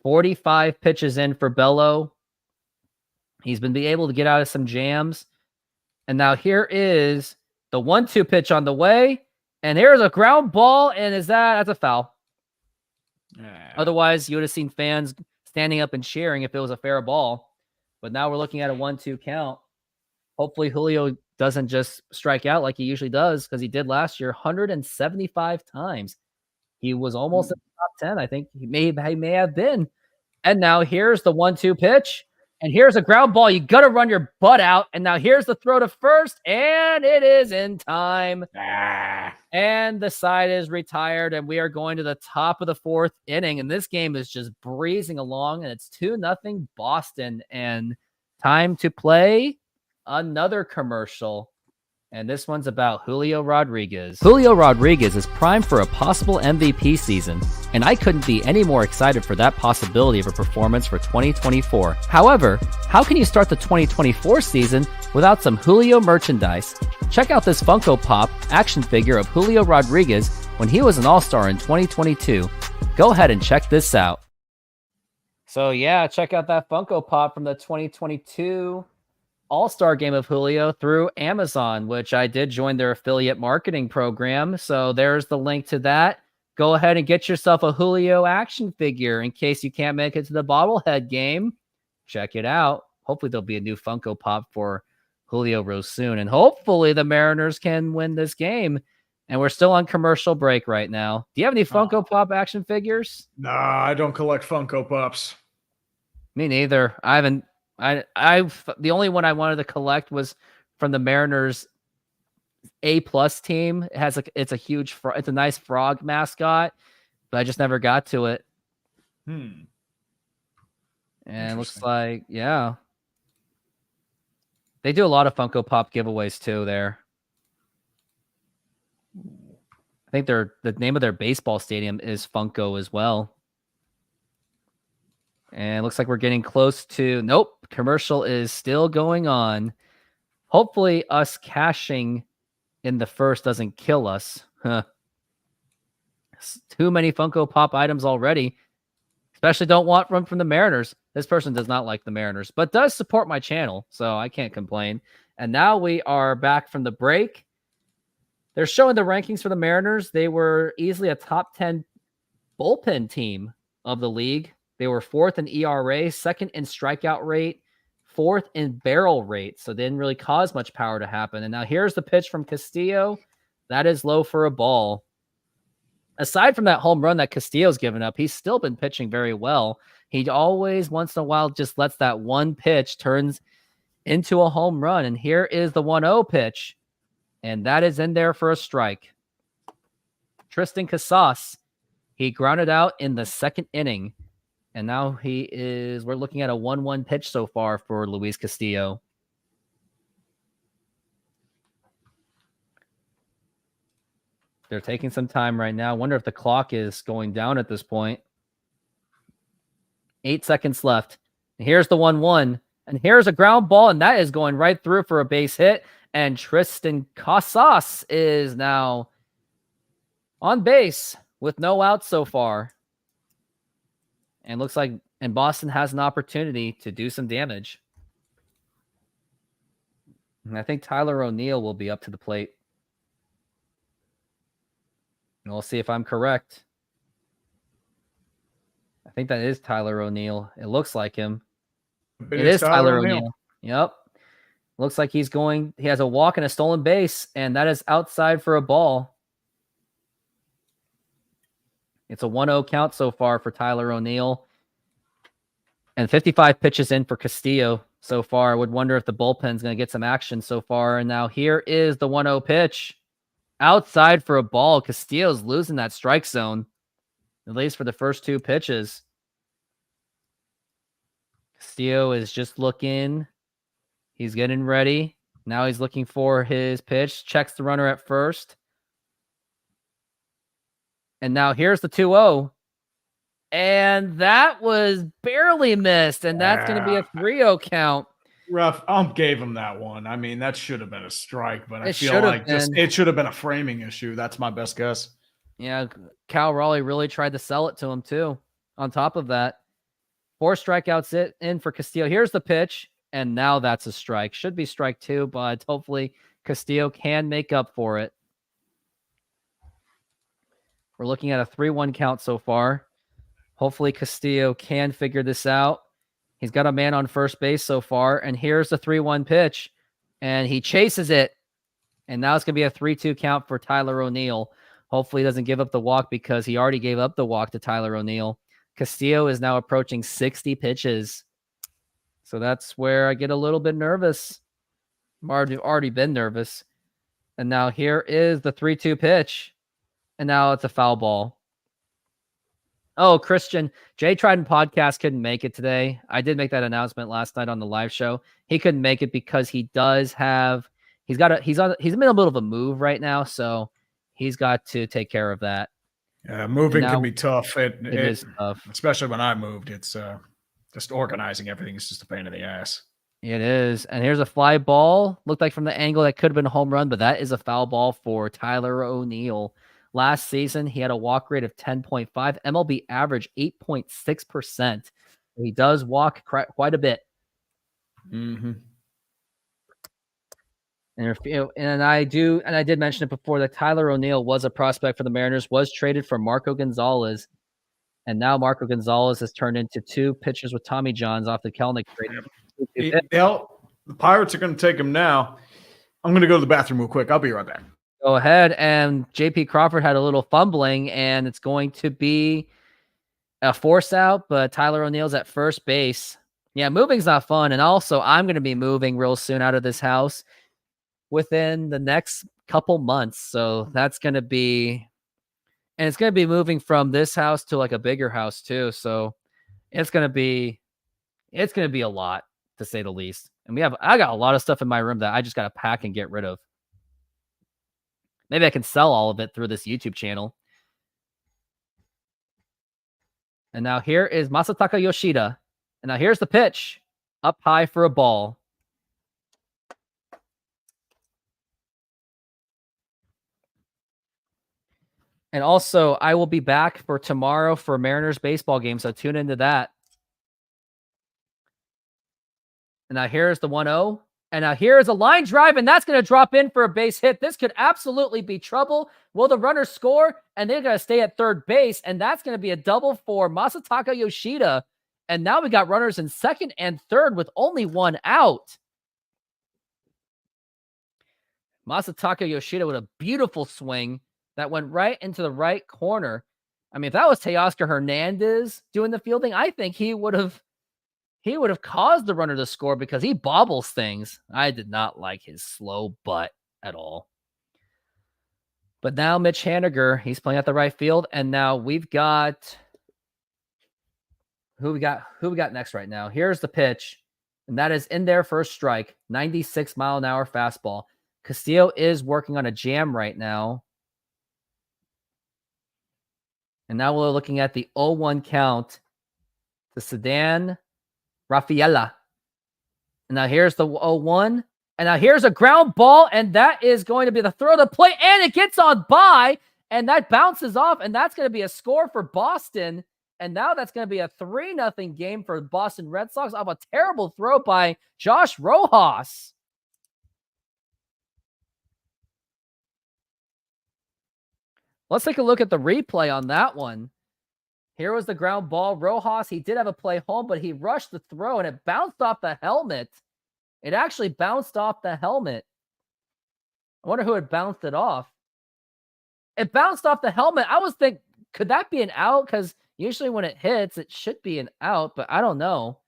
45 pitches in for Bello. He's been able to get out of some jams. And now here is the 1-2 pitch on the way. And here's a ground ball. And that's a foul. Otherwise, you would have seen fans standing up and cheering if it was a fair ball. But now we're looking at a 1-2 count. Hopefully Julio doesn't just strike out like he usually does, because he did last year 175 times. He was almost in the top 10. I think he may have been. And now here's the 1-2 pitch. And here's a ground ball. You got to run your butt out. And now here's the throw to first. And it is in time. And the side is retired. And we are going to the top of the 4th inning. And this game is just breezing along. And it's 2-0 Boston. And time to play another commercial. And this one's about Julio Rodriguez. Julio Rodriguez is primed for a possible MVP season, and I couldn't be any more excited for that possibility of a performance for 2024. However, how can you start the 2024 season without some Julio merchandise? Check out this Funko Pop action figure of Julio Rodriguez when he was an All-Star in 2022. Go ahead and check this out. So yeah, check out that Funko Pop from the 2022 All-Star game of Julio through Amazon, which I did join their affiliate marketing program. So there's the link to that. Go ahead and get yourself a Julio action figure in case you can't make it to the bobblehead game. Check it out. Hopefully there'll be a new Funko Pop for Julio real soon. And hopefully the Mariners can win this game. And we're still on commercial break right now. Do you have any Funko Pop action figures? Nah, I don't collect Funko Pops. Me neither. I haven't. The only one I wanted to collect was from the Mariners A+ team. It has it's a nice frog mascot, but I just never got to it. And it looks like, yeah, they do a lot of Funko Pop giveaways too there. I think the name of their baseball stadium is Funko as well. And it looks like we're getting close to... Nope, commercial is still going on. Hopefully us cashing in the first doesn't kill us. Too many Funko Pop items already. Especially don't want one from the Mariners. This person does not like the Mariners, but does support my channel, so I can't complain. And now we are back from the break. They're showing the rankings for the Mariners. They were easily a top 10 bullpen team of the league. They were 4th in ERA, 2nd in strikeout rate, 4th in barrel rate, so they didn't really cause much power to happen. And now here's the pitch from Castillo. That is low for a ball. Aside from that home run that Castillo's given up, he's still been pitching very well. He always, once in a while, just lets that one pitch turns into a home run. And here is the 1-0 pitch. And that is in there for a strike. Tristan Casas, he grounded out in the 2nd inning. And now we're looking at a 1-1 pitch so far for Luis Castillo. They're taking some time right now. I wonder if the clock is going down at this point. 8 seconds left. And here's the 1-1. And here's a ground ball, and that is going right through for a base hit. And Tristan Casas is now on base with no outs so far. And looks like Boston has an opportunity to do some damage. And I think Tyler O'Neill will be up to the plate. And we'll see if I'm correct. I think that is Tyler O'Neill. It looks like him. It is Tyler O'Neill. Yep. Looks like he has a walk and a stolen base, and that is outside for a ball. It's a 1-0 count so far for Tyler O'Neill. And 55 pitches in for Castillo so far. I would wonder if the bullpen's going to get some action so far. And now here is the 1-0 pitch. Outside for a ball. Castillo's losing that strike zone, at least for the first 2 pitches. Castillo is just looking. He's getting ready. Now he's looking for his pitch. Checks the runner at first. And now here's the 2-0. And that was barely missed. And that's going to be a 3-0 count. Ref, gave him that one. I mean, that should have been a strike, but I feel like it should have been a framing issue. That's my best guess. Yeah, Cal Raleigh really tried to sell it to him too. On top of that, 4 strikeouts in for Castillo. Here's the pitch, and now that's a strike. Should be strike 2, but hopefully Castillo can make up for it. We're looking at a 3-1 count so far. Hopefully Castillo can figure this out. He's got a man on first base so far, and here's the 3-1 pitch, and he chases it, and now it's going to be a 3-2 count for Tyler O'Neill. Hopefully he doesn't give up the walk because he already gave up the walk to Tyler O'Neill. Castillo is now approaching 60 pitches, so that's where I get a little bit nervous. I've already been nervous, and now here is the 3-2 pitch, and now it's a foul ball. Oh, Christian, Jay Trident podcast couldn't make it today. I did make that announcement last night on the live show. He couldn't make it because he's in the middle of a move right now, so he's got to take care of that. Yeah, moving can be tough. It is tough, especially when I moved. It's just organizing everything is just a pain in the ass. It is, and here's a fly ball. Looked like from the angle that could have been a home run, but that is a foul ball for Tyler O'Neill. Last season, he had a walk rate of 10.5, MLB average 8.6%. He does walk quite a bit. Mm-hmm. And I did mention it before that Tyler O'Neill was a prospect for the Mariners, was traded for Marco Gonzalez, and now Marco Gonzalez has turned into 2 pitchers with Tommy Johns off the Kelnick trade. The Pirates are going to take him now. I'm going to go to the bathroom real quick. I'll be right back. Go ahead. And JP Crawford had a little fumbling, and it's going to be a force out, but Tyler O'Neill's at first base. Yeah, moving's not fun. And also, I'm going to be moving real soon out of this house within the next couple months. So that's going to be, and it's going to be moving from this house to like a bigger house too. So it's going to be a lot, to say the least. And I got a lot of stuff in my room that I just got to pack and get rid of. Maybe I can sell all of it through this YouTube channel. And now here is Masataka Yoshida. And now here's the pitch. Up high for a ball. And also, I will be back for tomorrow for Mariners baseball game, so tune into that. And now here's the 1-0. And now here's a line drive, and that's going to drop in for a base hit. This could absolutely be trouble. Will the runner score? And they're going to stay at third base, and that's going to be a double for Masataka Yoshida. And now we got runners in second and third with only one out. Masataka Yoshida with a beautiful swing that went right into the right corner. I mean, if that was Teoscar Hernandez doing the fielding, I think he would have caused the runner to score because he bobbles things. I did not like his slow butt at all. But now Mitch Haniger, he's playing at the right field, and now we've got who we got next right now. Here's the pitch, and that is in there for a strike, 96-mile-an-hour fastball. Castillo is working on a jam right now. And now we're looking at the 0-1 count to Sedan Rafaela. And now here's the 0-1. And now here's a ground ball, and that is going to be the throw to play, and it gets on by, and that bounces off, and that's going to be a score for Boston. And now that's going to be a 3-0 game for the Boston Red Sox off a terrible throw by Josh Rojas. Let's take a look at the replay on that one. Here was the ground ball. Rojas, he did have a play home, but he rushed the throw, and it bounced off the helmet. It actually bounced off the helmet. I wonder who had bounced it off. It bounced off the helmet. I was thinking, could that be an out? Because usually when it hits, it should be an out, but I don't know.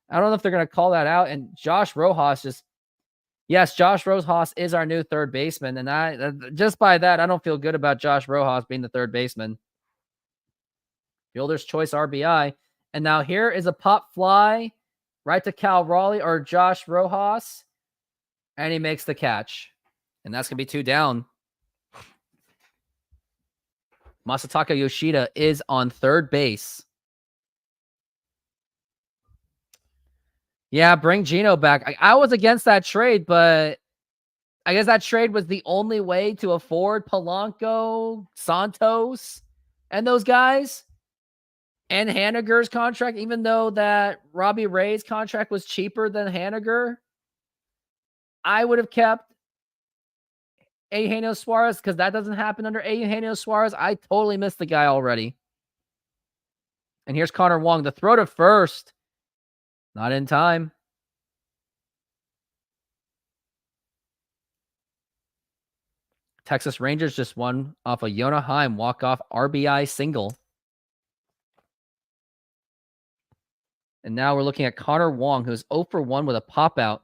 I don't know if they're going to call that out. And Josh Rojas yes, Josh Rojas is our new third baseman. And I just by that, I don't feel good about Josh Rojas being the third baseman. Fielder's choice RBI. And now here is a pop fly right to Cal Raleigh or Josh Rojas. And he makes the catch. And that's going to be 2 down. Masataka Yoshida is on third base. Yeah, bring Gino back. I was against that trade, but I guess that trade was the only way to afford Polanco, Santos, and those guys. And Haniger's contract, even though that Robbie Ray's contract was cheaper than Haniger, I would have kept Eugenio Suarez because that doesn't happen under Eugenio Suarez. I totally missed the guy already. And here's Connor Wong. The throw to first. Not in time. Texas Rangers just won off a Yona Heim walk-off RBI single. And now we're looking at Connor Wong, who's 0 for 1 with a pop-out.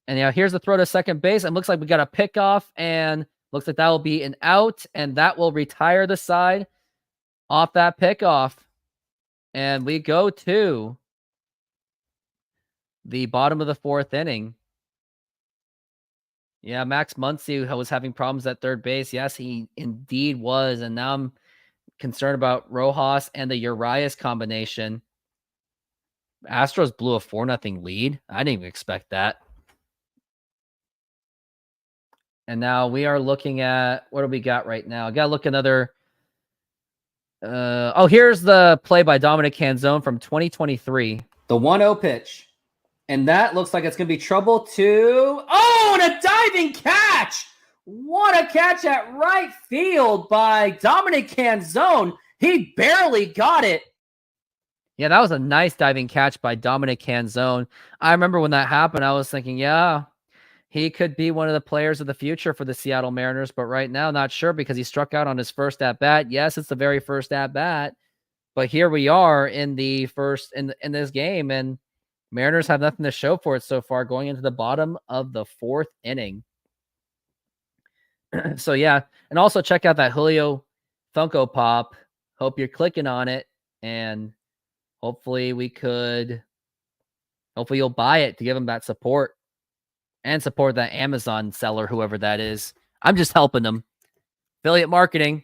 And now here's the throw to second base. And looks like we got a pickoff, and looks like that will be an out, and that will retire the side off that pickoff. And we go to the bottom of the 4th inning. Yeah, Max Muncy was having problems at third base. Yes, he indeed was. And now I'm concerned about Rojas and the Urias combination. Astros blew a 4-0 lead. I didn't even expect that. And now we are looking at, what do we got right now? I got to look another. Here's the play by Dominic Canzone from 2023. The 1-0 pitch. And that looks like it's going to be trouble to... Oh, and a diving catch! What a catch at right field by Dominic Canzone. He barely got it. Yeah, that was a nice diving catch by Dominic Canzone. I remember when that happened, I was thinking, yeah, he could be one of the players of the future for the Seattle Mariners, but right now, not sure because he struck out on his first at-bat. Yes, it's the very first at-bat, but here we are in the first in this game, and Mariners have nothing to show for it so far going into the bottom of the 4th inning. So, yeah. And also check out that Julio Funko Pop. Hope you're clicking on it. And hopefully you'll buy it to give him that support. And support that Amazon seller, whoever that is. I'm just helping them. Affiliate marketing.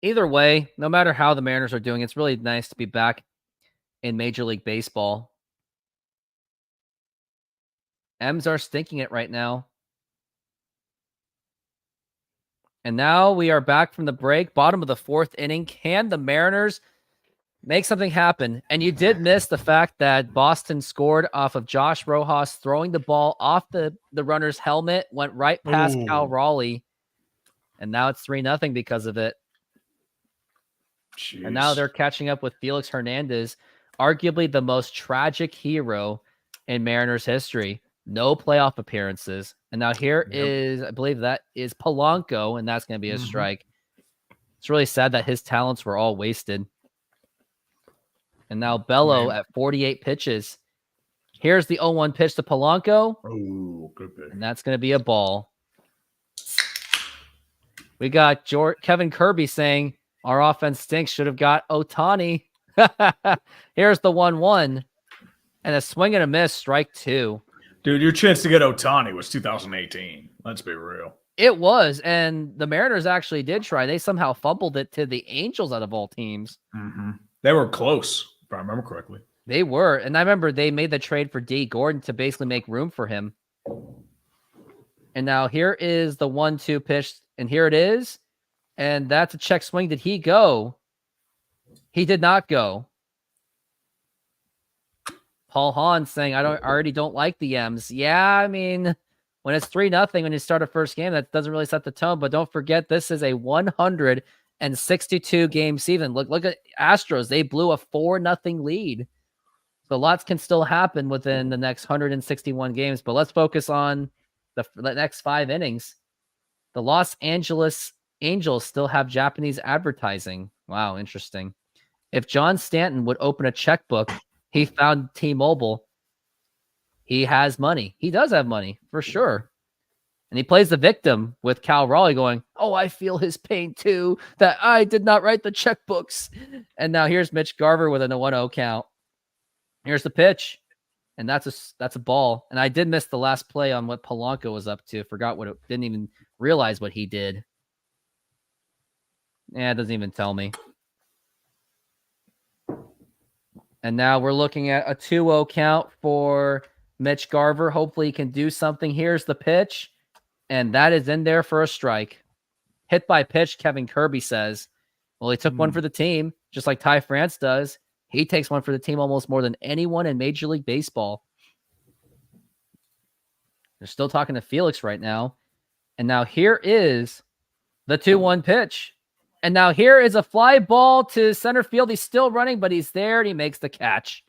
Either way, no matter how the Mariners are doing, it's really nice to be back in Major League Baseball. M's are stinking it right now. And now we are back from the break, bottom of the 4th inning. Can the Mariners make something happen? And you did miss the fact that Boston scored off of Josh Rojas throwing the ball off the runner's helmet, went right past Cal Raleigh, and now it's 3-0 because of it. Jeez. And now they're catching up with Felix Hernandez, arguably the most tragic hero in Mariners history. No playoff appearances. And now here is, I believe that is Polanco, and that's going to be a strike. It's really sad that his talents were all wasted. And now Bello at 48 pitches. Here's the 0-1 pitch to Polanco. Oh, good pitch. And that's going to be a ball. We got Kevin Kirby saying, our offense stinks, should have got Ohtani. Here's the 1-1. And a swing and a miss, strike 2. Dude, your chance to get Ohtani was 2018. Let's be real. It was, and the Mariners actually did try. They somehow fumbled it to the Angels out of all teams. They were close, if I remember correctly. They were, and I remember they made the trade for D. Gordon to basically make room for him. And now here is the 1-2 pitch, and here it is. And that's a check swing. Did he go? He did not go. Paul Hahn saying, I already don't like the M's. Yeah, I mean, when it's 3-0 when you start a first game, that doesn't really set the tone. But don't forget, this is a 162 game season. Look at Astros. They blew a 4-0 lead. So lots can still happen within the next 161 games. But let's focus on the next 5 innings. The Los Angeles Angels still have Japanese advertising. Wow, interesting. If John Stanton would open a checkbook, he found T-Mobile. He has money. He does have money, for sure. And he plays the victim with Cal Raleigh going, oh, I feel his pain too, that I did not write the checkbooks. And now here's Mitch Garver with a 1-0 count. Here's the pitch. And that's a ball. And I did miss the last play on what Polanco was up to. Forgot what it, didn't even realize what he did. Yeah, it doesn't even tell me. And now we're looking at a 2-0 count for Mitch Garver. Hopefully he can do something. Here's the pitch. And that is in there for a strike. Hit by pitch, Kevin Kirby says. Well, he took one for the team, just like Ty France does. He takes one for the team almost more than anyone in Major League Baseball. They're still talking to Felix right now. And now here is the 2-1 pitch. And now here is a fly ball to center field. He's still running, but he's there, and he makes the catch.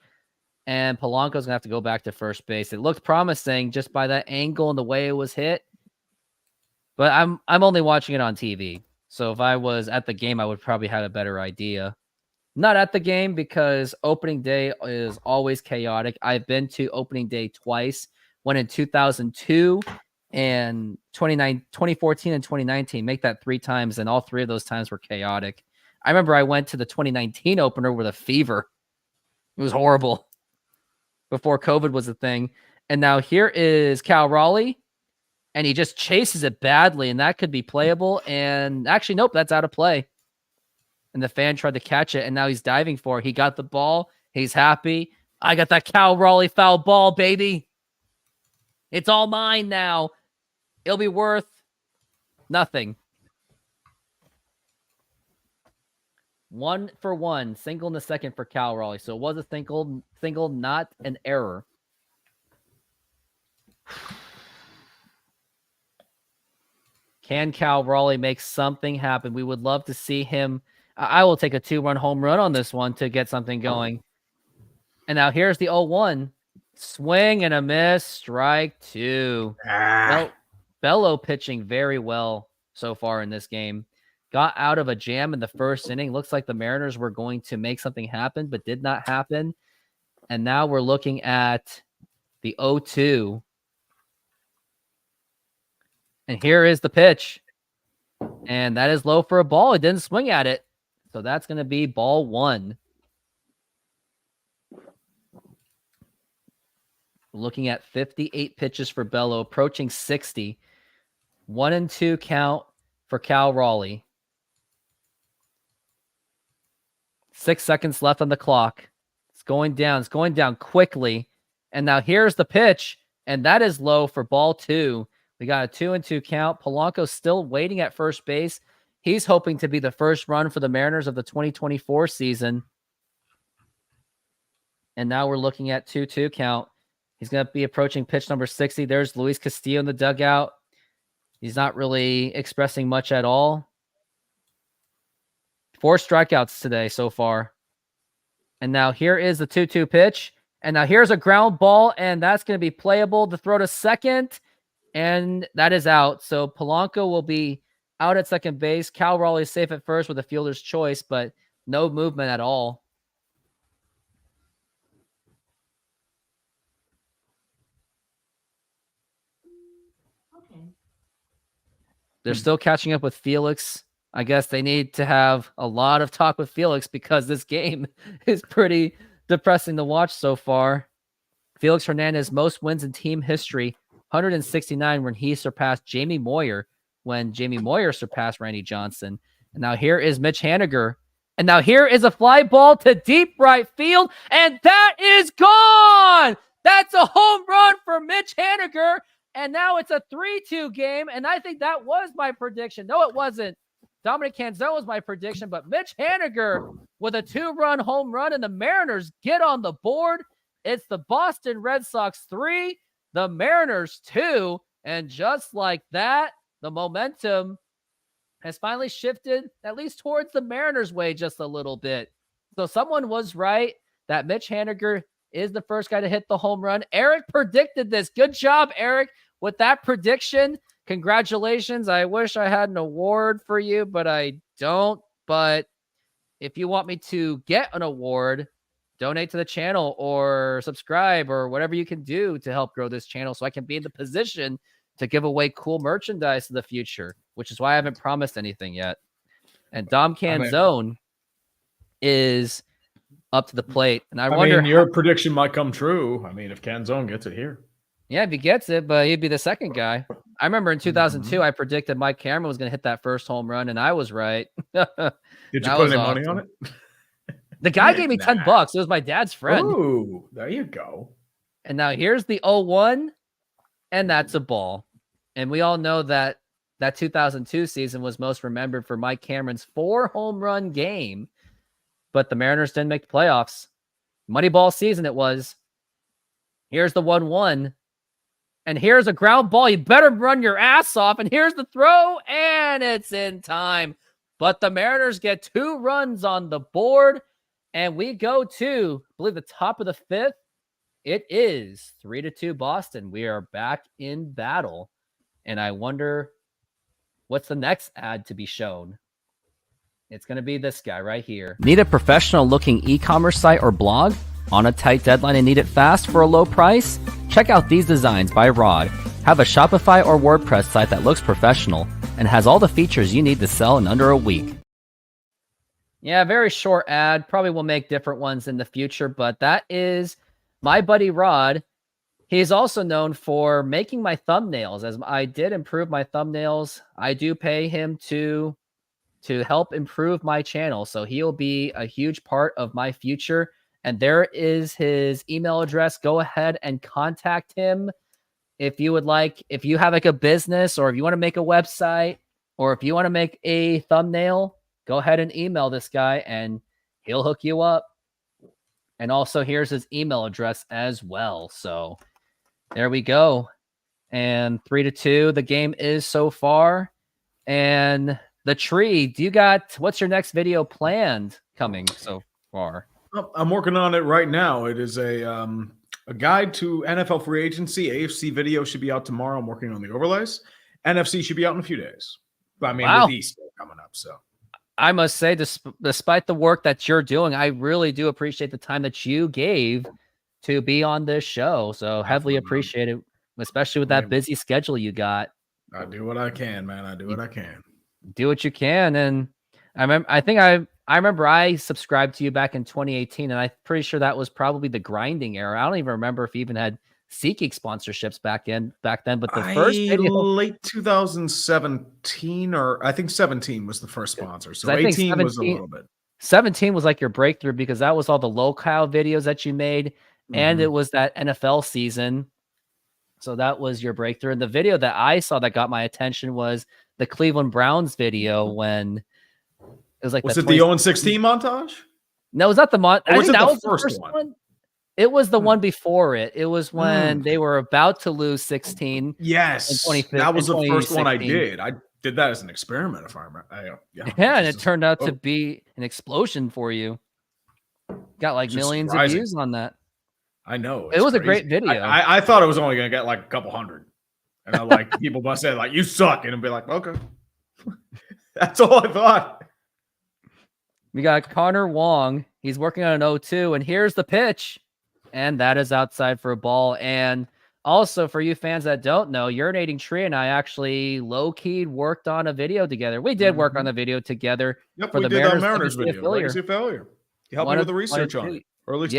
And Polanco's going to have to go back to first base. It looked promising just by that angle and the way it was hit. But I'm only watching it on TV. So if I was at the game, I would probably have a better idea. Not at the game because opening day is always chaotic. I've been to opening day twice. One in 2002 and 2014 and 2019. Make that 3 times, and all 3 of those times were chaotic. I remember I went to the 2019 opener with a fever. It was horrible before COVID was a thing. And now here is Cal Raleigh, and he just chases it badly, and that could be playable. And actually, nope, that's out of play. And the fan tried to catch it, and now he's diving for it. He got the ball. He's happy. I got that Cal Raleigh foul ball, baby. It's all mine now. It'll be worth nothing. 1 for 1. Single in the second for Cal Raleigh. So it was a single, not an error. Can Cal Raleigh make something happen? We would love to see him. I will take a 2-run home run on this one to get something going. And now here's the 0-1. Swing and a miss. Strike 2. Bello pitching very well so far in this game. Got out of a jam in the first inning. Looks like the Mariners were going to make something happen, but did not happen. And now we're looking at the 0-2. And here is the pitch. And that is low for a ball. It didn't swing at it. So that's going to be ball 1. Looking at 58 pitches for Bello, approaching 60. 1-2 count for Cal Raleigh. 6 seconds left on the clock. It's going down. It's going down quickly. And now here's the pitch. and that is low for ball 2. We got a 2-2 count. Polanco still waiting at first base. He's hoping to be the first run for the Mariners of the 2024 season. And now we're looking at 2-2 count. He's going to be approaching pitch number 60. There's Luis Castillo in the dugout. He's not really expressing much at all. 4 strikeouts today so far. And now here is the 2-2 pitch. And now here's a ground ball, and that's going to be playable. The throw to second, and that is out. So Polanco will be out at second base. Cal Raleigh is safe at first with a fielder's choice, but no movement at all. They're still catching up with Felix. I guess they need to have a lot of talk with Felix because this game is pretty depressing to watch so far. Felix Hernandez, most wins in team history, 169 when he surpassed Jamie Moyer, when Jamie Moyer surpassed Randy Johnson. And now here is Mitch Haniger. And now here is a fly ball to deep right field, and that is gone! That's a home run for Mitch Haniger. And now it's a 3-2 game, and I think that was my prediction. No, it wasn't. Dominic Canzone was my prediction, but Mitch Haniger with a 2-run home run, and the Mariners get on the board. It's the Boston Red Sox 3, the Mariners 2, and just like that, the momentum has finally shifted at least towards the Mariners' way just a little bit. So someone was right that Mitch Haniger is the first guy to hit the home run. Eric predicted this. Good job, Eric, with that prediction. Congratulations. I wish I had an award for you, but I don't. But if you want me to get an award, donate to the channel or subscribe or whatever you can do to help grow this channel so I can be in the position to give away cool merchandise in the future, which is why I haven't promised anything yet. And Dom Canzone is up to the plate. And I wonder, your prediction might come true. I mean, if Canzone gets it here. Yeah, if he gets it, but he'd be the second guy. I remember in 2002, I predicted Mike Cameron was going to hit that first home run, and I was right. Did you put any money on it? The guy gave me $10. It was my dad's friend. Ooh, there you go. And now here's the 0-1, and that's a ball. And we all know that that 2002 season was most remembered for Mike Cameron's 4-home run game, but the Mariners didn't make the playoffs. Moneyball season it was. Here's the 1-1. And here's a ground ball. You better run your ass off. And here's the throw, and it's in time. But the Mariners get 2 runs on the board, and we go to, I believe, the top of the 5th. It is 3-2 Boston. We are back in battle. And I wonder what's the next ad to be shown. It's going to be this guy right here. Need a professional-looking e-commerce site or blog? On a tight deadline and need it fast for a low price? Check out these designs by Rod. Have a Shopify or WordPress site that looks professional and has all the features you need to sell in under a week. Yeah, very short ad. Probably will make different ones in the future, but that is my buddy Rod. He's also known for making my thumbnails. As I did improve my thumbnails, I do pay him to help improve my channel. So he'll be a huge part of my future. And there is his email address. Go ahead and contact him if you would like. If you have like a business, or if you want to make a website, or if you want to make a thumbnail, go ahead and email this guy and he'll hook you up. And also here's his email address as well. So there we go. And 3-2, the game is so far. And the tree, what's your next video planned coming so far? I'm working on it right now. It is a guide to NFL free agency. AFC video should be out tomorrow. I'm working on the overlays. NFC should be out in a few days. But I mean, with Easter coming up, so. I must say, despite the work that you're doing, I really do appreciate the time that you gave to be on this show. So heavily appreciate it, especially with that busy schedule you got. I do what I can, man. I do what I can. Do what you can. And I remember I subscribed to you back in 2018, and I'm pretty sure that was probably the grinding era. I don't even remember if you even had SeatGeek sponsorships back then. But the first video, late 2017, or I think 17 was the first sponsor. So 18 was a little bit. 17 was like your breakthrough because that was all the local videos that you made, and it was that NFL season. So that was your breakthrough. And the video that I saw that got my attention was the Cleveland Browns video when it was like was it the 0-16 montage? No, it was not the I think that was the first one. It was the one before it. It was when they were about to lose 16. Yes, that was the first one I did. I did that as an experiment, if I remember. Yeah, and it turned out to be an explosion for you. Got like millions of views on that. I know. It was a great video. I thought it was only going to get like a couple hundred. And I like people must say like, you suck. And I'd be like, okay. That's all I thought. We got Connor Wong. He's working on an 0-2. And here's the pitch. And that is outside for a ball. And also for you fans that don't know, UrinatingTree and I actually low-key worked on a video together. We did work on the video together. Yep, for we the did Mariners, our Mariners video. Legacy of Failure. You helped me with the research on it. Or at least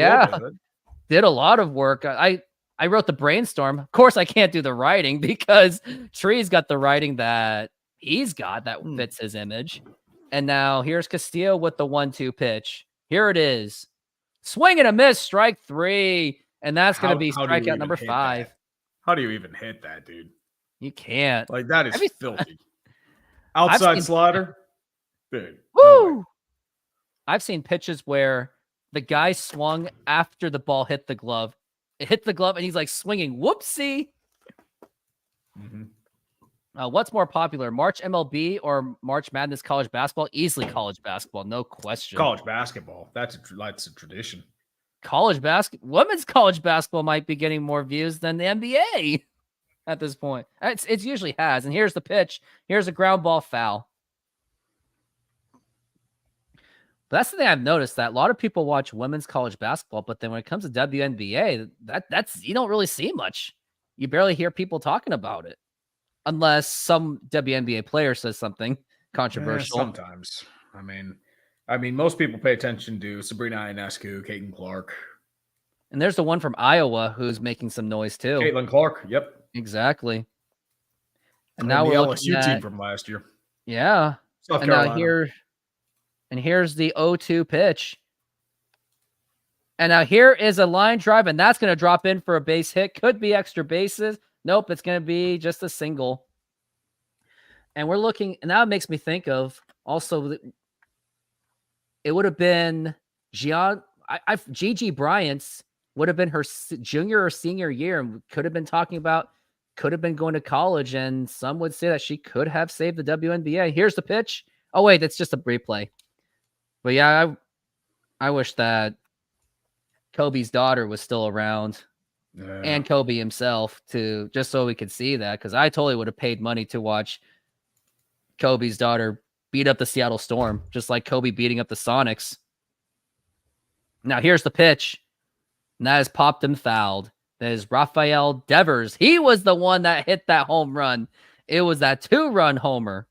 did a lot of work. I wrote the brainstorm. Of course, I can't do the writing because Tree's got the writing that he's got that fits his image. And now here's Castillo with the 1-2 pitch. Here it is. Swing and a miss, strike 3. And that's going to be strikeout number 5. That? How do you even hit that, dude? You can't. Like, that is filthy. Outside slider? Dude. Woo! No, I've seen pitches where the guy swung after the ball hit the glove. It hit the glove, and he's like swinging. Whoopsie. What's more popular, March MLB or March Madness college basketball? Easily college basketball, no question. College basketball. That's a tradition. Women's college basketball might be getting more views than the NBA at this point. It usually has. And here's the pitch. Here's a ground ball foul. But that's the thing I've noticed, that a lot of people watch women's college basketball, but then when it comes to WNBA, that's you don't really see much. You barely hear people talking about it, unless some WNBA player says something controversial. Sometimes, I mean, most people pay attention to Sabrina Ionescu, Caitlin Clark, and there's the one from Iowa who's making some noise too. Caitlin Clark, yep, exactly. And now the we're LSU team from last year. Yeah, South Carolina. Now here's the 0-2 pitch. And now here is a line drive, and that's going to drop in for a base hit. Could be extra bases. Nope, it's going to be just a single. And we're looking, and that makes me think of also, it would have been Gigi Bryant's would have been her junior or senior year, and could have been going to college, and some would say that she could have saved the WNBA. Here's the pitch. Oh, wait, that's just a replay. But yeah, I wish that Kobe's daughter was still around, and Kobe himself, just so we could see that, because I totally would have paid money to watch Kobe's daughter beat up the Seattle Storm, just like Kobe beating up the Sonics. Now here's the pitch, and that is popped and fouled. That is Rafael Devers. He was the one that hit that home run. It was that 2-run homer.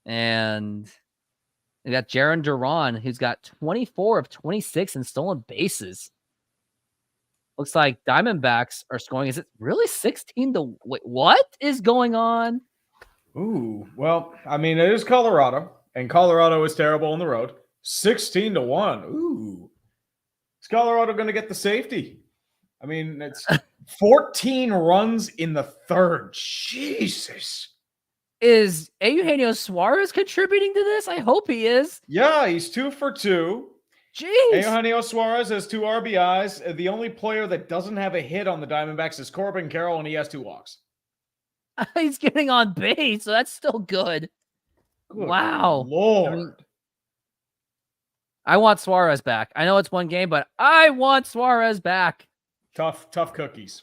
And we got Jaron Duran, who's got 24 of 26 in stolen bases. Looks like Diamondbacks are scoring. Is it really 16 to wait? What is going on? Ooh, well, I mean, it is Colorado, and Colorado is terrible on the road. 16-1. Ooh, is Colorado going to get the safety? I mean, it's 14 runs in the third. Jesus. Is Eugenio Suarez contributing to this? I hope he is. Yeah, he's 2 for 2. Jeez. Eugenio Suarez has 2 RBIs. The only player that doesn't have a hit on the Diamondbacks is Corbin Carroll, and he has 2 walks. He's getting on base, so that's still good. Wow. Lord. I want Suarez back. I know it's one game, but I want Suarez back. Tough cookies.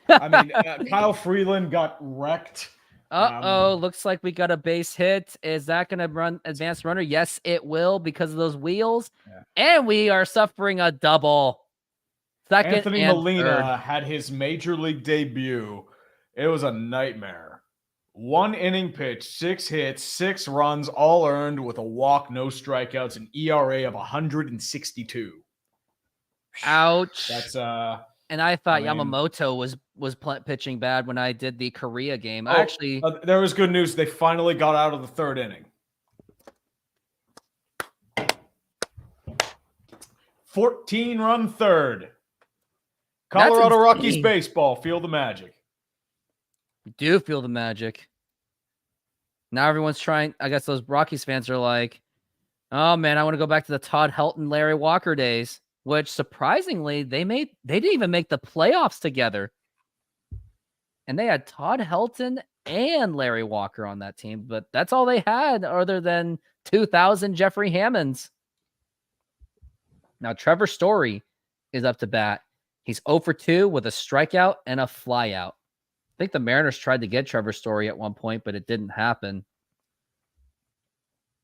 I mean, Kyle Freeland got wrecked. Looks like we got a base hit. Is that going to run advanced runner? Yes, it will, because of those wheels. Yeah. And we are suffering a double. Second Anthony and Molina third. had his major league debut. It was a nightmare. 1 inning pitch, 6 hits, 6 runs, all earned with a walk, no strikeouts, an ERA of 162. Ouch. That's and I thought Yamamoto was pitching bad when I did the Korea game. There was good news. They finally got out of the 3rd inning. 14-run third. Colorado Rockies baseball. Feel the magic. Do feel the magic. Now everyone's trying. I guess those Rockies fans are like, oh man, I want to go back to the Todd Helton, Larry Walker days, which surprisingly they didn't even make the playoffs together. And they had Todd Helton and Larry Walker on that team, but that's all they had other than 2000 Jeffrey Hammonds. Now Trevor Story is up to bat. He's 0 for 2 with a strikeout and a flyout. I think the Mariners tried to get Trevor Story at one point, but it didn't happen.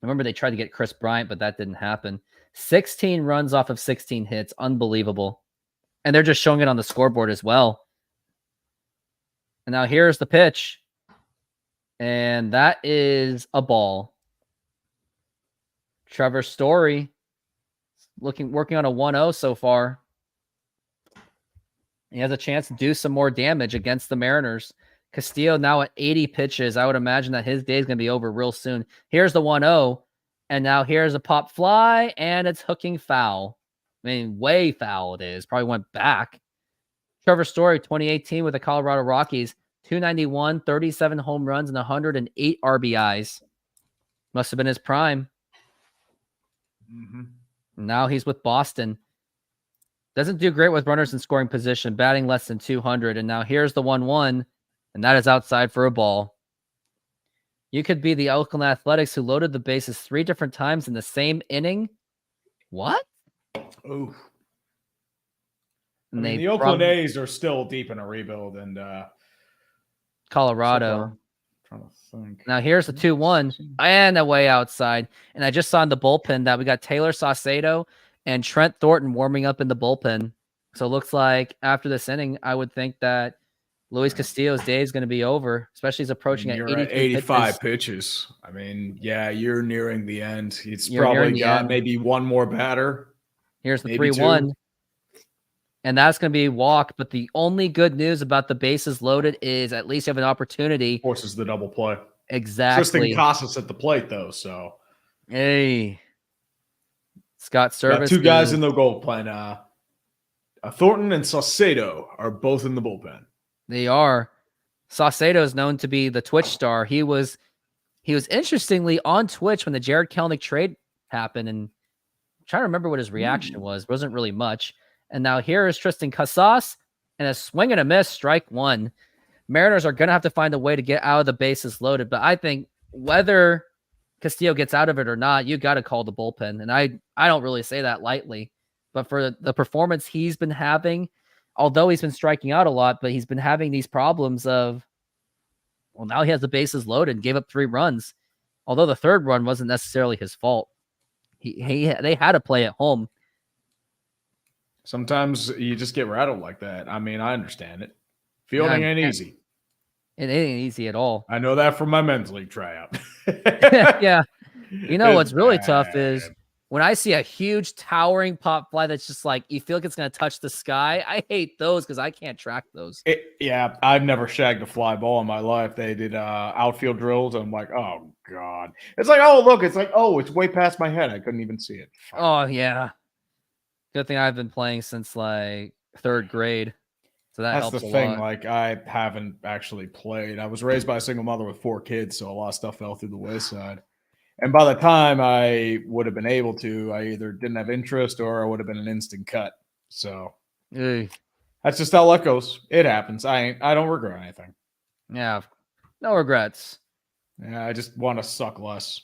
Remember, they tried to get Chris Bryant, but that didn't happen. 16 runs off of 16 hits. Unbelievable. And they're just showing it on the scoreboard as well. And now here's the pitch. And that is a ball. Trevor Story working on a 1-0 so far. He has a chance to do some more damage against the Mariners. Castillo now at 80 pitches. I would imagine that his day is going to be over real soon. Here's the 1-0. And now here's a pop fly, and it's hooking foul. I mean, way foul it is. Probably went back. Trevor Story, 2018 with the Colorado Rockies. 291, 37 home runs, and 108 RBIs. Must have been his prime. Mm-hmm. Now he's with Boston. Doesn't do great with runners in scoring position, batting less than 200. And now here's the 1-1, and that is outside for a ball. You could be the Oakland Athletics who loaded the bases 3 different times in the same inning. What? Ooh. And the Oakland A's are still deep in a rebuild, and Colorado. Trying to think. Now here's the 2-1 and away outside. And I just saw in the bullpen that we got Taylor Saucedo and Trent Thornton warming up in the bullpen. So it looks like after this inning, I would think that Luis Castillo's day is going to be over, especially he's approaching at 85 pitches. I mean, yeah, you're nearing the end. It's probably got maybe one more batter. Here's the 3-1. And that's going to be a walk. But the only good news about the bases loaded is at least you have an opportunity. Forces the double play. Exactly. Tristan Casas at the plate, though. So, hey, Scott Service. Got 2 guys in the bullpen. Thornton and Saucedo are both in the bullpen. They are. Saucedo is known to be the Twitch star. He was interestingly on Twitch when the Jared Kelenic trade happened, and I'm trying to remember what his reaction was. It wasn't really much. And now here is Tristan Casas, and a swing and a miss, strike 1. Mariners are going to have to find a way to get out of the bases loaded, but I think whether Castillo gets out of it or not, you got to call the bullpen. And I don't really say that lightly, but for the performance he's been having, although he's been striking out a lot, but he's been having these problems of, well, now he has the bases loaded and gave up 3 runs. Although the 3rd run wasn't necessarily his fault. They had to play at home. Sometimes you just get rattled like that. I mean, I understand it. Fielding ain't easy. It ain't easy at all. I know that from my men's league tryout. Yeah. You know what's really tough is when I see a huge towering pop fly that's just like, you feel like it's going to touch the sky. I hate those because I can't track those. Yeah, I've never shagged a fly ball in my life. They did outfield drills. And I'm like, oh, God. It's like, oh, look. It's like, oh, it's way past my head. I couldn't even see it. Oh, yeah. Good thing I've been playing since like 3rd grade. So that's the thing. Like, I haven't actually played. I was raised by a single mother with 4 kids, so a lot of stuff fell through the wayside. And by the time I would have been able to, I either didn't have interest or I would have been an instant cut. So that's just how life goes. It happens. I don't regret anything. Yeah, no regrets. Yeah, I just want to suck less.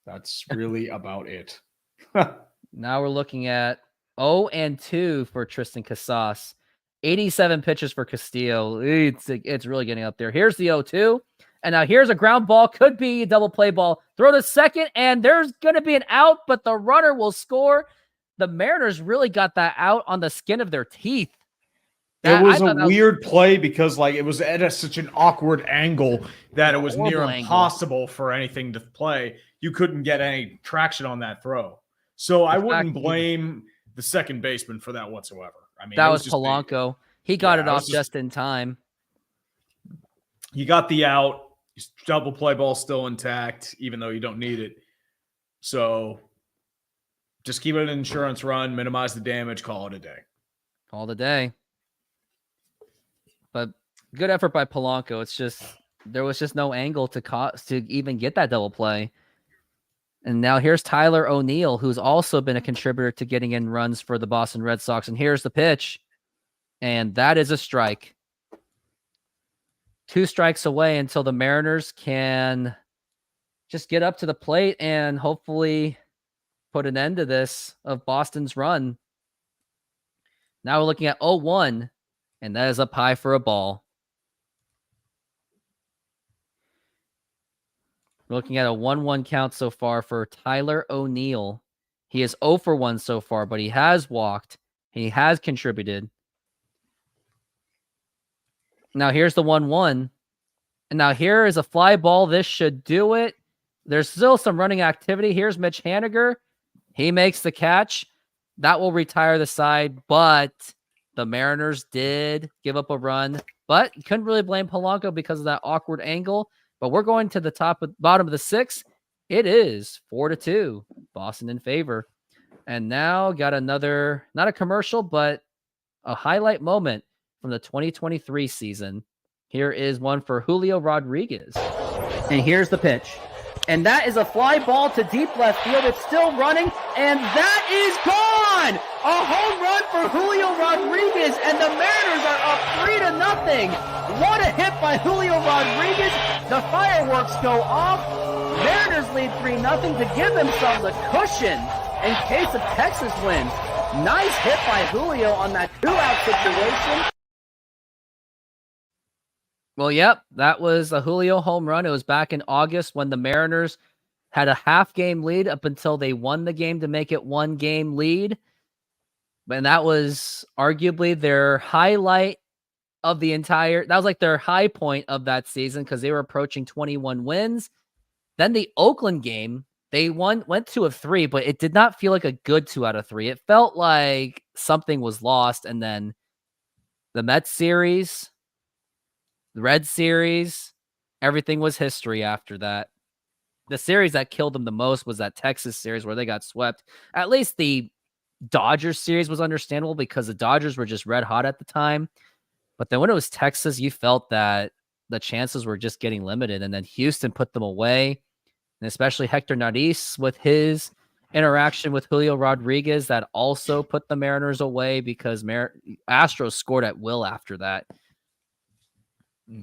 That's really about it. Now we're looking at 0-2 for Tristan Casas. 87 pitches for Castillo. It's really getting up there. Here's the 0-2. And now here's a ground ball. Could be a double play ball. Throw to second, and there's going to be an out, but the runner will score. The Mariners really got that out on the skin of their teeth. It was a weird play because it was at such an awkward angle that it was near impossible for anything to play. You couldn't get any traction on that throw. So I wouldn't blame the second baseman for that whatsoever. I mean, that was Polanco. He got it off just in time. You got the out. Double play ball still intact, even though you don't need it. So just keep it an insurance run, minimize the damage, call it a day. Call it a day. But good effort by Polanco. It's just there was just no angle to even get that double play. And now here's Tyler O'Neill, who's also been a contributor to getting in runs for the Boston Red Sox. And here's the pitch. And that is a strike. 2 strikes away until the Mariners can just get up to the plate and hopefully put an end to this of Boston's run. Now we're looking at 0-1, and that is up high for a ball. We're looking at a 1-1 count so far for Tyler O'Neill. He is 0 for 1 so far, but he has walked. He has contributed. Now here's the 1-1. And now here is a fly ball. This should do it. There's still some running activity. Here's Mitch Haniger. He makes the catch. That will retire the side, but the Mariners did give up a run. But you couldn't really blame Polanco because of that awkward angle. But we're going to the bottom of the 6th. It is 4-2. Boston in favor. And now got another, not a commercial, but a highlight moment from the 2023 season. Here is one for Julio Rodriguez. And here's the pitch. And that is a fly ball to deep left field. It's still running, and that is gone! A home run for Julio Rodriguez, and the Mariners are up 3-0. What a hit by Julio Rodriguez. The fireworks go off. Mariners lead 3-0 to give themselves a cushion in case of Texas wins. Nice hit by Julio on that 2-out situation. Well, yep, that was a Julio home run. It was back in August when the Mariners had a half-game lead up until they won the game to make it 1-game lead. And that was arguably their highlight of the entire... That was like their high point of that season because they were approaching 21 wins. Then the Oakland game, they went 2 of 3, but it did not feel like a good 2 out of 3. It felt like something was lost. And then the Mets series... The Red series, everything was history after that. The series that killed them the most was that Texas series where they got swept. At least the Dodgers series was understandable because the Dodgers were just red hot at the time. But then when it was Texas, you felt that the chances were just getting limited. And then Houston put them away. And especially Hector Neris with his interaction with Julio Rodriguez that also put the Mariners away because Astros scored at will after that.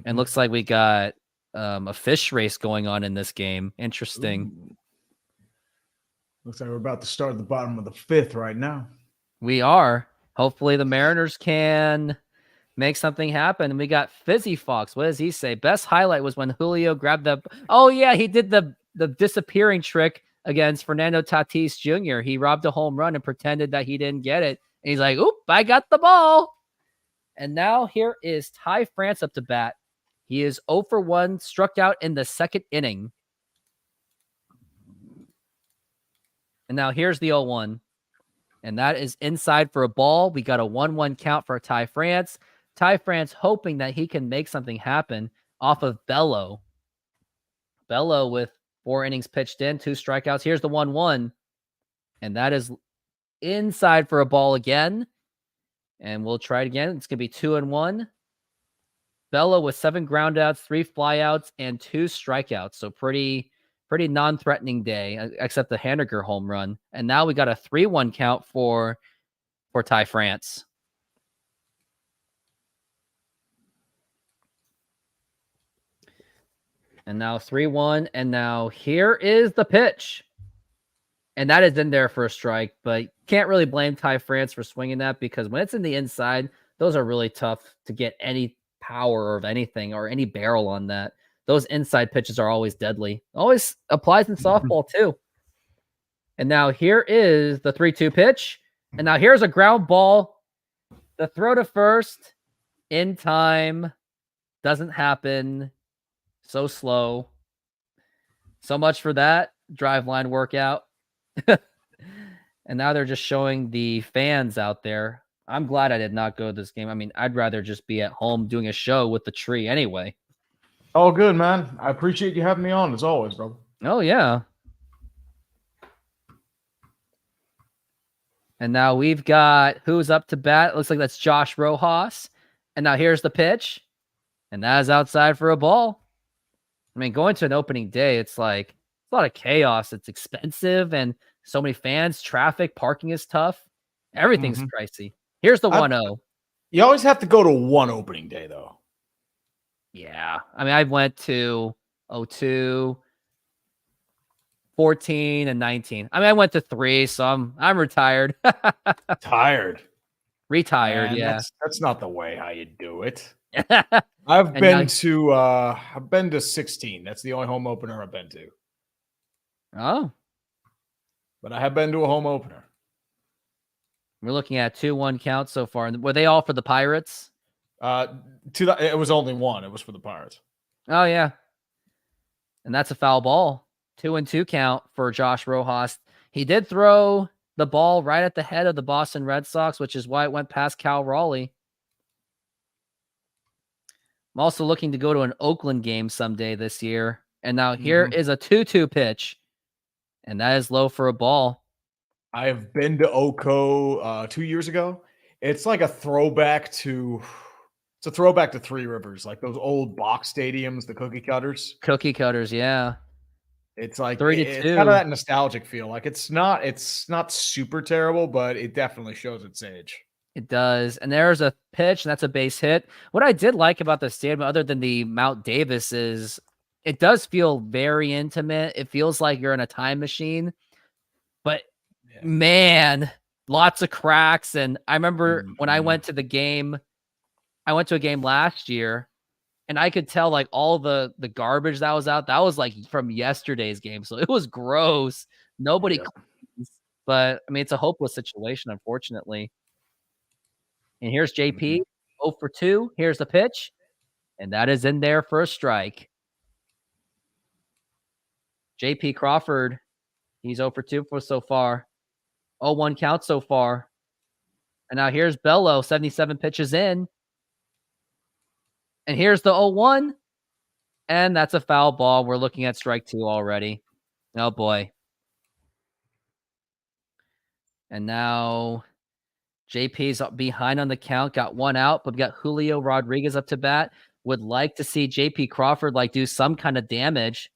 And looks like we got a fish race going on in this game. Interesting. Ooh. Looks like we're about to start at the bottom of the 5th right now. We are. Hopefully the Mariners can make something happen. And we got Fizzy Fox. What does he say? Best highlight was when Julio grabbed the... Oh, yeah, he did the disappearing trick against Fernando Tatis Jr. He robbed a home run and pretended that he didn't get it. And he's like, oop, I got the ball. And now here is Ty France up to bat. He is 0 for 1, struck out in the 2nd inning. And now here's the 0-1. And that is inside for a ball. We got a 1-1 count for Ty France. Ty France hoping that he can make something happen off of Bello. Bello with 4 innings pitched in, 2 strikeouts. Here's the 1-1. And that is inside for a ball again. And we'll try it again. It's going to be 2-1. Bello with 7 groundouts, 3 flyouts, and 2 strikeouts. So pretty non-threatening day, except the Haniger home run. And now we got a 3-1 count for Ty France. And now 3-1. And now here is the pitch. And that is in there for a strike, but can't really blame Ty France for swinging that because when it's in the inside, those are really tough to get any power of anything or any barrel on that. Those inside pitches are always deadly. Always applies in softball too. And now here is the 3-2 pitch. And now here's a ground ball. The throw to first in time doesn't happen. So slow. So much for that drive line workout. And now they're just showing the fans out there. I'm glad I did not go to this game. I mean, I'd rather just be at home doing a show with the tree anyway. All good, man. I appreciate you having me on as always, brother. Oh, yeah. And now we've got who's up to bat. It looks like that's Josh Rojas. And now here's the pitch. And that is outside for a ball. I mean, going to an opening day, it's like a lot of chaos. It's expensive and so many fans, traffic, parking is tough. Everything's pricey. Here's the 1-0. You always have to go to one opening day, though. Yeah. I mean, I went to 02, 14, and 19. I mean, I went to 3, so I'm retired. Retired, Man, yeah. That's not the way how you do it. I've been to 16. That's the only home opener I've been to. Oh. But I have been to a home opener. We're looking at 2-1 count so far. Were they all for the Pirates? It was only one. It was for the Pirates. Oh, yeah. And that's a foul ball. 2-2 count for Josh Rojas. He did throw the ball right at the head of the Boston Red Sox, which is why it went past Cal Raleigh. I'm also looking to go to an Oakland game someday this year. And now here is a 2-2 pitch. And that is low for a ball. I have been to Oko 2 years ago. It's like a throwback to Three Rivers, like those old box stadiums, the cookie cutters. Cookie cutters, yeah. It's like 3-2. It's kind of that nostalgic feel. Like it's not super terrible, but it definitely shows its age. It does. And there's a pitch, and that's a base hit. What I did like about the stadium, other than the Mount Davis, is it does feel very intimate. It feels like you're in a time machine. But man, lots of cracks. And I remember when I went to the game, I went to a game last year, and I could tell like all the garbage that was out. That was like from yesterday's game. So it was gross. Nobody cleans. But I mean, it's a hopeless situation, unfortunately. And here's JP, 0 for 2. Here's the pitch. And that is in there for a strike. JP Crawford, he's 0 for 2 so far. 0-1 count so far. And now here's Bello, 77 pitches in. And here's the 0-1. And that's a foul ball. We're looking at strike 2 already. Oh, boy. And now JP's behind on the count. Got one out, but we got Julio Rodriguez up to bat. Would like to see JP Crawford do some kind of damage.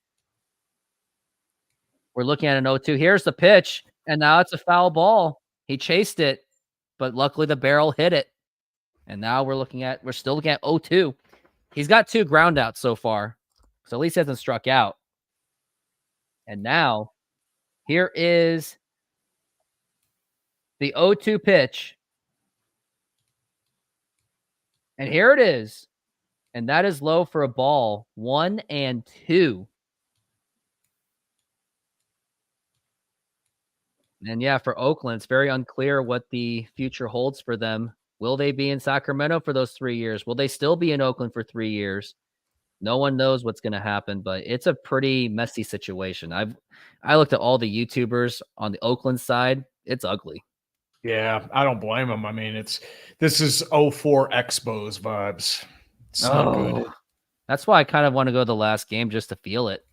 We're looking at an 0-2. Here's the pitch. And now it's a foul ball. He chased it, but luckily the barrel hit it. And now we're still looking at 0-2. He's got 2 ground outs so far. So at least he hasn't struck out. And now here is the 0-2 pitch. And here it is. And that is low for a ball. 1-2. And yeah, for Oakland, it's very unclear what the future holds for them. Will they be in Sacramento for those 3 years? Will they still be in Oakland for 3 years? No one knows what's going to happen, but it's a pretty messy situation. I looked at all the YouTubers on the Oakland side. It's ugly. Yeah, I don't blame them. I mean, this is 04 Expos vibes. It's not good. That's why I kind of want to go to the last game just to feel it.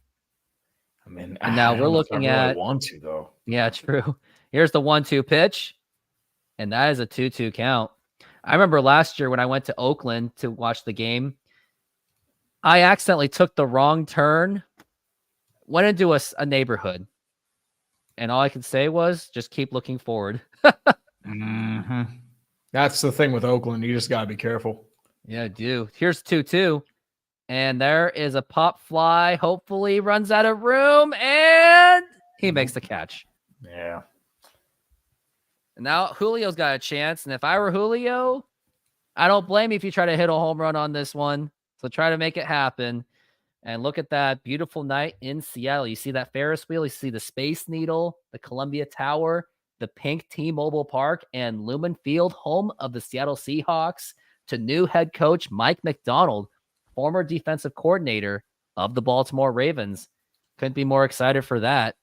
I mean, and now we're looking at. I want to though. Yeah, true. Here's the 1-2 pitch, and that is a 2-2 count. I remember last year when I went to Oakland to watch the game, I accidentally took the wrong turn, went into a neighborhood, and all I could say was just keep looking forward. That's the thing with Oakland. You just got to be careful. Yeah, I do. Here's 2-2. And there is a pop fly. Hopefully runs out of room, and he makes the catch. Yeah. And now Julio's got a chance. And if I were Julio, I don't blame you if you try to hit a home run on this one. So try to make it happen. And look at that beautiful night in Seattle. You see that Ferris wheel. You see the Space Needle, the Columbia Tower, the pink T-Mobile Park, and Lumen Field, home of the Seattle Seahawks, to new head coach Mike McDonald, former defensive coordinator of the Baltimore Ravens. Couldn't be more excited for that.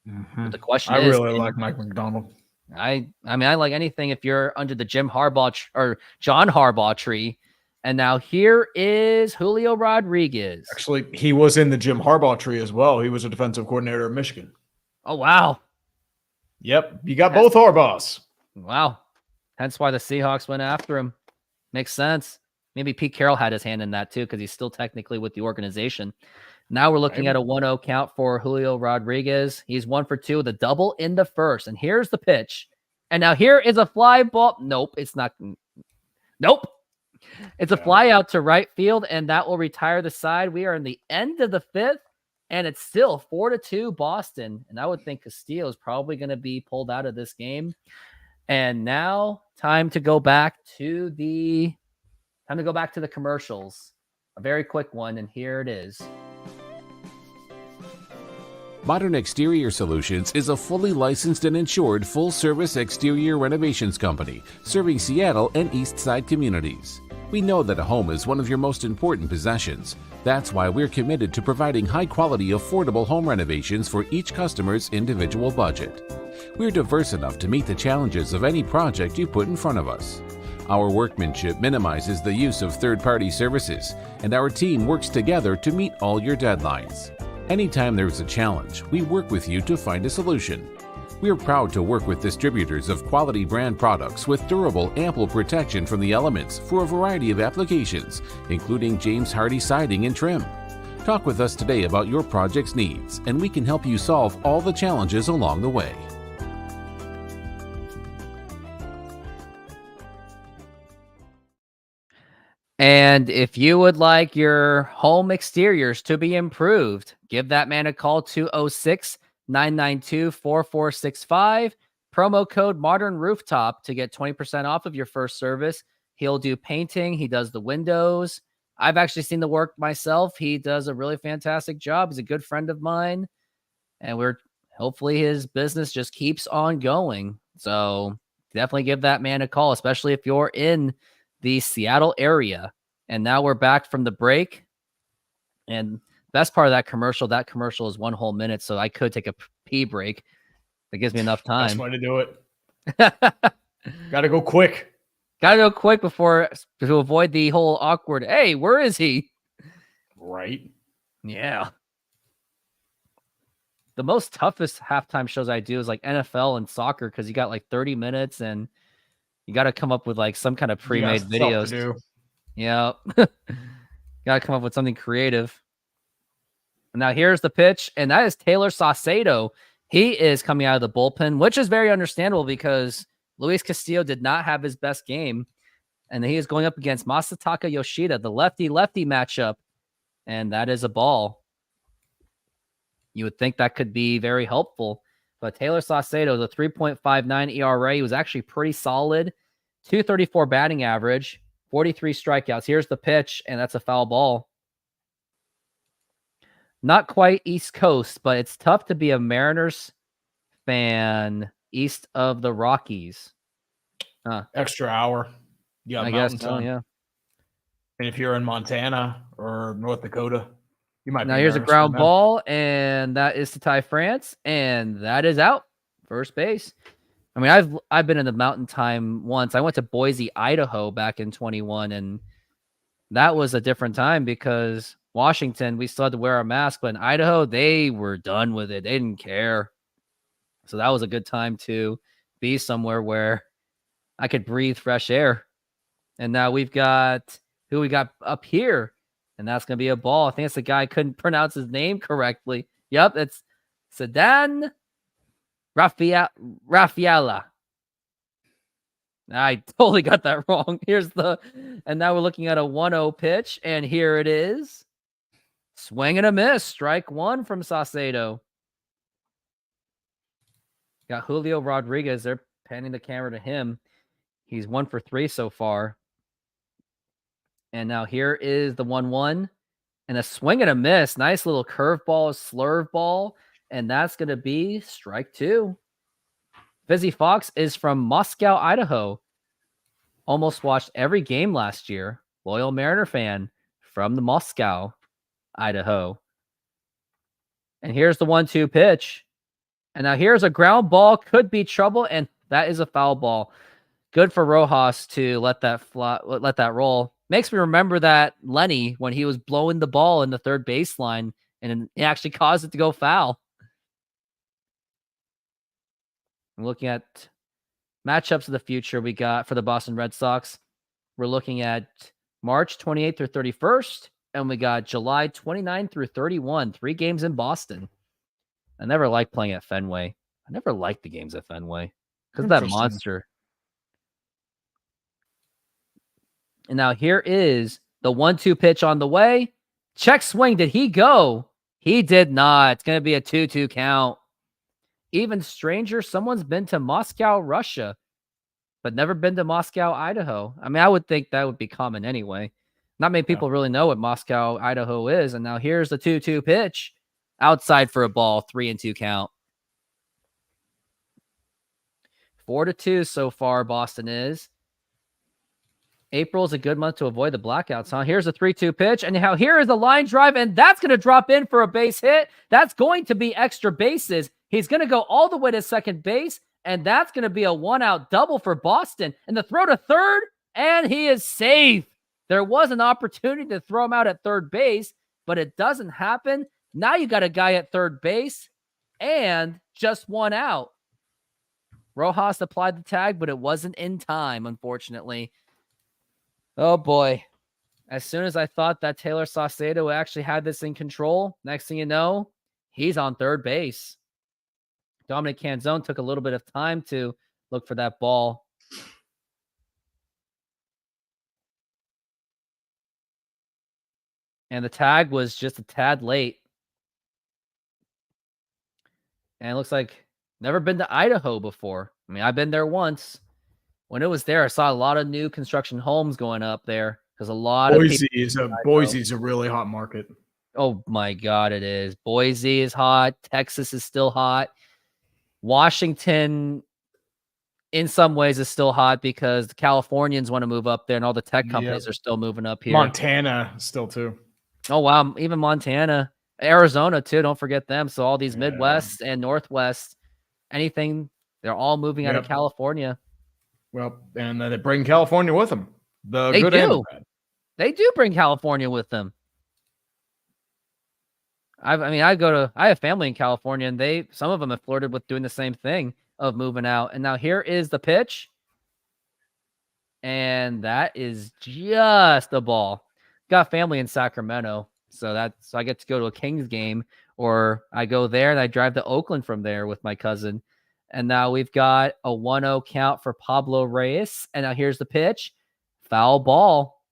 But the question I is, really like Mike McDonald. I mean, I like anything if you're under the Jim Harbaugh or John Harbaugh tree. And now here is Julio Rodriguez. Actually, he was in the Jim Harbaugh tree as well. He was a defensive coordinator at Michigan. Oh, wow. Yep. You got both Harbaughs. Wow. Hence why the Seahawks went after him. Makes sense. Maybe Pete Carroll had his hand in that too, because he's still technically with the organization. Now we're looking at a 1-0 count for Julio Rodriguez. He's 1 for 2 with a double in the first. And here's the pitch. And now here is a fly ball. Nope, it's not. Nope. It's a fly out to right field, and that will retire the side. We are in the end of the 5th, and it's still 4-2 Boston. And I would think Castillo is probably going to be pulled out of this game. And now time to go back to the commercials. A very quick one, and here it is. Modern Exterior Solutions is a fully licensed and insured full-service exterior renovations company serving Seattle and East Side communities. We know that a home is one of your most important possessions. That's why we're committed to providing high-quality, affordable home renovations for each customer's individual budget. We're diverse enough to meet the challenges of any project you put in front of us. Our workmanship minimizes the use of third-party services, and our team works together to meet all your deadlines. Anytime there's a challenge, we work with you to find a solution. We're proud to work with distributors of quality brand products with durable, ample protection from the elements for a variety of applications, including James Hardie siding and trim. Talk with us today about your project's needs, and we can help you solve all the challenges along the way. And if you would like your home exteriors to be improved, give that man a call, 206-992-4465. Promo code Modern Rooftop to get 20% off of your first service. He'll do painting. He does the windows. I've actually seen the work myself. He does a really fantastic job. He's a good friend of mine. And hopefully his business just keeps on going. So definitely give that man a call, especially if you're in the Seattle area. And now we're back from the break. And best part of that commercial is 1 whole minute. So I could take a pee break. That gives me enough time. That's way to do it. Gotta go quick. Gotta go quick to avoid the whole awkward, hey, where is he? Right. Yeah. The most toughest halftime shows I do is like NFL and soccer, because you got like 30 minutes and you got to come up with like some kind of pre-made videos. Yeah. Got to come up with something creative. And now here's the pitch, and that is Taylor Saucedo. He is coming out of the bullpen, which is very understandable because Luis Castillo did not have his best game, and he is going up against Masataka Yoshida, the lefty-lefty matchup, and that is a ball. You would think that could be very helpful, but Taylor Saucedo, the 3.59 ERA, he was actually pretty solid. 234 batting average, 43 strikeouts. Here's the pitch, and that's a foul ball. Not quite East Coast, but it's tough to be a Mariners fan east of the Rockies. Extra hour. Yeah, I guess so, yeah. And if you're in Montana or North Dakota, you might. Now here's a ground ball, and that is to Ty France, and that is out. First base. I mean, I've been in the mountain time once. I went to Boise, Idaho back in 21, and that was a different time because Washington, we still had to wear a mask, but in Idaho, they were done with it. They didn't care. So that was a good time to be somewhere where I could breathe fresh air. And now we've got who we got up here. And that's going to be a ball. I think it's the guy couldn't pronounce his name correctly. Yep, it's Sedan Rafaela. I totally got that wrong. And now we're looking at a 1-0 pitch, and here it is. Swing and a miss. Strike one from Saucedo. Got Julio Rodriguez. They're panning the camera to him. He's 1 for 3 so far. And now here is the 1-1 and a swing and a miss. Nice little curveball, slurve ball. And that's going to be strike 2. Fizzy Fox is from Moscow, Idaho. Almost watched every game last year. Loyal Mariner fan from the Moscow, Idaho. And here's the 1-2 pitch. And now here's a ground ball. Could be trouble. And that is a foul ball. Good for Rojas to let that roll. Makes me remember that Lenny when he was blowing the ball in the third baseline and it actually caused it to go foul. I'm looking at matchups of the future we got for the Boston Red Sox. We're looking at March 28th through 31st, and we got July 29 through 31, 3 games in Boston. I never liked playing at Fenway. I never liked the games at Fenway because of that monster. And now here is the 1-2 pitch on the way. Check swing. Did he go? He did not. It's going to be a 2-2 count. Even stranger, someone's been to Moscow, Russia, but never been to Moscow, Idaho. I mean, I would think that would be common anyway. Not many people really know what Moscow, Idaho is. And now here's the 2-2 pitch. Outside for a ball, 3-2 count. 4-2 so far, Boston is. April is a good month to avoid the blackouts, huh? Here's a 3-2 pitch, and now here is a line drive, and that's going to drop in for a base hit. That's going to be extra bases. He's going to go all the way to second base, and that's going to be a 1-out double for Boston. And the throw to third, and he is safe. There was an opportunity to throw him out at third base, but it doesn't happen. Now you got a guy at third base, and just 1 out. Rojas applied the tag, but it wasn't in time, unfortunately. Oh, boy. As soon as I thought that Taylor Saucedo actually had this in control, next thing you know, he's on third base. Dominic Canzone took a little bit of time to look for that ball. And the tag was just a tad late. And it looks like never been to Idaho before. I mean, I've been there once. When it was there, I saw a lot of new construction homes going up there because a lot of Boise's a really hot market. Oh my God, it is. Boise is hot. Texas is still hot. Washington, in some ways, is still hot because the Californians want to move up there, and all the tech companies are still moving up here. Montana still too. Oh wow, even Montana, Arizona too. Don't forget them. So all these Midwest and Northwest, anything, they're all moving out of California. Well, and then they bring California with them. They do bring California with them. I have family in California, and some of them have flirted with doing the same thing of moving out. And now here is the pitch. And that is just a ball. Got family in Sacramento. So I get to go to a Kings game, or I go there and I drive to Oakland from there with my cousin. And now we've got a 1-0 count for Pablo Reyes. And now here's the pitch. Foul ball.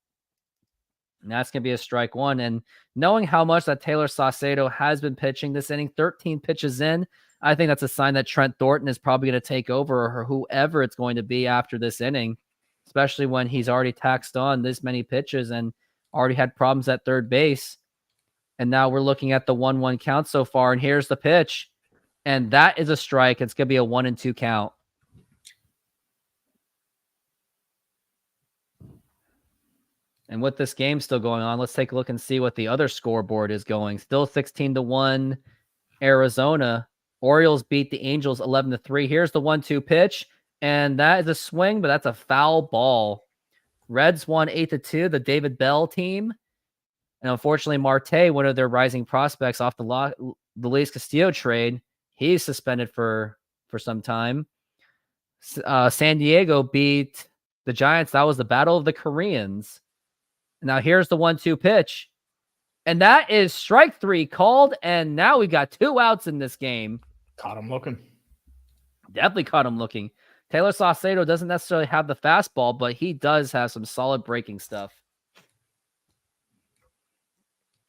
And that's going to be a strike 1. And knowing how much that Taylor Saucedo has been pitching this inning, 13 pitches in, I think that's a sign that Trent Thornton is probably going to take over, or whoever it's going to be after this inning, especially when he's already taxed on this many pitches and already had problems at third base. And now we're looking at the 1-1 count so far. And here's the pitch. And that is a strike. It's going to be a 1-2 count. And with this game still going on, let's take a look and see what the other scoreboard is going. Still 16-1 Arizona. Orioles beat the Angels 11-3. Here's the 1-2 pitch. And that is a swing, but that's a foul ball. Reds won 8-2, the David Bell team. And unfortunately, Marte, one of their rising prospects off the Luis Castillo trade, he's suspended for some time. San Diego beat the Giants. That was the Battle of the Koreans. Now here's the 1-2 pitch. And that is strike 3 called. And now we got 2 outs in this game. Caught him looking. Definitely caught him looking. Taylor Saucedo doesn't necessarily have the fastball, but he does have some solid breaking stuff.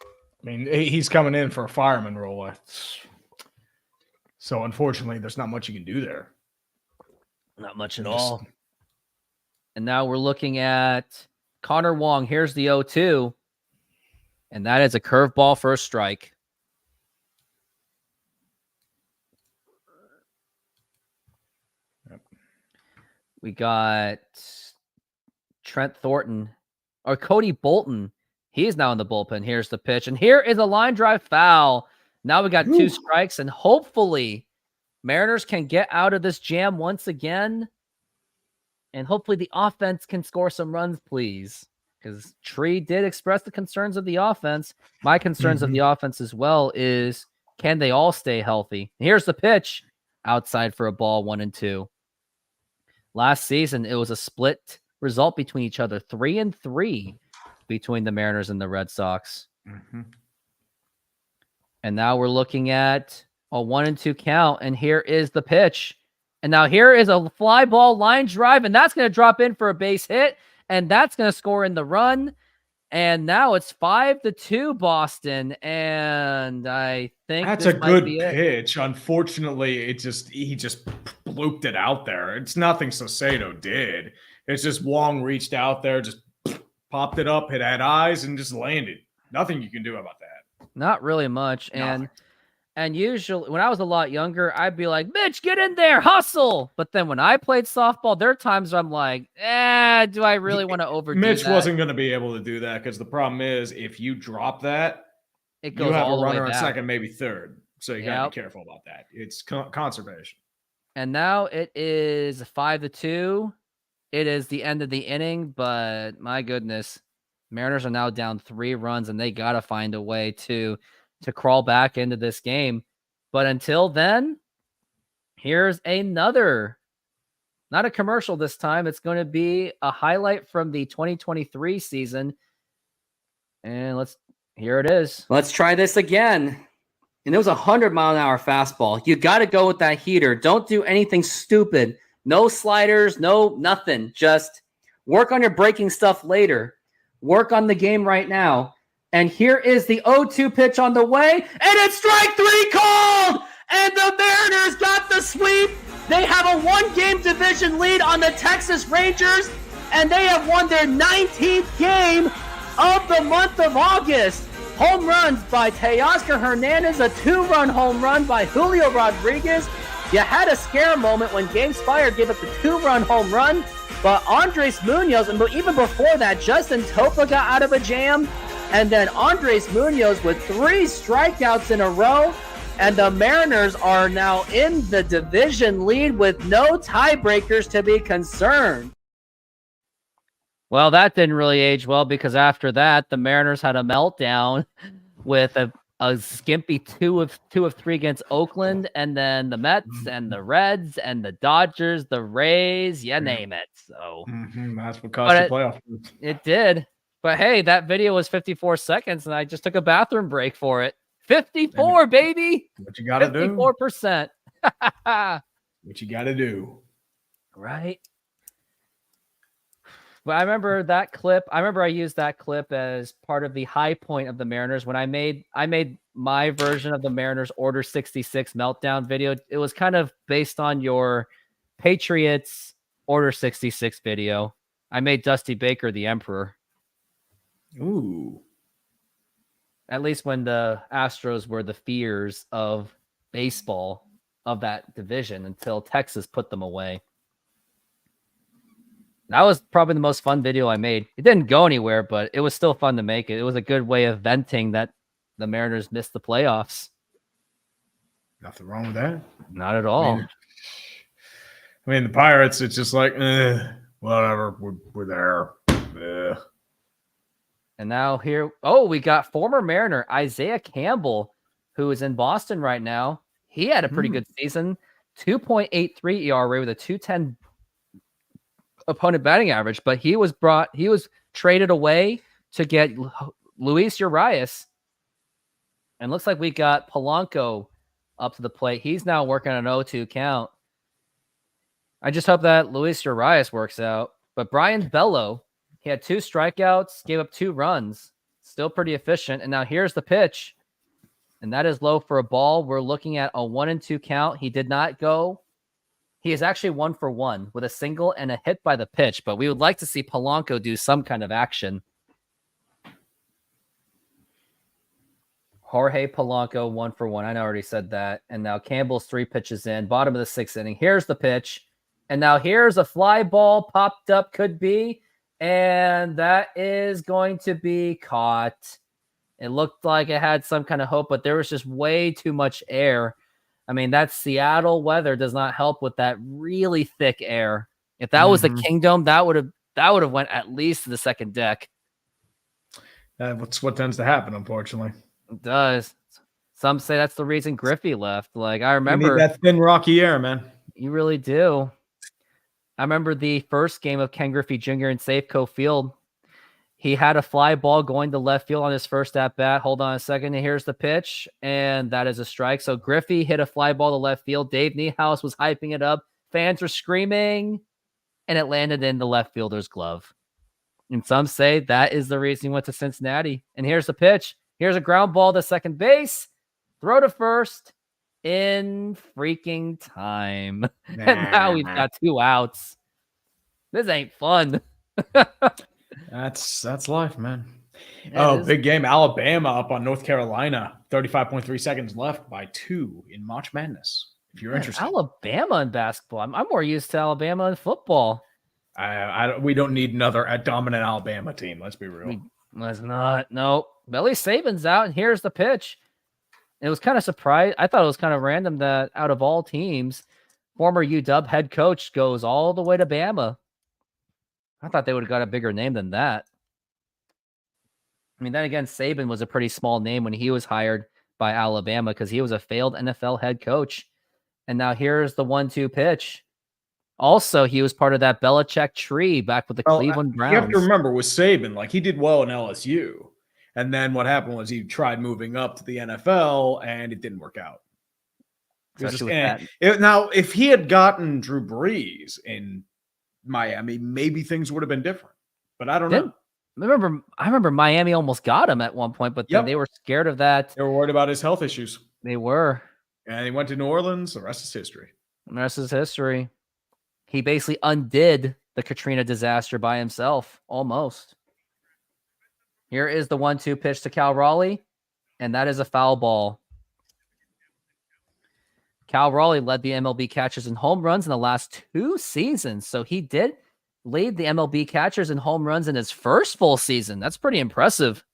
I mean, he's coming in for a fireman role. So unfortunately, there's not much you can do there. Not much at all. And now we're looking at Connor Wong. Here's the 0-2. And that is a curveball for a strike. Yep. We got Trent Thornton or Cody Bolton. He's now in the bullpen. Here's the pitch. And here is a line drive foul. Now we got 2 strikes, and hopefully Mariners can get out of this jam once again. And hopefully the offense can score some runs, please. Because Tree did express the concerns of the offense. My concerns of the offense as well is, can they all stay healthy? Here's the pitch. Outside for a ball, 1-2. Last season, it was a split result between each other, 3-3. between the Mariners and the Red Sox. Mm-hmm. And now we're looking at a 1-2 count, and here is the pitch. And now here is a fly ball line drive, and that's going to drop in for a base hit, and that's going to score in the run. And now it's 5-2 Boston, and I think that's a good pitch. Unfortunately, he just blooped it out there. It's nothing Saucedo did. It's just Wong reached out there, just popped it up, hit at eyes, and just landed. Nothing you can do about that. Not really much. Nothing. And usually when I was a lot younger, I'd be like, Mitch, get in there, hustle. But then when I played softball, there are times where I'm like, do I really want to overdo Mitch that? wasn't going to be able to do that because the problem is if you drop that, it goes you have all a the way runner on back. second, maybe third. So you got to be careful about that. It's conservation. And now it is 5-2. It is the end of the inning, but my goodness, Mariners are now down 3 runs, and they got to find a way to crawl back into this game. But until then, here's another, not a commercial this time. It's going to be a highlight from the 2023 season. And here it is. Let's try this again. And it was 100-mile-an-hour fastball. You got to go with that heater. Don't do anything stupid. No sliders, no nothing. Just work on your breaking stuff later. Work on the game right now. And here is the 0-2 pitch on the way. And it's strike 3 called! And the Mariners got the sweep. They have a 1-game division lead on the Texas Rangers. And they have won their 19th game of the month of August. Home runs by Teoscar Hernandez, a 2-run home run by Julio Rodriguez. You had a scare moment when Gabe Spire gave up the 2-run home run. But Andres Munoz, and even before that, Justin Topa got out of a jam. And then Andres Munoz with 3 strikeouts in a row. And the Mariners are now in the division lead with no tiebreakers to be concerned. Well, that didn't really age well because after that, the Mariners had a meltdown with a skimpy 2 of 3 against Oakland, and then the Mets and the Reds and the Dodgers, the Rays, you name it. So that's what cost the playoff. It did. But hey, that video was 54 seconds, and I just took a bathroom break for it. 54, baby. What you got to do? 54%. What you got to do. Right. But I remember that clip. I remember I used that clip as part of the high point of the Mariners when I made my version of the Mariners Order 66 meltdown video. It was kind of based on your Patriots Order 66 video. I made Dusty Baker the Emperor. Ooh. At least when the Astros were the fears of baseball of that division until Texas put them away. That was probably the most fun video I made. It didn't go anywhere, but it was still fun to make it. It was a good way of venting that the Mariners missed the playoffs. Nothing wrong with that. Not at all. I mean the Pirates, it's just like, whatever, we're there. And now here, we got former Mariner Isaiah Campbell, who is in Boston right now. He had a pretty good season, 2.83 ERA with a 2.10 opponent batting average, but he was traded away to get Luis Urias. And looks like we got Polanco up to the plate. He's now working on an 0-2 count. I just hope that Luis Urias works out. But Brian Bello, he had 2 strikeouts, gave up 2 runs. Still pretty efficient. And now here's the pitch. And that is low for a ball. We're looking at a 1-2 count. He did not go. He is actually 1 for 1 with a single and a hit by the pitch, but we would like to see Polanco do some kind of action. Jorge Polanco 1 for 1. I already said that. And now Campbell's 3 pitches in, bottom of the 6th inning. Here's the pitch. And now here's a fly ball popped up, could be. And that is going to be caught. It looked like it had some kind of hope, but there was just way too much air. I mean, that Seattle weather does not help with that really thick air. If that was the Kingdom, that would have went at least to the second deck. That's what tends to happen, unfortunately. It does. Some say that's the reason Griffey left. Like, I remember you need that thin, rocky air, man. You really do. I remember the first game of Ken Griffey Jr. in Safeco Field. He had a fly ball going to left field on his first at bat. Hold on a second. Here's the pitch, and that is a strike. So Griffey hit a fly ball to left field. Dave Niehaus was hyping it up. Fans were screaming, and it landed in the left fielder's glove. And some say that is the reason he went to Cincinnati. And here's the pitch. Here's a ground ball to second base. Throw to first in freaking time. And now we've got 2 outs. This ain't fun. That's life, man. Big game. Alabama up on North Carolina. 35.3 seconds left by 2 in March Madness. If you're interested. Alabama in basketball. I'm more used to Alabama in football. We don't need another dominant Alabama team. Let's be real. Let's not. No. Billy Saban's out, and here's the pitch. It was kind of surprised. I thought it was kind of random that out of all teams, former UW head coach goes all the way to Bama. I thought they would have got a bigger name than that. I mean, then again, Saban was a pretty small name when he was hired by Alabama because he was a failed NFL head coach. And now here's the 1-2 pitch. Also, he was part of that Belichick tree back with the Cleveland Browns. You have to remember with Saban, like he did well in LSU. And then what happened was he tried moving up to the NFL and it didn't work out. Now, if he had gotten Drew Brees in Miami, maybe things would have been different, but I don't know. I remember Miami almost got him at one point, but then they were scared of that. They were worried about his health issues. They were. And he went to New Orleans. The rest is history. The rest is history. He basically undid the Katrina disaster by himself, almost. Here is the 1-2 pitch to Cal Raleigh, and that is a foul ball. Cal Raleigh led the MLB catchers in home runs in the last 2 seasons. So he did lead the MLB catchers in home runs in his first full season. That's pretty impressive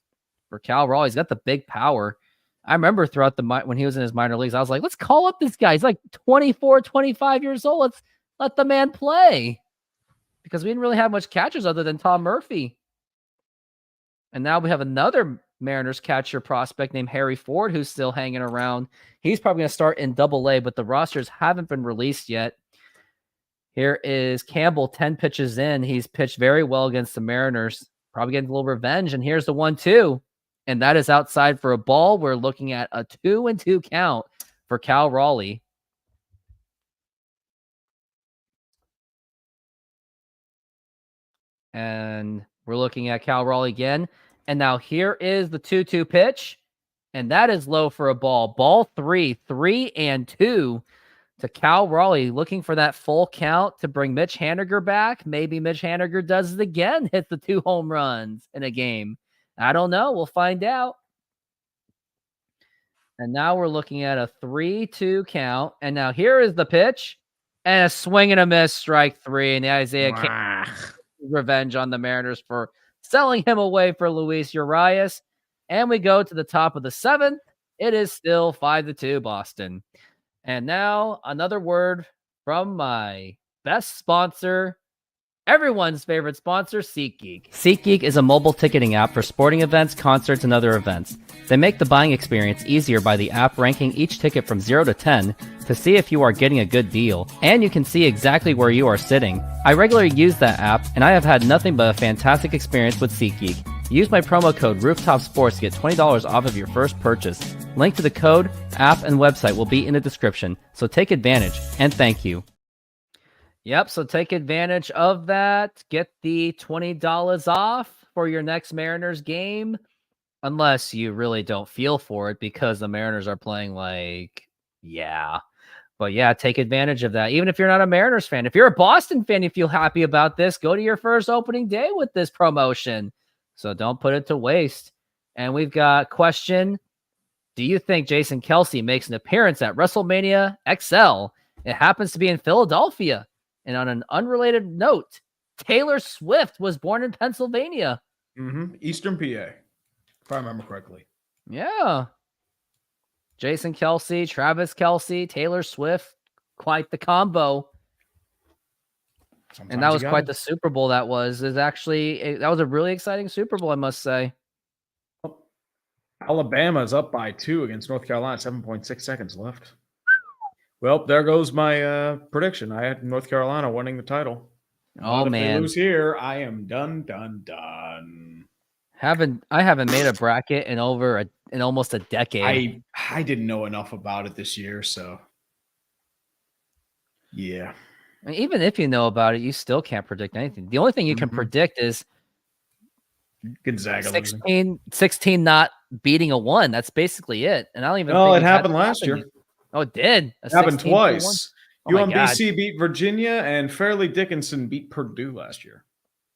for Cal Raleigh. He's got the big power. I remember throughout when he was in his minor leagues, I was like, let's call up this guy. He's like 24, 25 years old. Let's let the man play. Because we didn't really have much catchers other than Tom Murphy. And now we have another Mariners catcher prospect named Harry Ford, who's still hanging around. He's probably going to start in Double-A, but the rosters haven't been released yet. Here is Campbell, 10 pitches in. He's pitched very well against the Mariners. Probably getting a little revenge. And here's the 1-2. And that is outside for a ball. We're looking at a 2-2 count for Cal Raleigh. And we're looking at Cal Raleigh again. And now here is the 2-2 pitch. And that is low for a ball. Ball 3, 3-2 to Cal Raleigh, looking for that full count to bring Mitch Haniger back. Maybe Mitch Haniger does it again, hits the 2 home runs in a game. I don't know. We'll find out. And now we're looking at a 3-2 count. And now here is the pitch. And a swing and a miss, strike 3. And the Isaiah Campbell revenge on the Mariners for selling him away for Luis Urias. And we go to the top of the 7th. It is still 5-2 Boston. And now another word from my best sponsor, everyone's favorite sponsor, SeatGeek. SeatGeek is a mobile ticketing app for sporting events, concerts, and other events. They make the buying experience easier by the app ranking each ticket from 0 to 10 to see if you are getting a good deal, and you can see exactly where you are sitting. I regularly use that app, and I have had nothing but a fantastic experience with SeatGeek. Use my promo code ROOFTOPSPORTS to get $20 off of your first purchase. Link to the code, app, and website will be in the description, so take advantage, and thank you. Yep, so take advantage of that. Get the $20 off for your next Mariners game, unless you really don't feel for it because the Mariners are playing But yeah, take advantage of that. Even if you're not a Mariners fan. If you're a Boston fan, you feel happy about this, go to your first opening day with this promotion. So don't put it to waste. And we've got question. Do you think Jason Kelce makes an appearance at WrestleMania XL? It happens to be in Philadelphia. And on an unrelated note, Taylor Swift was born in Pennsylvania. Eastern PA, if I remember correctly. Yeah. Jason Kelce, Travis Kelce, Taylor Swift, quite the combo. And that was quite the Super Bowl that was. That was a really exciting Super Bowl, I must say. Alabama's up by 2 against North Carolina, 7.6 seconds left. Well, there goes my prediction. I had North Carolina winning the title. Oh, if man. they lose here, I am done. I haven't made a bracket in almost a decade. I didn't know enough about it this year, so yeah. And even if you know about it, you still can't predict anything. The only thing you can predict is Gonzaga 16 not beating a 1. That's basically it. And I don't even. Oh, think it happened last year. Oh, it did. It happened twice. Oh my God. UMBC beat Virginia, and Fairleigh Dickinson beat Purdue last year.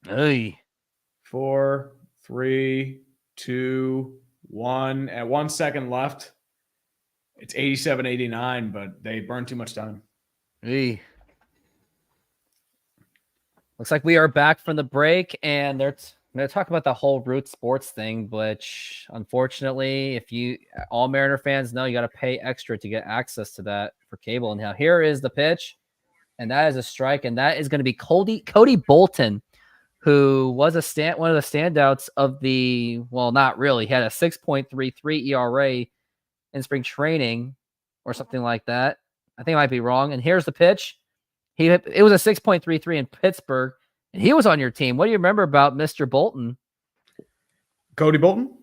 Hey. 4, 3, 2, 1. At 1 second left. It's 87-89, but they burned too much time. Hey. Looks like we are back from the break, and they're talking about the whole Root Sports thing, which unfortunately, if you all Mariner fans know, you got to pay extra to get access to that for cable. And now here is the pitch, and that is a strike, and that is going to be Cody Bolton, who was one of the standouts of the, well, not really. He had a 6.33 ERA in spring training or something like that. I think I might be wrong. And here's the pitch. It was a 6.33 in Pittsburgh, and he was on your team. What do you remember about Mr. Bolton? Cody Bolton?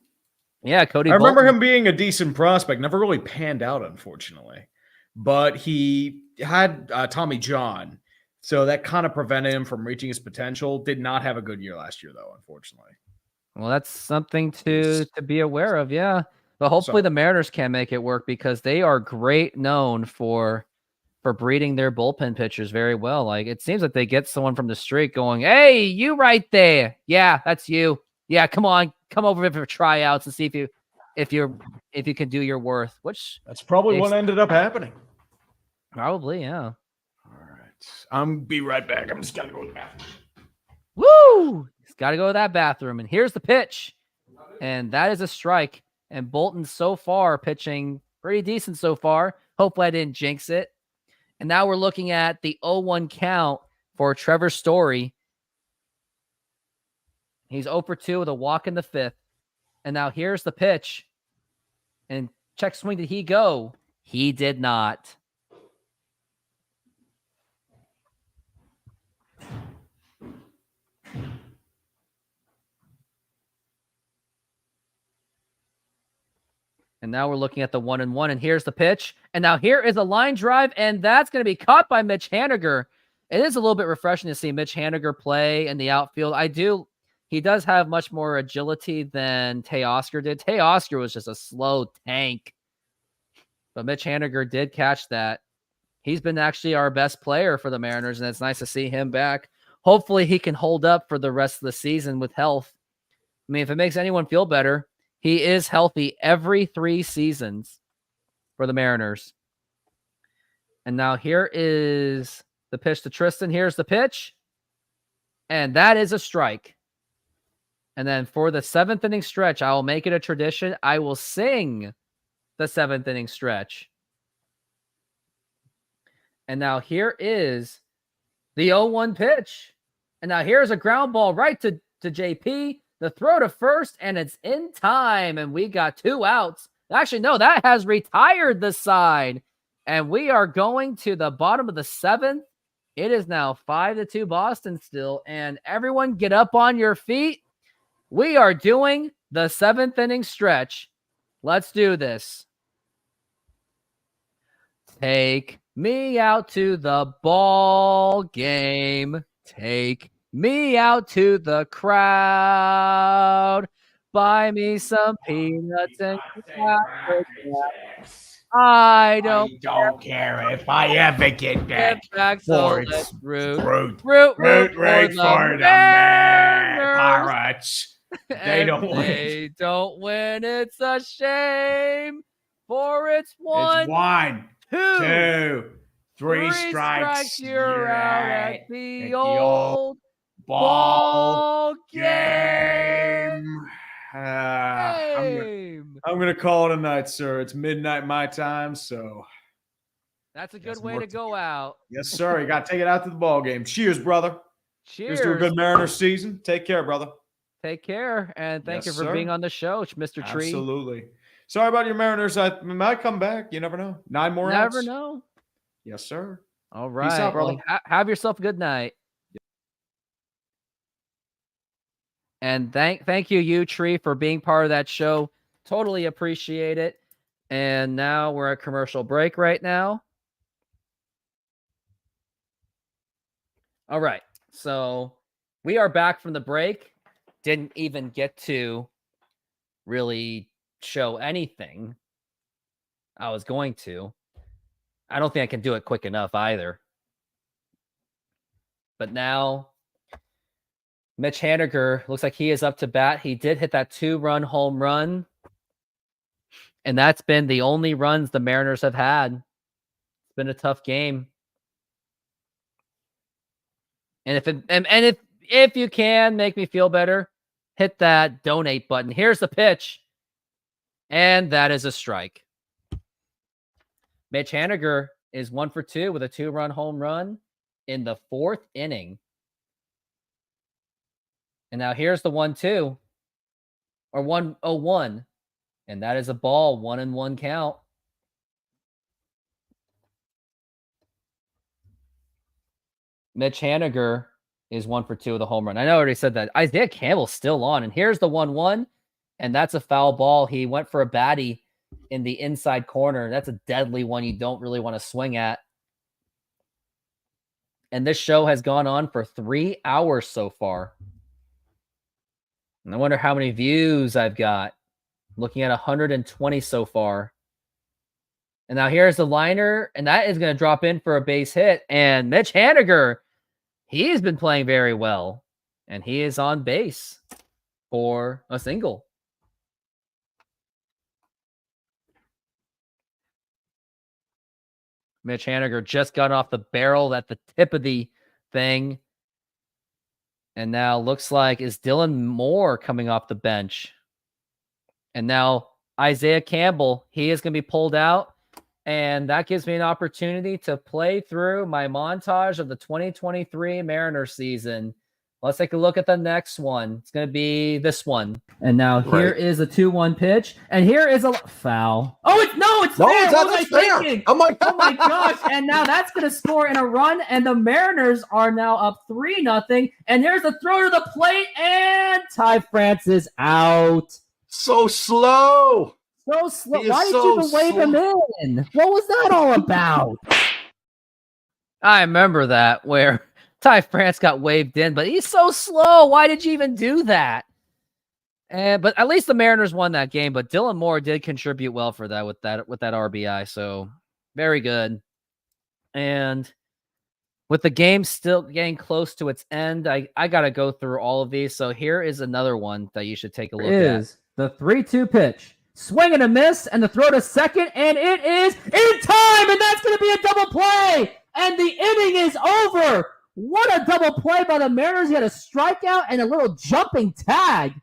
Yeah, Cody I Bolton. remember him being a decent prospect. Never really panned out, unfortunately. But he had Tommy John, so that kind of prevented him from reaching his potential. Did not have a good year last year, though, unfortunately. Well, that's something to be aware of, yeah. But hopefully the Mariners can make it work, because they are great known for breeding their bullpen pitchers very well. Like, it seems like they get someone from the street going, "Hey, you right there. Yeah, that's you. Yeah, come on, come over for tryouts and see if you can do your worth." Which that's probably what ended up happening. Probably, yeah. All right. I'm be right back. I'm just gonna go to the bathroom. Woo! He's got to go to that bathroom. And here's the pitch. And that is a strike. And Bolton so far pitching pretty decent so far. Hopefully I didn't jinx it. And now we're looking at the 0-1 count for Trevor Story. He's 0 for 2 with a walk in the 5th. And now here's the pitch. And check swing, did he go? He did not. And now we're looking at the 1-1, and here's the pitch. And now here is a line drive, and that's going to be caught by Mitch Haniger. It is a little bit refreshing to see Mitch Haniger play in the outfield. He does have much more agility than Teoscar did. Teoscar was just a slow tank. But Mitch Haniger did catch that. He's been actually our best player for the Mariners, and it's nice to see him back. Hopefully he can hold up for the rest of the season with health. I mean, if it makes anyone feel better, he is healthy every 3 seasons for the Mariners. And now here is the pitch to Tristan. Here's the pitch. And that is a strike. And then for the 7th inning stretch, I will make it a tradition. I will sing the 7th inning stretch. And now here is the 0-1 pitch. And now here's a ground ball right to JP. The throw to first, and it's in time, and we got 2 outs. Actually, no, that has retired the side, and we are going to the bottom of the 7th. It is now 5-2 Boston still, and everyone get up on your feet. We are doing the 7th inning stretch. Let's do this. Take me out to the ball game. Take me out to the crowd. Buy me some peanuts and crackers. I don't care if I ever get back. So let's root for the Pirates. They don't win. They don't win. It's a shame. For it's 1, 2, 3 strikes. You're out at the old ball game. I'm gonna call it a night, sir. It's midnight my time, so that's a good way to go out. Yes, sir. You got to take it out to the ball game. Cheers, brother. Cheers. Here's to a good Mariners season. Take care, brother. Take care, and thank you for being on the show, Mr. Tree. Absolutely. Sorry about your Mariners. I might come back. You never know. 9 more outs. Never know. Yes, sir. All right. Peace out, brother. Well, have yourself a good night. And thank you, Tree, for being part of that show. Totally appreciate it. And now we're at commercial break right now. All right. So we are back from the break. Didn't even get to really show anything. I was going to. I don't think I can do it quick enough either. But now Mitch Haniger looks like he is up to bat. He did hit that 2-run home run. And that's been the only runs the Mariners have had. It's been a tough game. And if you can make me feel better, hit that donate button. Here's the pitch. And that is a strike. Mitch Haniger is 1 for 2 with a 2-run home run in the 4th inning. And now here's the 1-2 or 1-0-1. And that is a ball, 1-1 count. Mitch Haniger is 1 for 2 with a home run. I know I already said that. Isaiah Campbell's still on. And here's the 1-1. And that's a foul ball. He went for a baddie in the inside corner. That's a deadly one you don't really want to swing at. And this show has gone on for 3 hours so far. And I wonder how many views I've got. Looking at 120 so far. And now here's the liner, and that is going to drop in for a base hit. And Mitch Haniger, he's been playing very well. And he is on base for a single. Mitch Haniger just got off the barrel at the tip of the thing. And now looks like is Dylan Moore coming off the bench. And now Isaiah Campbell, he is going to be pulled out. And that gives me an opportunity to play through my montage of the 2023 Mariners season. Let's take a look at the next one. It's going to be this one. And now here is a 2-1 pitch. And here is a foul. Oh, it's fair. What was I thinking? Oh my gosh. And now that's going to score in a run. And the Mariners are now up 3-0. And here's the throw to the plate. And Ty France is out. So slow. So slow. Why did you even wave him in? What was that all about? I remember that where Ty France got waved in, but he's so slow. Why did you even do that? But at least the Mariners won that game. But Dylan Moore did contribute well for that with that RBI. So very good. And with the game still getting close to its end, I got to go through all of these. So here is another one that you should take a look at. The 3-2 pitch. Swing and a miss, and the throw to second, and it is in time, and that's going to be a double play, and the inning is over. What a double play by the Mariners. He had a strikeout and a little jumping tag.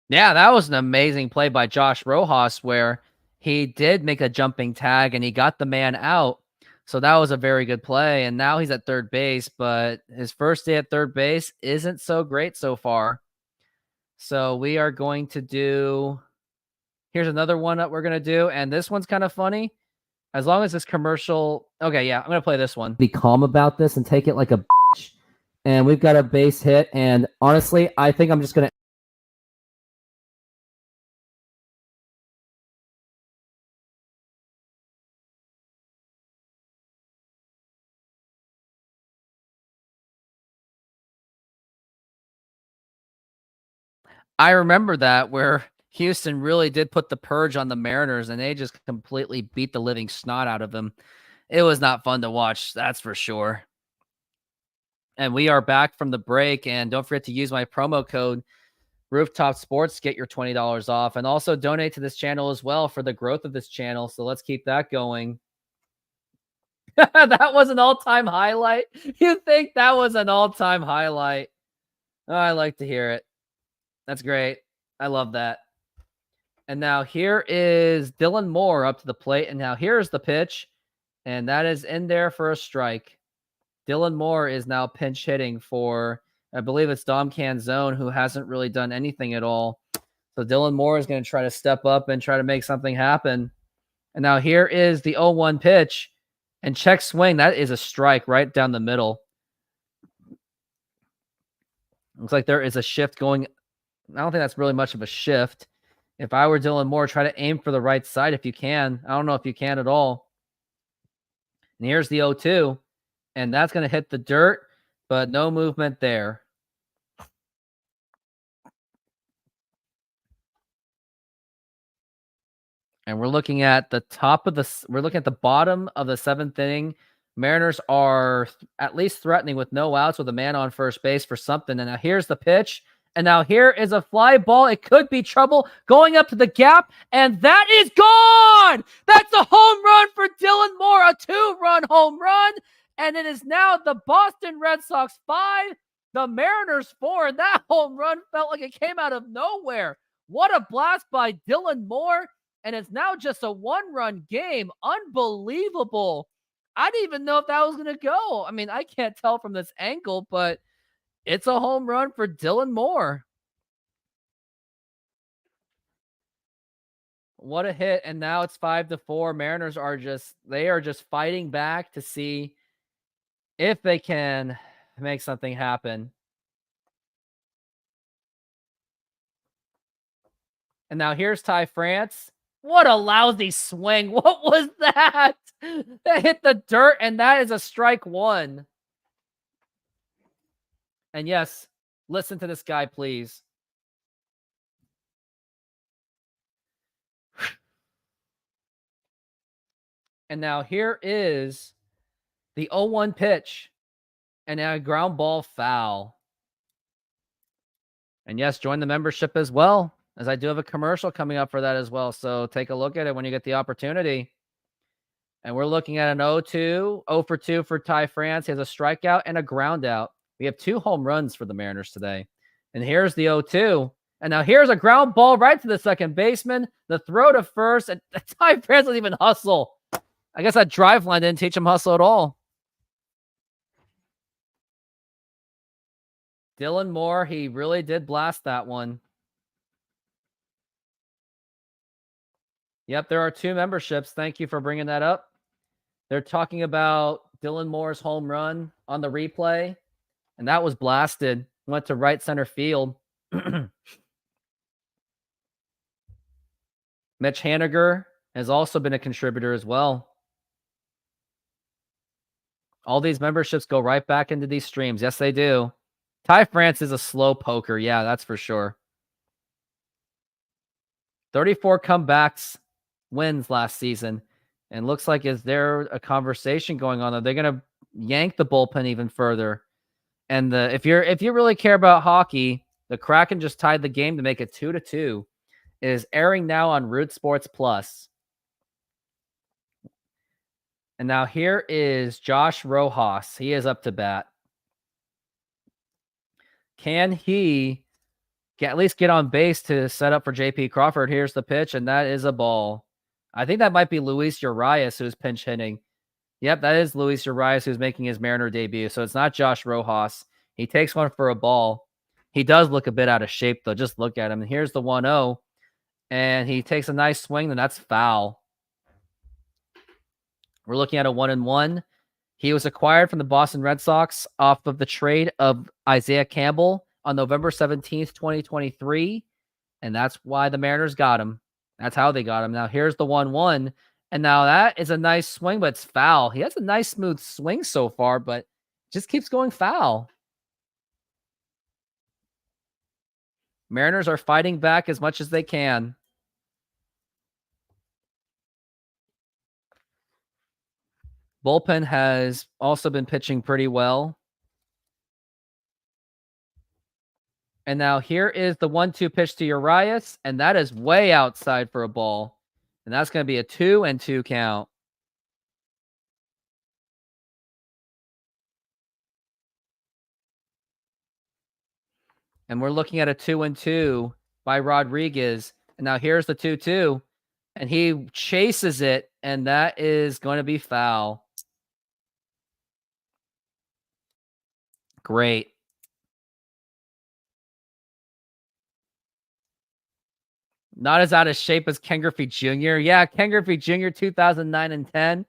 Yeah, that was an amazing play by Josh Rojas where he did make a jumping tag, and he got the man out. So that was a very good play, and now he's at third base, but his first day at third base isn't so great so far. So we are going to do, here's another one that we're going to do. And this one's kind of funny. As long as this commercial, okay, yeah, I'm going to play this one. Be calm about this and take it like a bitch. And we've got a base hit. And honestly, I think I'm just going to. I remember that where Houston really did put the purge on the Mariners and they just completely beat the living snot out of them. It was not fun to watch, that's for sure. And we are back from the break, and don't forget to use my promo code Rooftop Sports to get your $20 off, and also donate to this channel as well for the growth of this channel. So let's keep that going. That was an all-time highlight. You think that was an all-time highlight? Oh, I like to hear it. That's great. I love that. And now here is Dylan Moore up to the plate. And now here's the pitch. And that is in there for a strike. Dylan Moore is now pinch hitting for, I believe it's Dom Canzone, who hasn't really done anything at all. So Dylan Moore is going to try to step up and try to make something happen. And now here is the 0-1 pitch. And check swing. That is a strike right down the middle. Looks like there is a shift going. I don't think that's really much of a shift. If I were Dylan Moore, try to aim for the right side if you can. I don't know if you can at all. And here's the 0-2. And that's going to hit the dirt, but no movement there. And we're looking at the bottom of the 7th inning. Mariners are at least threatening with no outs with a man on first base for something. And now here's the pitch. And now here is a fly ball. It could be trouble going up to the gap. And that is gone. That's a home run for Dylan Moore, a 2-run home run. And it is now the Boston Red Sox 5, the Mariners 4. And that home run felt like it came out of nowhere. What a blast by Dylan Moore. And it's now just a 1-run game. Unbelievable. I didn't even know if that was going to go. I mean, I can't tell from this angle, but it's a home run for Dylan Moore. What a hit. And now it's 5-4. Mariners are just fighting back to see if they can make something happen. And now here's Ty France. What a lousy swing. What was that? That hit the dirt, and that is a strike 1. And yes, listen to this guy, please. And now here is the 0-1 pitch. And now a ground ball foul. And yes, join the membership as well, as I do have a commercial coming up for that as well. So take a look at it when you get the opportunity. And we're looking at an 0-2, 0 for 2 for Ty France. He has a strikeout and a ground out. We have 2 home runs for the Mariners today. And here's the 0-2. And now here's a ground ball right to the second baseman. The throw to first. And Ty France doesn't even hustle. I guess that drive line didn't teach him hustle at all. Dylan Moore, he really did blast that one. Yep, there are 2 memberships. Thank you for bringing that up. They're talking about Dylan Moore's home run on the replay, and that was blasted. Went to right center field. Mitch Haniger has also been a contributor as well. All these memberships go right back into these streams. Yes, they do. Ty France is a slow poker. Yeah, that's for sure. 34 comebacks wins last season. And looks like, is there a conversation going on? Are they going to yank the bullpen even further? And if you really care about hockey, the Kraken just tied the game to make it 2-2. It is airing now on Root Sports Plus. And now here is Josh Rojas. He is up to bat. Can he at least get on base to set up for J.P. Crawford? Here's the pitch, and that is a ball. I think that might be Luis Urias who's pinch hitting. Yep, that is Luis Urias who's making his Mariner debut. So it's not Josh Rojas. He takes one for a ball. He does look a bit out of shape, though. Just look at him. And here's the 1-0. And he takes a nice swing, and that's foul. We're looking at a 1-1. He was acquired from the Boston Red Sox off of the trade of Isaiah Campbell on November 17th, 2023. And that's why the Mariners got him. That's how they got him. Now here's the 1-1. And now that is a nice swing, but it's foul. He has a nice smooth swing so far, but just keeps going foul. Mariners are fighting back as much as they can. Bullpen has also been pitching pretty well. And now here is the 1-2 pitch to Urias, and that is way outside for a ball. And that's going to be a 2-2 count. And we're looking at a 2-2 by Rodriguez. And now here's the 2-2. And he chases it, and that is going to be foul. Great. Not as out of shape as Ken Griffey Jr. Yeah, Ken Griffey Jr. 2009 and 10.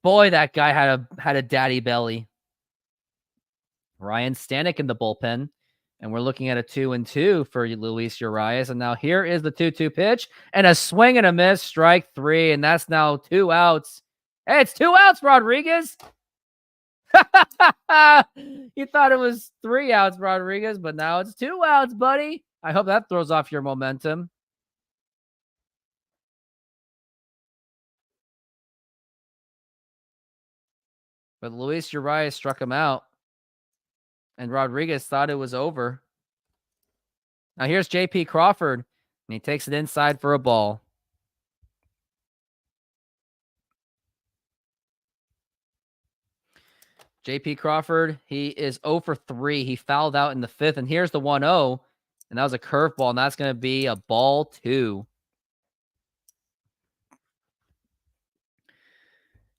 Boy, that guy had a daddy belly. Ryan Stanek in the bullpen. And we're looking at a 2-2 for Luis Urias. And now here is the 2-2 pitch and a swing and a miss, strike 3. And that's now 2 outs. Hey, it's 2 outs, Rodriguez. You thought it was 3 outs, Rodriguez, but now it's 2 outs, buddy. I hope that throws off your momentum. But Luis Urias struck him out. And Rodriguez thought it was over. Now here's J.P. Crawford, and he takes it inside for a ball. J.P. Crawford, he is 0 for 3. He fouled out in the 5th, and here's the 1-0, and that was a curveball, and that's going to be a ball 2.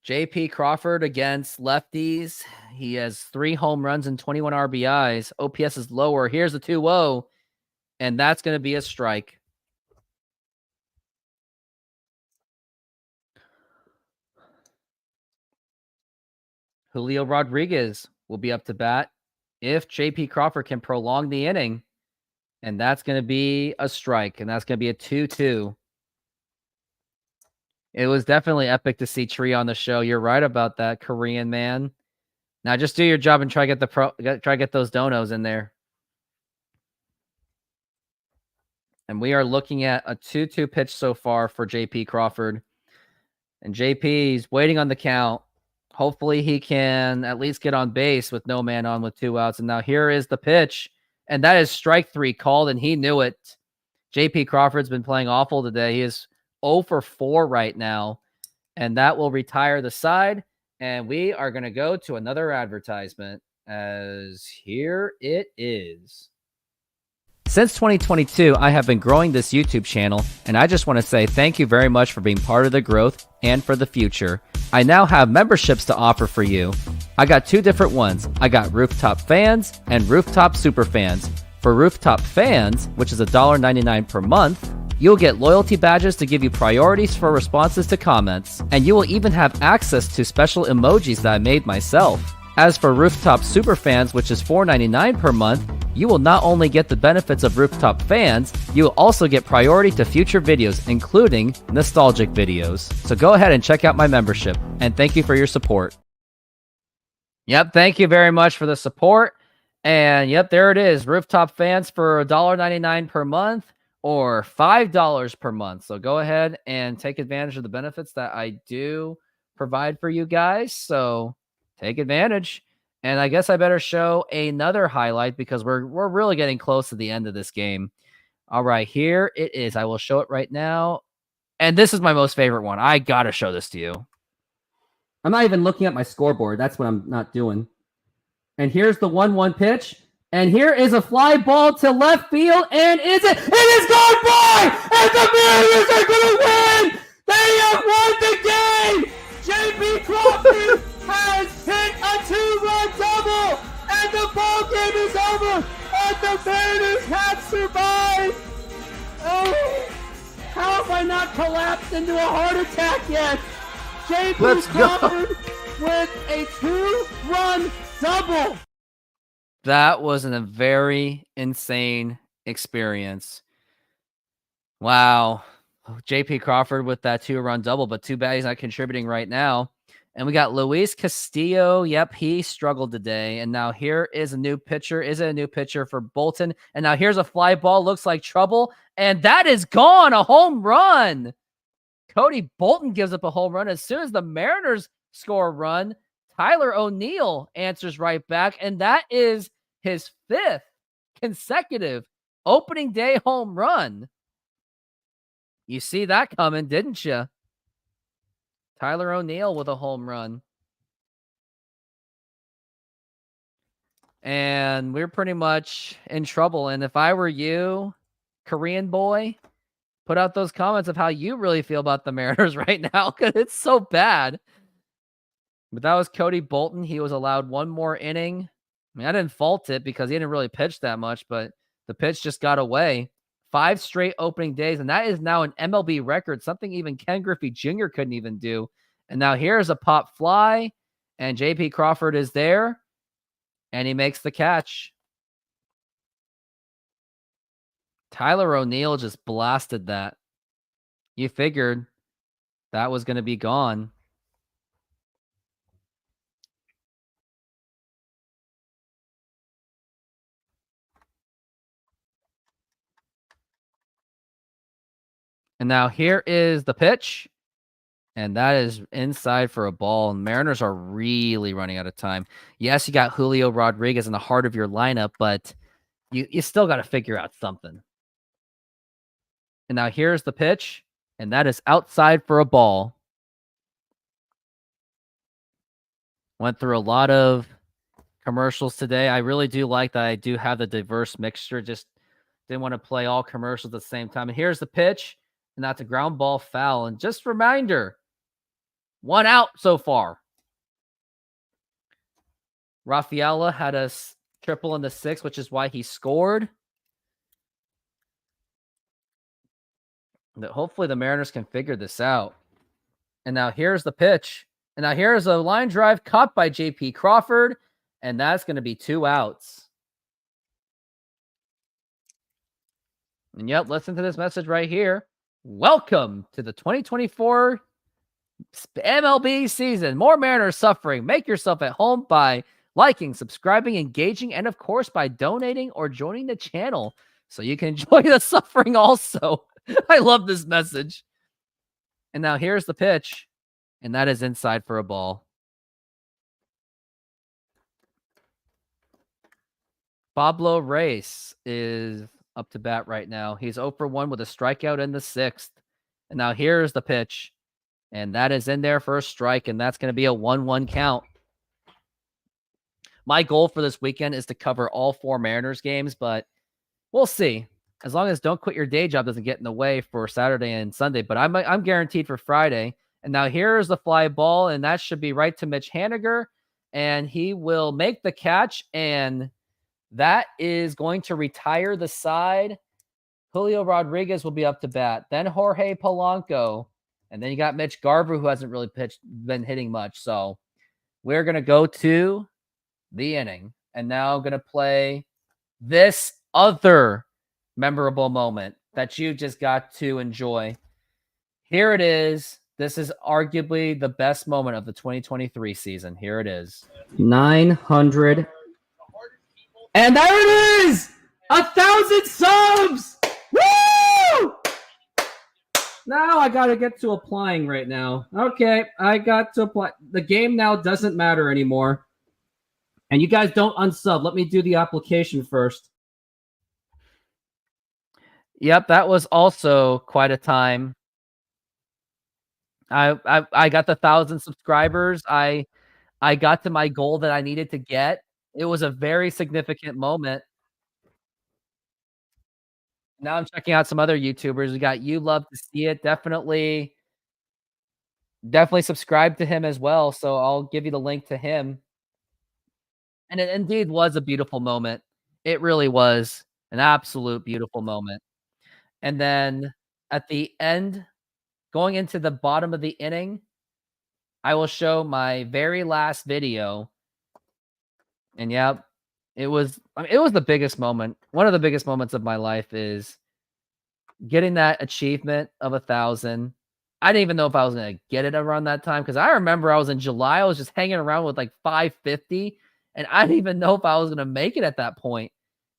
J.P. Crawford against lefties. He has 3 home runs and 21 RBIs. OPS is lower. Here's the 2-0, and that's going to be a strike. Julio Rodriguez will be up to bat if J.P. Crawford can prolong the inning, and that's going to be a strike, and that's going to be a 2-2. It was definitely epic to see Tree on the show. You're right about that, Korean man. Now just do your job and try to get those donos in there. And we are looking at a 2-2 pitch so far for J.P. Crawford. And J.P.'s waiting on the count. Hopefully he can at least get on base with no man on with 2 outs. And now here is the pitch. And that is strike 3 called, and he knew it. J.P. Crawford's been playing awful today. He is 0 for 4 right now. And that will retire the side. And we are going to go to another advertisement, as here it is. Since 2022, I have been growing this YouTube channel, and I just want to say thank you very much for being part of the growth and for the future. I now have memberships to offer for you. I got 2 different ones. I got Rooftop Fans and Rooftop Super Fans. For Rooftop Fans, which is $1.99 per month, you'll get loyalty badges to give you priorities for responses to comments, and you will even have access to special emojis that I made myself. As for Rooftop Superfans, which is $4.99 per month, you will not only get the benefits of Rooftop Fans, you will also get priority to future videos, including nostalgic videos. So go ahead and check out my membership, and thank you for your support. Yep, thank you very much for the support. And yep, there it is. Rooftop Fans for $1.99 per month or $5 per month. So go ahead and take advantage of the benefits that I do provide for you guys. So take advantage. And I guess I better show another highlight because we're really getting close to the end of this game. All right, here it is. I will show it right now. And this is my most favorite one. I got to show this to you. I'm not even looking at my scoreboard. That's what I'm not doing. And here's the 1-1 pitch. And here is a fly ball to left field. And it is gone by! And the Mariners are going to win! They have won the game! J.P. Crawford has hit a 2-run double! And the ball game is over! And the Mariners have survived! Oh, how have I not collapsed into a heart attack yet? J.P. Crawford with a 2-run double! That was a very insane experience. Wow. J.P. Crawford with that 2-run double, but too bad he's not contributing right now. And we got Luis Castillo. Yep, he struggled today. And now here is a new pitcher. Is it a new pitcher for Bolton? And now here's a fly ball. Looks like trouble. And that is gone. A home run. Cody Bolton gives up a home run. As soon as the Mariners score a run, Tyler O'Neill answers right back, and that is his 5th consecutive opening day home run. You see that coming, didn't you? Tyler O'Neill with a home run. And we're pretty much in trouble. And if I were you, Korean boy, put out those comments of how you really feel about the Mariners right now, because it's so bad. But that was Cody Bolton. He was allowed 1 more inning. I mean, I didn't fault it because he didn't really pitch that much, but the pitch just got away. 5 straight opening days, and that is now an MLB record, something even Ken Griffey Jr. couldn't even do. And now here's a pop fly, and J.P. Crawford is there, and he makes the catch. Tyler O'Neill just blasted that. You figured that was going to be gone. And now here is the pitch. And that is inside for a ball. And Mariners are really running out of time. Yes, you got Julio Rodriguez in the heart of your lineup, but you still got to figure out something. And now here's the pitch. And that is outside for a ball. Went through a lot of commercials today. I really do like that I do have the diverse mixture. Just didn't want to play all commercials at the same time. And here's the pitch. And that's a ground ball foul. And just reminder, 1 out so far. Rafaela had a triple in the 6th, which is why he scored. But hopefully the Mariners can figure this out. And now here's the pitch. And now here's a line drive caught by J.P. Crawford. And that's going to be 2 outs. And yep, listen to this message right here. Welcome to the 2024 MLB season. More Mariners suffering. Make yourself at home by liking, subscribing, engaging, and of course by donating or joining the channel so you can enjoy the suffering also. I love this message. And now here's the pitch. And that is inside for a ball. Pablo Reyes is up to bat right now. He's 0 for 1 with a strikeout in the 6th. And now here's the pitch. And that is in there for a strike. And that's going to be a 1-1 count. My goal for this weekend is to cover all 4 Mariners games, but we'll see. As long as Don't Quit Your Day Job doesn't get in the way for Saturday and Sunday. But I'm guaranteed for Friday. And now here's the fly ball. And that should be right to Mitch Haniger. And he will make the catch. And that is going to retire the side. Julio Rodriguez will be up to bat. Then Jorge Polanco. And then you got Mitch Garver, who hasn't really been hitting much. So we're going to go to the inning. And now I'm going to play this other memorable moment that you just got to enjoy. Here it is. This is arguably the best moment of the 2023 season. Here it is. 900. And there it is! 1,000 subs! Woo! Now I got to get to applying right now. Okay, I got to apply. The game now doesn't matter anymore. And you guys don't unsub. Let me do the application first. Yep, that was also quite a time. I got the 1,000 subscribers. I got to my goal that I needed to get. It was a very significant moment. Now I'm checking out some other YouTubers. We got You Love to See It. Definitely subscribe to him as well. So I'll give you the link to him. And it indeed was a beautiful moment. It really was an absolute beautiful moment. And then at the end, going into the bottom of the inning, I will show my very last video. And yeah, it was the biggest moment. One of the biggest moments of my life is getting that achievement of 1,000. I didn't even know if I was going to get it around that time, because I remember I was in July. I was just hanging around with like 550, and I didn't even know if I was going to make it at that point.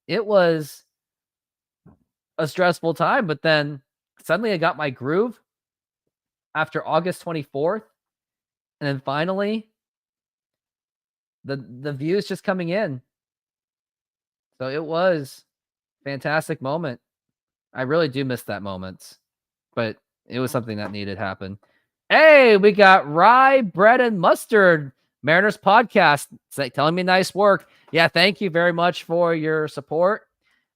It was a stressful time, but then suddenly I got my groove after August 24th. And then finally, the views just coming in. So it was a fantastic moment. I really do miss that moment, but it was something that needed to happen. Hey, we got Rye, Bread, and Mustard, Mariners podcast, telling me nice work. Yeah, thank you very much for your support.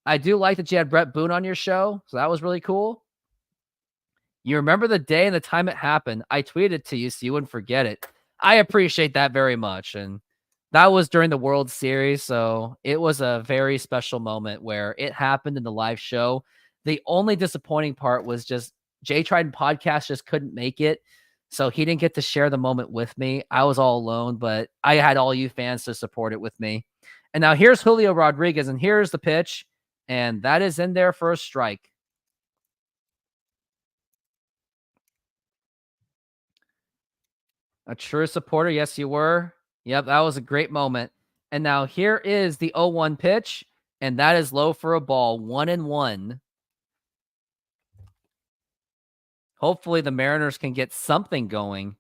I do like that you had Brett Boone on your show, so that was really cool. You remember the day and the time it happened. I tweeted it to you so you wouldn't forget it. I appreciate that very much. And that was during the World Series, so it was a very special moment where it happened in the live show. The only disappointing part was just Jay Trident Podcast just couldn't make it, so he didn't get to share the moment with me. I was all alone, but I had all you fans to support it with me. And now here's Julio Rodriguez, and here's the pitch, And that is in there for a strike. A true supporter. Yes, you were. Yep, that was a great moment. And now here is the 0-1 pitch. And that is low for a ball. 1-1. Hopefully the Mariners can get something going,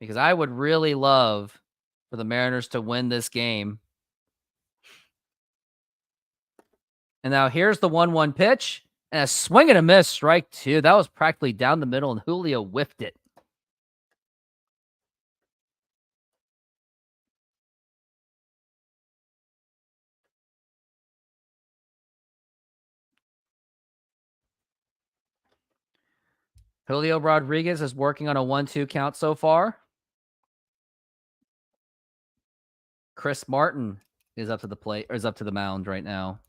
because I would really love for the Mariners to win this game. And now here's the 1-1 pitch. And a swing and a miss, strike 2. That was practically down the middle, and Julio whiffed it. Julio Rodriguez is working on a 1-2 count so far. Chris Martin is up to the plate, or is up to the mound right now.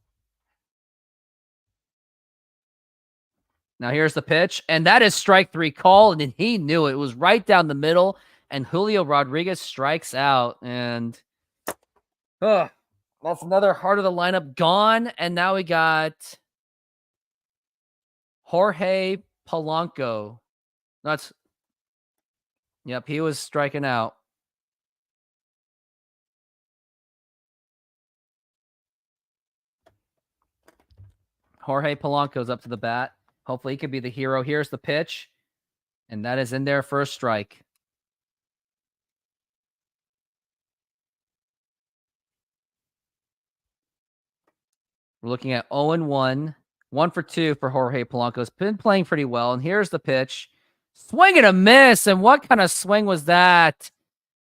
Now here's the pitch, and that is strike 3 call, and he knew it. It was right down the middle, and Julio Rodriguez strikes out, and that's another heart of the lineup gone, and now we got Jorge Polanco. Yep, he was striking out. Jorge Polanco's up to the bat. Hopefully he could be the hero. Here's the pitch, and that is in there for a strike. We're looking at 0-1. 1 for 2 for Jorge Polanco. Has been playing pretty well. And here's the pitch. Swing and a miss. And what kind of swing was that?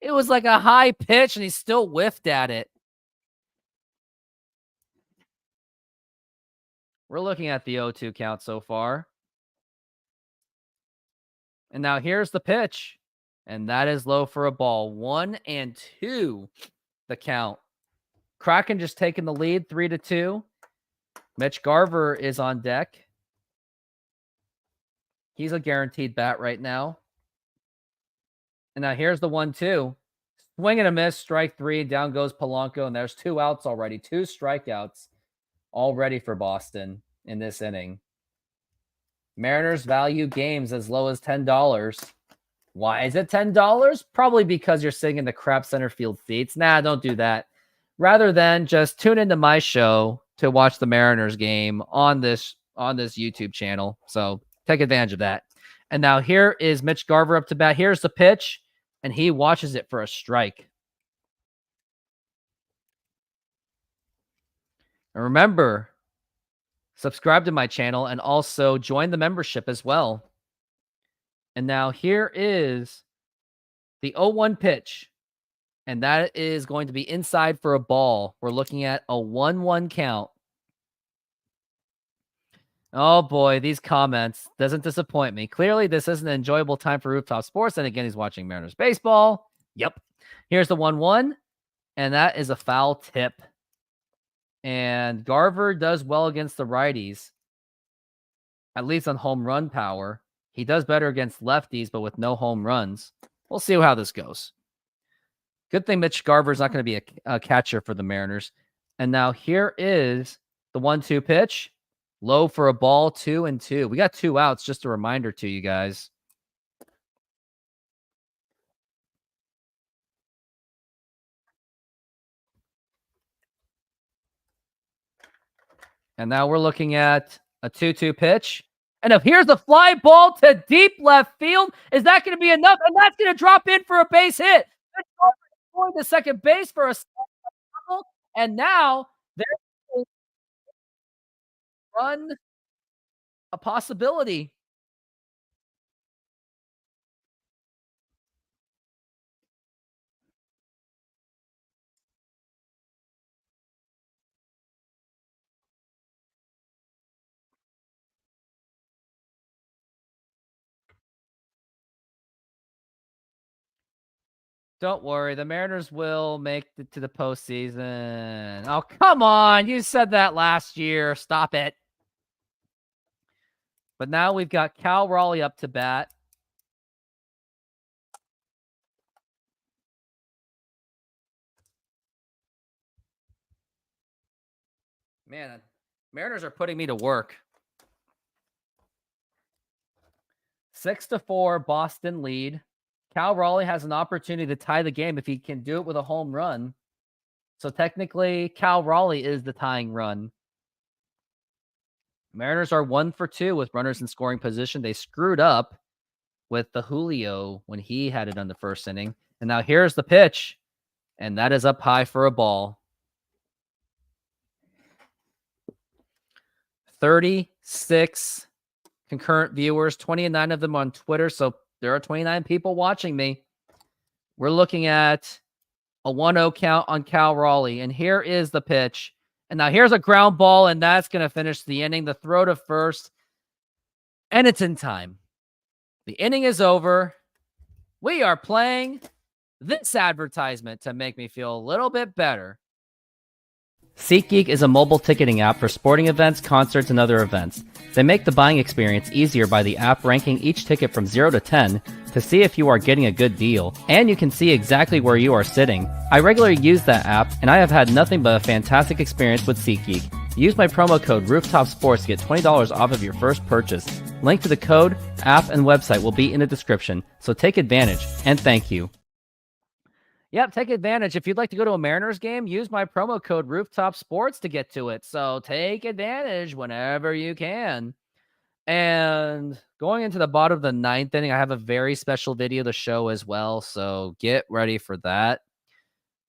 It was like a high pitch, and he still whiffed at it. We're looking at the 0-2 count so far. And now here's the pitch. And that is low for a ball. 1-2 the count. Kraken just taking the lead, 3-2. Mitch Garver is on deck. He's a guaranteed bat right now. And now here's the 1-2. Swing and a miss, strike 3. Down goes Polanco, and there's 2 outs already. 2 strikeouts already for Boston in this inning. Mariners value games as low as $10. Why is it $10? Probably because you're sitting in the crap center field seats. Nah, don't do that. Rather than just tune into my show to watch the Mariners game on this YouTube channel. So take advantage of that. And now here is Mitch Garver up to bat. Here's the pitch, and he watches it for a strike. And remember, subscribe to my channel and also join the membership as well. And now here is the 0-1 pitch. And that is going to be inside for a ball. We're looking at a 1-1 count. Oh boy, these comments doesn't disappoint me. Clearly, this is an enjoyable time for Rooftop Sports. And again, he's watching Mariners baseball. Yep. Here's the 1-1. And that is a foul tip. And Garver does well against the righties, at least on home run power. He does better against lefties, but with no home runs. We'll see how this goes. Good thing Mitch Garver is not going to be a catcher for the Mariners. And now here is the 1-2 pitch. Low for a ball, 2-2. We got 2 outs, just a reminder to you guys. And now we're looking at a 2-2 pitch. And if here's a fly ball to deep left field, is that going to be enough? And that's going to drop in for a base hit. Going to second base for a double, and now there's run a possibility. Don't worry, the Mariners will make it to the postseason. Oh, come on. You said that last year. Stop it. But now we've got Cal Raleigh up to bat. Man, Mariners are putting me to work. 6-4, Boston lead. Cal Raleigh has an opportunity to tie the game if he can do it with a home run. So technically, Cal Raleigh is the tying run. Mariners are 1 for 2 with runners in scoring position. They screwed up with the Julio when he had it on the first inning. And now here's the pitch. And that is up high for a ball. 36 concurrent viewers, 29 of them on Twitter. So there are 29 people watching me. We're looking at a 1-0 count on Cal Raleigh. And here is the pitch. And now here's a ground ball, and that's going to finish the inning. The throw to first, and it's in time. The inning is over. We are playing this advertisement to make me feel a little bit better. SeatGeek is a mobile ticketing app for sporting events, concerts, and other events. They make the buying experience easier by the app ranking each ticket from 0 to 10 to see if you are getting a good deal, and you can see exactly where you are sitting. I regularly use that app, and I have had nothing but a fantastic experience with SeatGeek. Use my promo code RooftopSports to get $20 off of your first purchase. Link to the code, app, and website will be in the description, so take advantage, and thank you. Yep, take advantage. If you'd like to go to a Mariners game, use my promo code RooftopSports to get to it. So take advantage whenever you can. And going into the bottom of the 9th inning, I have a very special video to show as well. So get ready for that.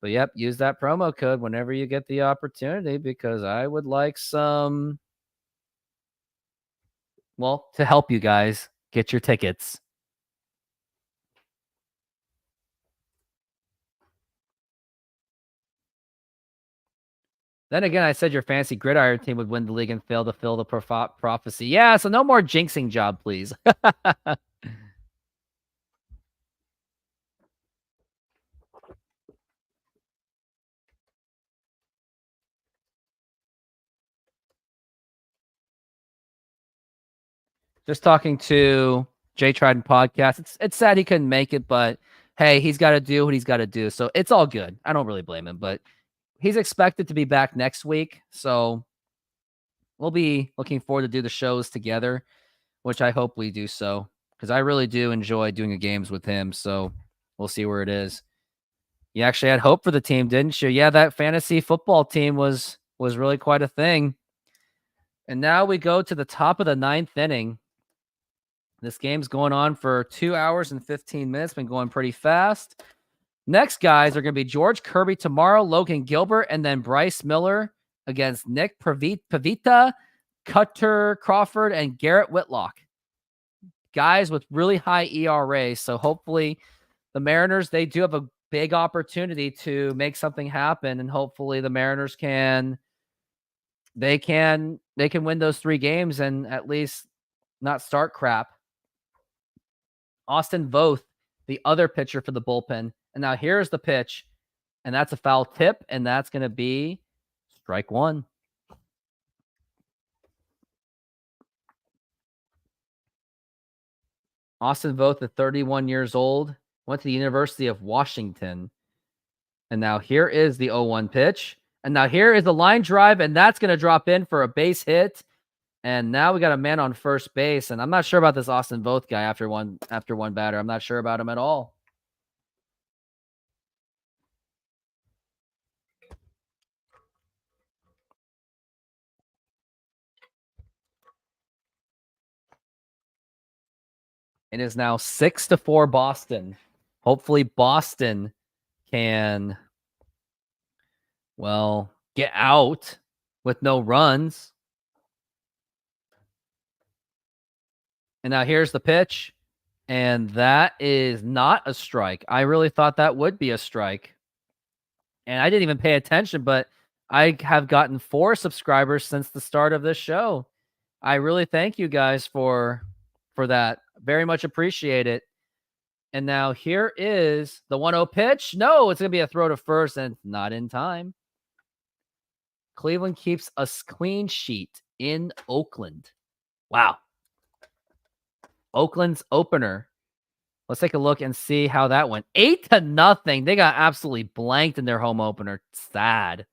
But yep, use that promo code whenever you get the opportunity because I would like some, well, to help you guys get your tickets. Then again, I said your fantasy gridiron team would win the league and fail to fill the prophecy. Yeah, so no more jinxing job, please. Just talking to Jay Trident podcast. It's sad he couldn't make it, but hey, he's got to do what he's got to do. So it's all good. I don't really blame him, but he's expected to be back next week. So we'll be looking forward to do the shows together, which I hope we do so because I really do enjoy doing the games with him. So we'll see where it is. You actually had hope for the team, didn't you? Yeah, that fantasy football team was really quite a thing. And now we go to the top of the 9th inning. This game's going on for 2 hours and 15 minutes. Been going pretty fast. Next guys are going to be George Kirby tomorrow, Logan Gilbert, and then Bryce Miller against Nick Pavita, Cutter Crawford, and Garrett Whitlock. Guys with really high ERA. So hopefully the Mariners, they do have a big opportunity to make something happen. And hopefully the Mariners can win those 3 games and at least not start crap. Austin Voth, the other pitcher for the bullpen. And now here's the pitch, and that's a foul tip, and that's going to be strike 1. Austin Voth, at 31 years old, went to the University of Washington. And now here is the 0-1 pitch. And now here is the line drive, and that's going to drop in for a base hit. And now we got a man on first base, and I'm not sure about this Austin Voth guy after one batter. I'm not sure about him at all. It is now 6-4 Boston. Hopefully Boston can, well, get out with no runs. And now here's the pitch. And that is not a strike. I really thought that would be a strike. And I didn't even pay attention, but I have gotten 4 subscribers since the start of this show. I really thank you guys for that. Very much appreciate it. And now here is the 1-0 pitch. No, it's going to be a throw to first and not in time. Cleveland keeps a clean sheet in Oakland. Wow. Oakland's opener. Let's take a look and see how that went. 8-0. They got absolutely blanked in their home opener. Sad.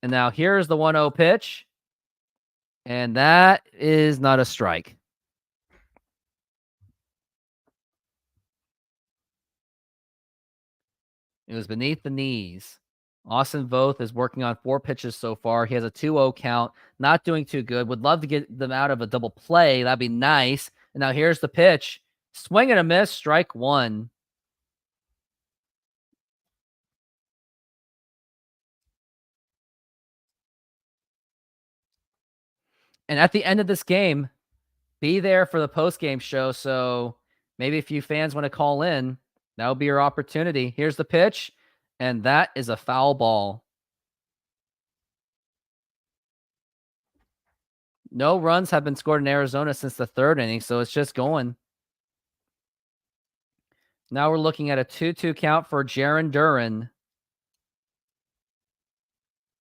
And now here's the 1-0 pitch. And that is not a strike. It was beneath the knees. Austin Voth is working on 4 pitches so far. He has a 2-0 count. Not doing too good. Would love to get them out of a double play. That'd be nice. And now here's the pitch. Swing and a miss. Strike 1. And at the end of this game, be there for the post-game show. So maybe if you fans want to call in, that would be your opportunity. Here's the pitch. And that is a foul ball. No runs have been scored in Arizona since the 3rd inning, so it's just going. Now we're looking at a 2-2 count for Jarren Duran.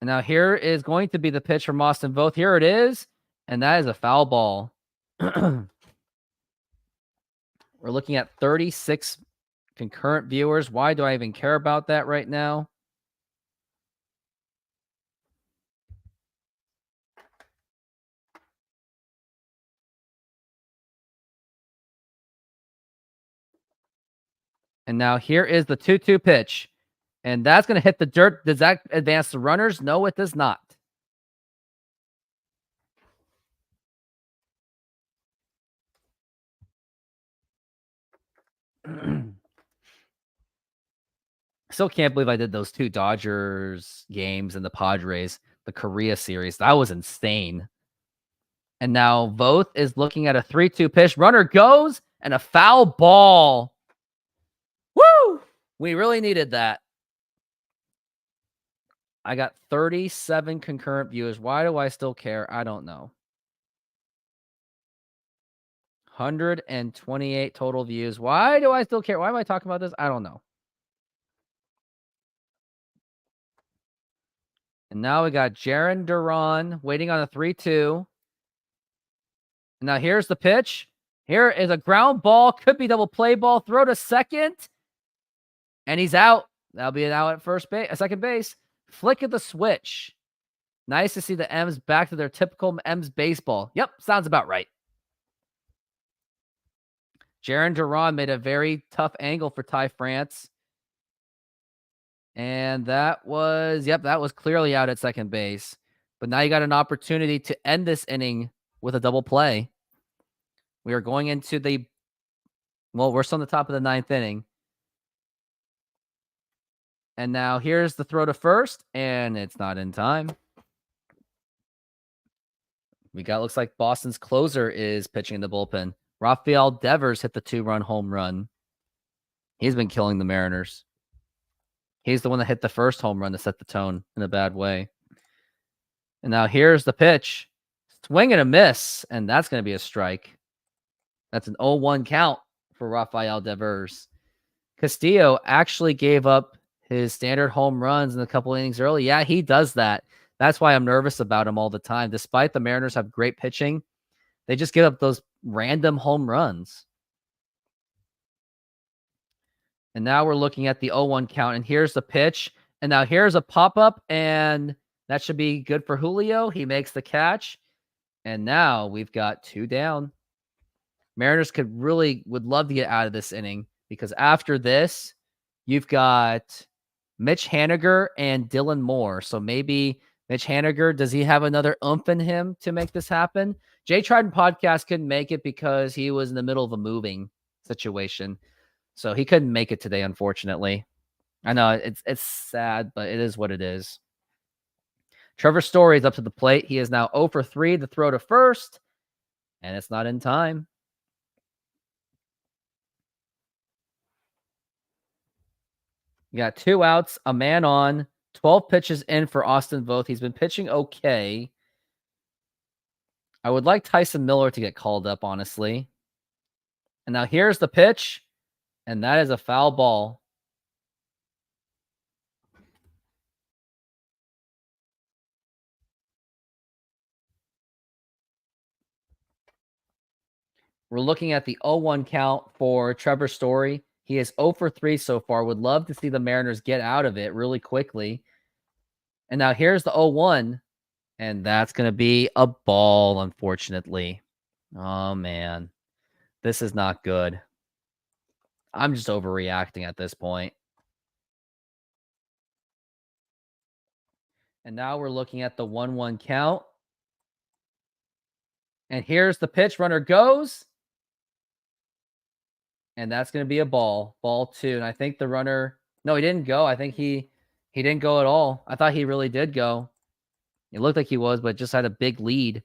And now here is going to be the pitch from Austin Voth. Here it is, and that is a foul ball. We're looking at 36 concurrent viewers. Why do I even care about that right now? And now here is the 2-2 pitch. And that's going to hit the dirt. Does that advance the runners? No, it does not. Still can't believe I did those 2 Dodgers games and the Padres, the Korea series. That was insane. And now Voth is looking at a 3-2 pitch. Runner goes and a foul ball. Woo! We really needed that. I got 37 concurrent viewers. Why do I still care? I don't know. 128 total views. Why do I still care? Why am I talking about this? I don't know. And now we got Jarren Duran waiting on a 3-2. Now here's the pitch. Here is a ground ball. Could be double play ball. Throw to second. And he's out. That'll be an out at first base, second base. Flick of the switch. Nice to see the M's back to their typical M's baseball. Yep, sounds about right. Jarren Duran made a very tough angle for Ty France. And that was clearly out at second base. But now you got an opportunity to end this inning with a double play. We are going into we're still on the top of the 9th inning. And now here's the throw to first, and it's not in time. Looks like Boston's closer is pitching in the bullpen. Rafael Devers hit the 2-run home run. He's been killing the Mariners. He's the one that hit the first home run to set the tone in a bad way. And now here's the pitch. Swing and a miss, and that's going to be a strike. That's an 0-1 count for Rafael Devers. Castillo actually gave up his standard home runs in a couple innings early. Yeah, he does that. That's why I'm nervous about him all the time. Despite the Mariners have great pitching, they just give up those random home runs. And now we're looking at the 0-1 count, and here's the pitch. And now here's a pop-up, and that should be good for Julio. He makes the catch. And now we've got 2 down. Mariners would love to get out of this inning, because after this, you've got Mitch Haniger and Dylan Moore. So maybe Mitch Haniger, does he have another oomph in him to make this happen? Jay Trident Podcast couldn't make it because he was in the middle of a moving situation. So he couldn't make it today, unfortunately. I know it's sad, but it is what it is. Trevor Story is up to the plate. He is now 0 for 3 to throw to first, and it's not in time. You got 2 outs, a man on, 12 pitches in for Austin Voth. He's been pitching okay. I would like Tyson Miller to get called up, honestly. And now here's the pitch, and that is a foul ball. We're looking at the 0-1 count for Trevor Story. He is 0 for 3 so far. Would love to see the Mariners get out of it really quickly. And now here's the 0-1. And that's going to be a ball, unfortunately. Oh, man. This is not good. I'm just overreacting at this point. And now we're looking at the 1-1 count. And here's the pitch. Runner goes. And that's going to be a ball. Ball 2. And I think the runner... No, he didn't go. I think he didn't go at all. I thought he really did go. It looked like he was, but just had a big lead.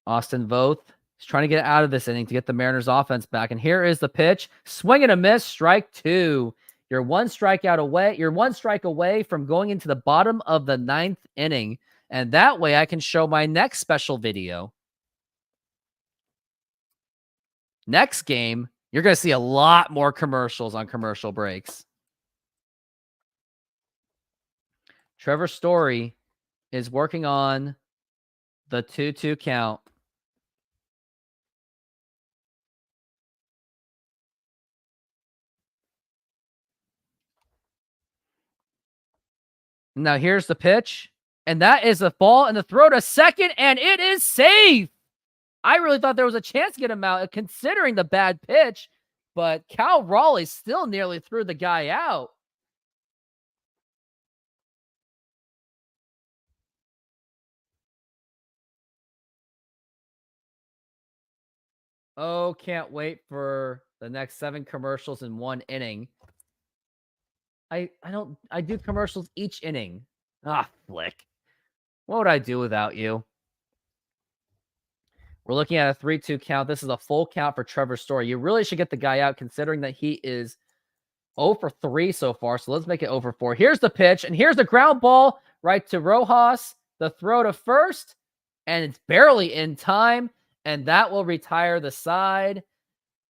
Austin Voth is trying to get out of this inning to get the Mariners offense back. And here is the pitch. Swing and a miss. Strike 2. You're one strike away from going into the bottom of the 9th inning. And that way I can show my next special video. Next game, you're going to see a lot more commercials on commercial breaks. Trevor Story is working on the 2-2 count. Now here's the pitch. And that is a ball and the throw to second, and it is safe. I really thought there was a chance to get him out considering the bad pitch, but Cal Raleigh still nearly threw the guy out. Oh, can't wait for the next 7 commercials in 1 inning. I do commercials each inning. Ah, Flick. What would I do without you? We're looking at a 3-2 count. This is a full count for Trevor Story. You really should get the guy out considering that he is 0 for 3 so far. So let's make it 0 for 4. Here's the pitch, and here's the ground ball right to Rojas. The throw to first, and it's barely in time, and that will retire the side.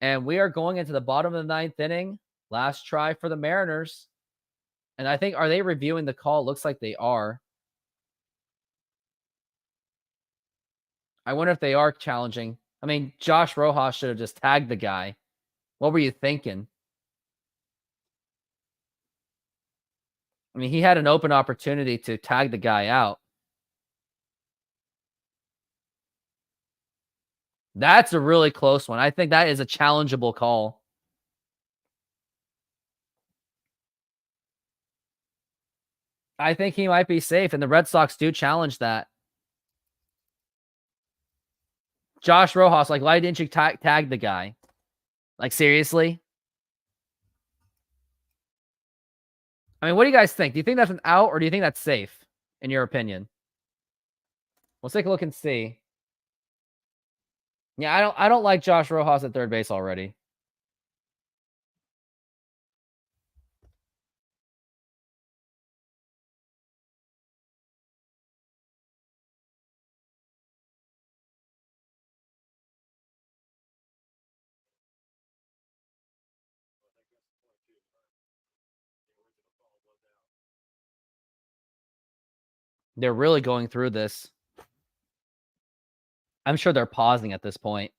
And we are going into the bottom of the 9th inning. Last try for the Mariners. And I think, are they reviewing the call? Looks like they are. I wonder if they are challenging. I mean, Josh Rojas should have just tagged the guy. What were you thinking? I mean, he had an open opportunity to tag the guy out. That's a really close one. I think that is a challengeable call. I think he might be safe, and the Red Sox do challenge that. Josh Rojas, like, why didn't you tag the guy? Like, seriously? I mean, what do you guys think? Do you think that's an out, or do you think that's safe, in your opinion? Let's take a look and see. Yeah, I don't like Josh Rojas at third base already. They're really going through this. I'm sure they're pausing at this point.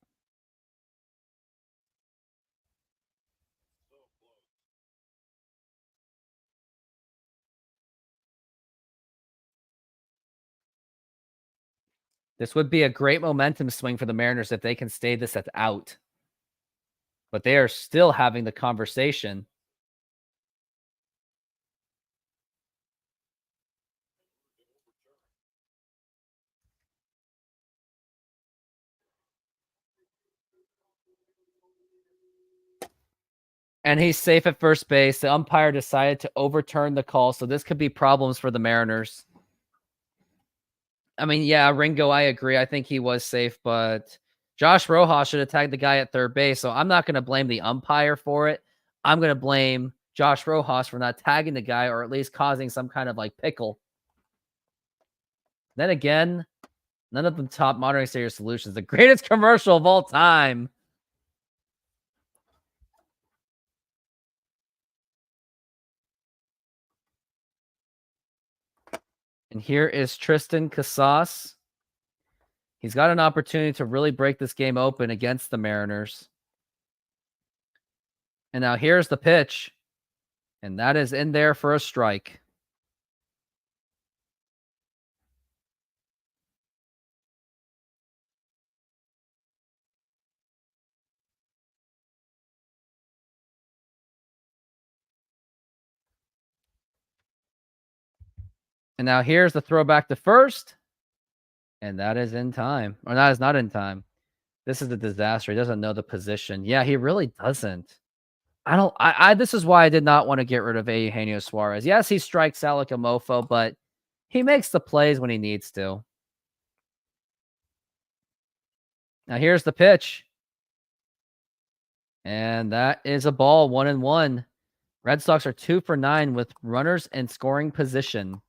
This would be a great momentum swing for the Mariners if they can stay this at out. But they are still having the conversation. And he's safe at first base. The umpire decided to overturn the call, so this could be problems for the Mariners. I mean, yeah, Ringo, I agree. I think he was safe, but Josh Rojas should have tagged the guy at third base, so I'm not going to blame the umpire for it. I'm going to blame Josh Rojas for not tagging the guy, or at least causing some kind of, like, pickle. Then again, none of them top modern exterior solutions. The greatest commercial of all time. And here is Tristan Casas. He's got an opportunity to really break this game open against the Mariners. And now here's the pitch. And that is in there for a strike. And now here's the throwback to first. And that is in time. Or that is not in time. This is a disaster. He doesn't know the position. Yeah, he really doesn't. This is why I did not want to get rid of Eugenio Suarez. Yes, he strikes out like a mofo, but he makes the plays when he needs to. Now here's the pitch. And that is a ball, 1-1. Red Sox are 2 for 9 with runners in scoring position.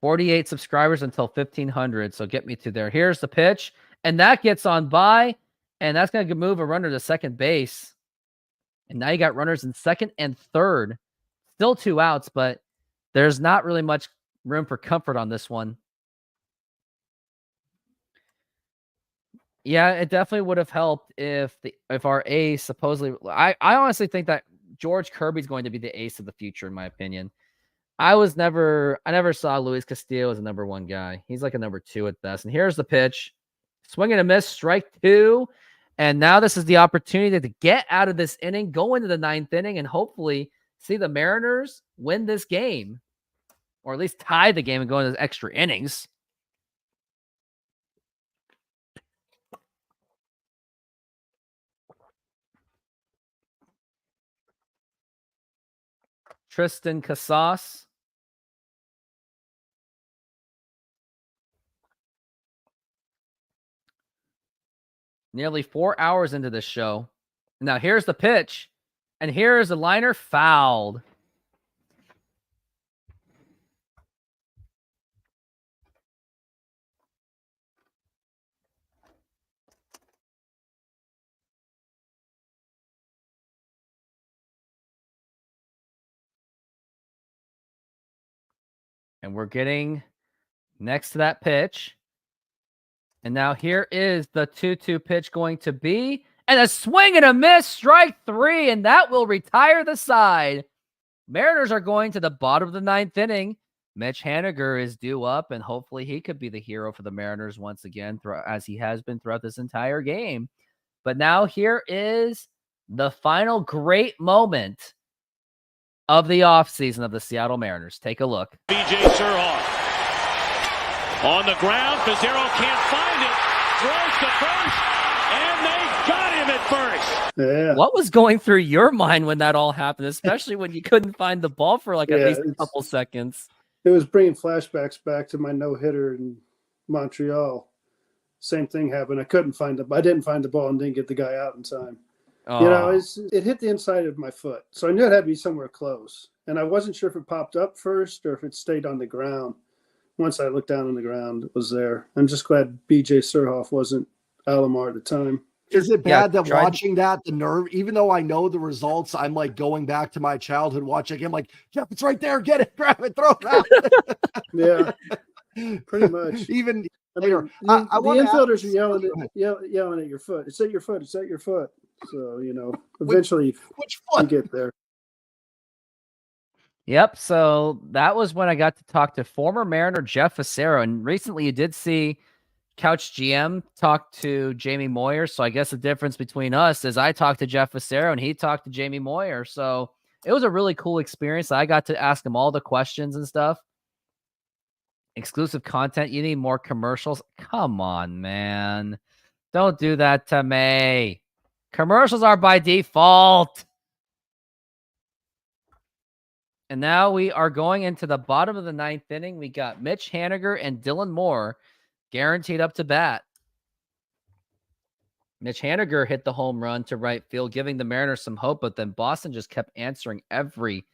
$48 subscribers until 1,500. So get me to there. Here's the pitch. And that gets on by. And that's going to move a runner to second base. And now you got runners in second and third. Still 2 outs, but there's not really much room for comfort on this one. Yeah, it definitely would have helped if our ace supposedly... I honestly think that George Kirby's going to be the ace of the future, in my opinion. I never saw Luis Castillo as a number 1 guy. He's like a number 2 at best. And here's the pitch. Swing and a miss, strike 2. And now this is the opportunity to get out of this inning, go into the 9th inning, and hopefully see the Mariners win this game. Or at least tie the game and go into extra innings. Tristan Casas. Nearly 4 hours into this show. Now here's the pitch. And here's the liner fouled. And we're getting next to that pitch. And now here is the 2-2 pitch going to be. And a swing and a miss, strike 3. And that will retire the side. Mariners are going to the bottom of the 9th inning. Mitch Haniger is due up, and hopefully he could be the hero for the Mariners once again, as he has been throughout this entire game. But now here is the final great moment of the offseason of the Seattle Mariners. Take a look. B.J. Surhoff on the ground. Pizarro can't find it. Throws to first, and they got him at first. Yeah. What was going through your mind when that all happened, especially when you couldn't find the ball for like at least a couple seconds? It was bringing flashbacks back to my no-hitter in Montreal. Same thing happened. I didn't find the ball and didn't get the guy out in time. Oh. You know, it hit the inside of my foot. So I knew it had to be somewhere close. And I wasn't sure if it popped up first or if it stayed on the ground. Once I looked down on the ground, it was there. I'm just glad B.J. Surhoff wasn't Alomar at the time. Is it bad that watching that, the nerve, even though I know the results, I'm like going back to my childhood watching him like, Jeff, it's right there. Get it, grab it, throw it out. Yeah, pretty much. Even later. The infielders are yelling at your foot. It's at your foot. It's at your foot. So, you know, eventually you get there. Yep. So that was when I got to talk to former Mariner Jeff Facero. And recently you did see Couch GM talk to Jamie Moyer. So I guess the difference between us is I talked to Jeff Facero and he talked to Jamie Moyer. So it was a really cool experience. I got to ask him all the questions and stuff. Exclusive content. You need more commercials. Come on, man. Don't do that to me. Commercials are by default. And now we are going into the bottom of the 9th inning. We got Mitch Haniger and Dylan Moore guaranteed up to bat. Mitch Haniger hit the home run to right field, giving the Mariners some hope, but then Boston just kept answering every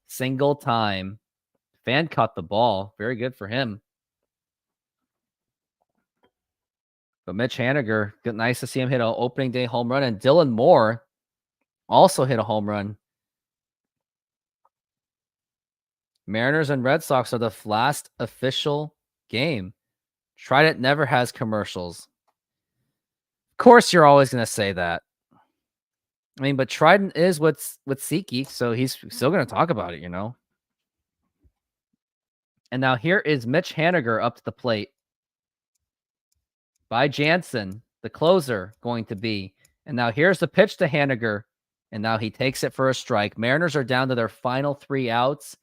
single time. Fan caught the ball. Very good for him. But Mitch Haniger, nice to see him hit an opening day home run. And Dylan Moore also hit a home run. Mariners and Red Sox are the last official game. Trident never has commercials. Of course, you're always going to say that. I mean, but Trident is what's with SeatGeek, so he's still going to talk about it, you know. And now here is Mitch Haniger up to the plate. By Jansen, the closer, going to be. And now here's the pitch to Haniger. And now he takes it for a strike. Mariners are down to their final 3 outs.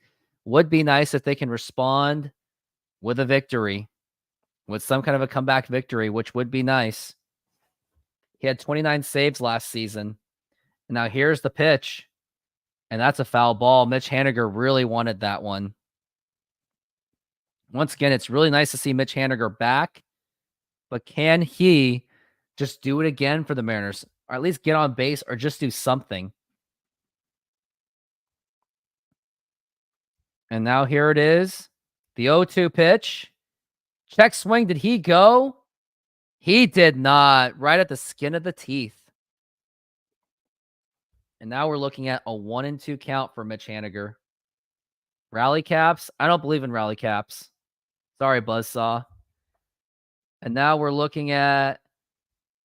Would be nice if they can respond with a victory, with some kind of a comeback victory, which would be nice. He had 29 saves last season. And now here's the pitch. And that's a foul ball. Mitch Haniger really wanted that one. Once again, it's really nice to see Mitch Haniger back. But can he just do it again for the Mariners? Or at least get on base or just do something? And now here it is. The 0-2 pitch. Check swing. Did he go? He did not. Right at the skin of the teeth. And now we're looking at a 1-2 count for Mitch Haniger. Rally caps? I don't believe in rally caps. Sorry, Buzzsaw. And now we're looking at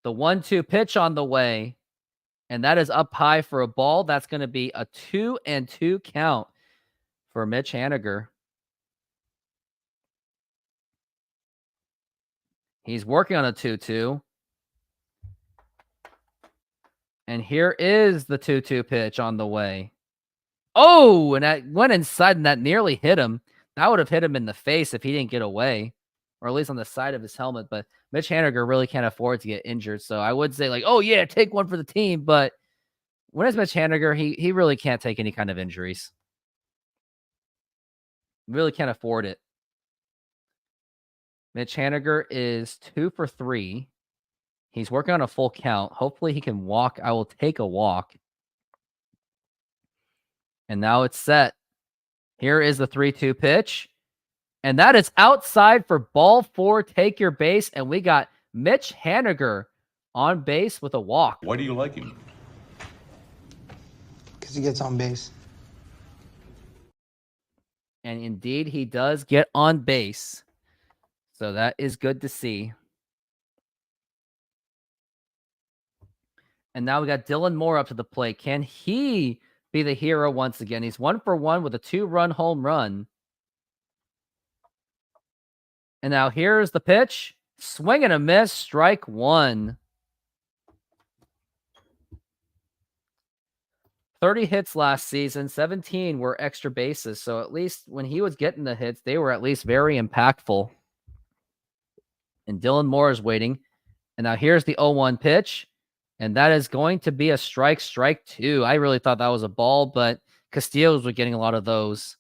the 1-2 pitch on the way. And that is up high for a ball. That's going to be a 2-2 count for Mitch Haniger. He's working on a 2-2. And here is the 2-2 pitch on the way. Oh, and that went inside and that nearly hit him. That would have hit him in the face if he didn't get away, or at least on the side of his helmet. But Mitch Haniger really can't afford to get injured. So I would say, like, oh, yeah, take one for the team. But when it's Mitch Haniger, he really can't take any kind of injuries. Really can't afford it. Mitch Haniger is 2 for 3. He's working on a full count. Hopefully he can walk. I will take a walk. And now it's set. Here is the 3-2 pitch. And that is outside for ball 4. Take your base. And we got Mitch Haniger on base with a walk. Why do you like him? Because he gets on base. And indeed, he does get on base. So that is good to see. And now we got Dylan Moore up to the plate. Can he be the hero once again? He's 1 for 1 with a 2-run home run. And now here's the pitch. Swing and a miss. Strike 1. 30 hits last season. 17 were extra bases. So at least when he was getting the hits, they were at least very impactful. And Dylan Moore is waiting. And now here's the 0-1 pitch. And that is going to be a strike 2. I really thought that was a ball, but Castillo's were getting a lot of those.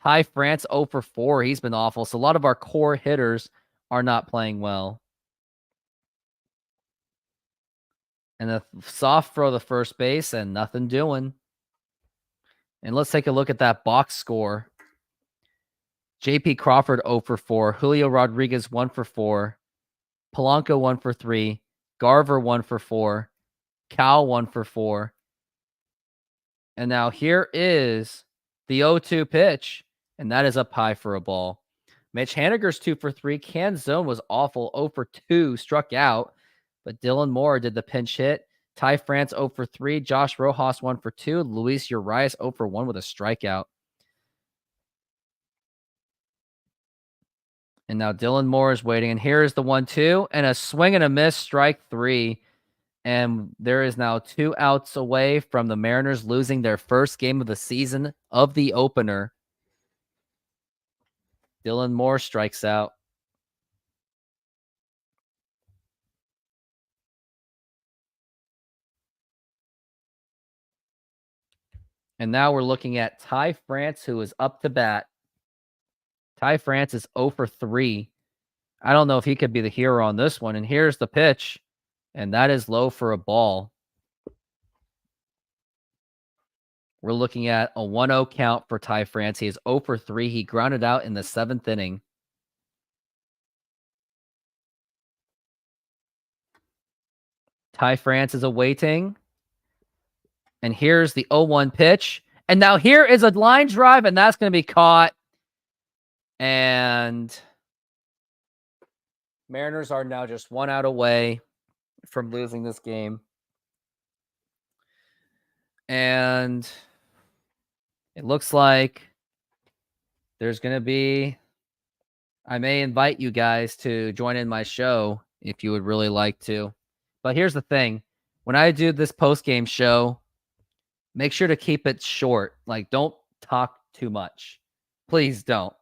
Ty France 0 for 4. He's been awful. So a lot of our core hitters are not playing well. And a soft throw to first base and nothing doing. And let's take a look at that box score. J.P. Crawford 0 for 4. Julio Rodriguez 1 for 4. Polanco 1 for 3. Garver 1 for 4. Cal 1 for 4. And now here is the 0-2 pitch. And that is up high for a ball. Mitch Haniger's 2 for 3. Can's zone was awful. 0 for 2. Struck out. But Dylan Moore did the pinch hit. Ty France 0 for 3. Josh Rojas 1 for 2. Luis Urias 0 for 1 with a strikeout. And now Dylan Moore is waiting. And here is the 1-2. And a swing and a miss. Strike 3. And there is now 2 outs away from the Mariners losing their first game of the season of the opener. Dylan Moore strikes out. And now we're looking at Ty France, who is up to bat. Ty France is 0 for 3. I don't know if he could be the hero on this one. And here's the pitch. And that is low for a ball. We're looking at a 1-0 count for Ty France. He is 0 for 3. He grounded out in the 7th inning. Ty France is awaiting. And here's the 0-1 pitch. And now here is a line drive, and that's going to be caught. And Mariners are now just 1 out away from losing this game. And it looks like there's going to be, I may invite you guys to join in my show if you would really like to. But here's the thing. When I do this post-game show, make sure to keep it short. Like, don't talk too much. Please don't.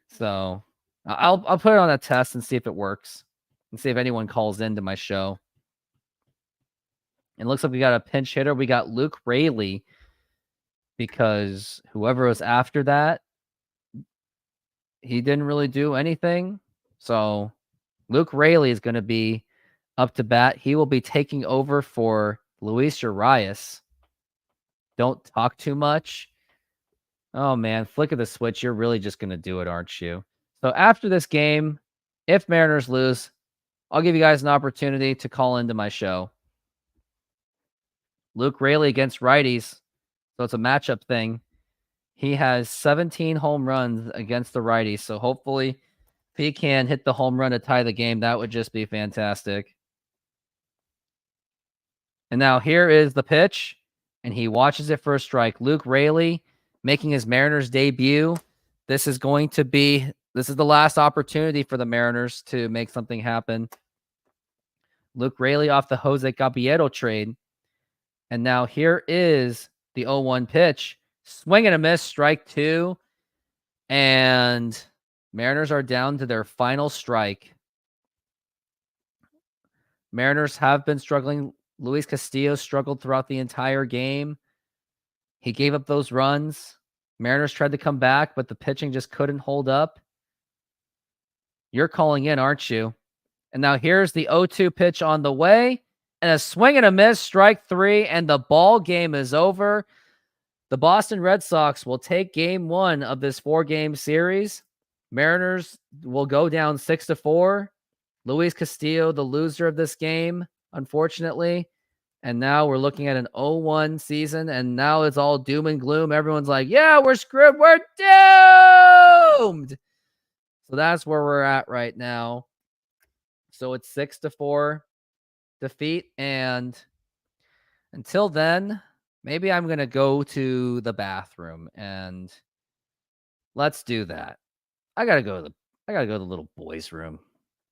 So I'll put it on a test and see if it works and see if anyone calls into my show. It looks like we got a pinch hitter. We got Luke Raley because whoever was after that, he didn't really do anything. So Luke Raley is going to be up to bat. He will be taking over for Luis Urias. Don't talk too much. Oh, man. Flick of the switch. You're really just going to do it, aren't you? So after this game, if Mariners lose, I'll give you guys an opportunity to call into my show. Luke Raley against righties. So it's a matchup thing. He has 17 home runs against the righties. So hopefully, if he can hit the home run to tie the game, that would just be fantastic. And now here is the pitch. And he watches it for a strike. Luke Raley making his Mariners debut. This is the last opportunity for the Mariners to make something happen. Luke Raley off the Jose Caballero trade. And now here is the 0-1 pitch. Swing and a miss, strike 2. And Mariners are down to their final strike. Mariners have been struggling. Luis Castillo struggled throughout the entire game. He gave up those runs. Mariners tried to come back, but the pitching just couldn't hold up. You're calling in, aren't you? And now here's the 0-2 pitch on the way. And a swing and a miss, strike 3, and the ball game is over. The Boston Red Sox will take game 1 of this 4-game series. Mariners will go down 6-4. Luis Castillo, the loser of this game, unfortunately. And now we're looking at an 0-1 season, and now it's all doom and gloom. Everyone's like, yeah, we're screwed. We're doomed. So that's where we're at right now. So it's 6-4 defeat. And until then, maybe I'm going to go to the bathroom, and let's do that. I got to go to the little boys' room.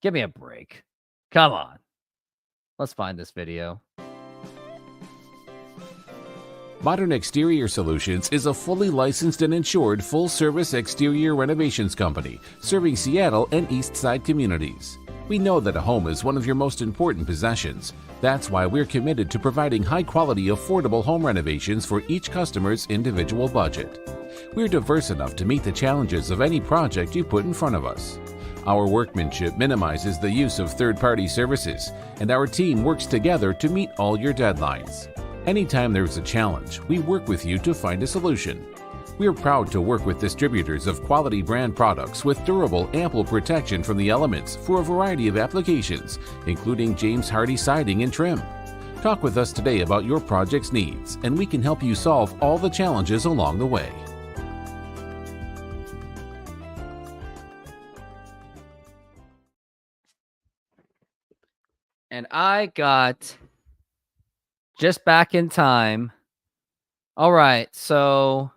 Give me a break. Come on. Let's find this video. Modern Exterior Solutions is a fully licensed and insured full-service exterior renovations company serving Seattle and East Side communities. We know that a home is one of your most important possessions. That's why we're committed to providing high-quality, affordable home renovations for each customer's individual budget. We're diverse enough to meet the challenges of any project you put in front of us. Our workmanship minimizes the use of third-party services, and our team works together to meet all your deadlines. Anytime there's a challenge, we work with you to find a solution. We're proud to work with distributors of quality brand products with durable, ample protection from the elements for a variety of applications, including James Hardie siding and trim. Talk with us today about your project's needs, and we can help you solve all the challenges along the way. And I got just back in time. All right, so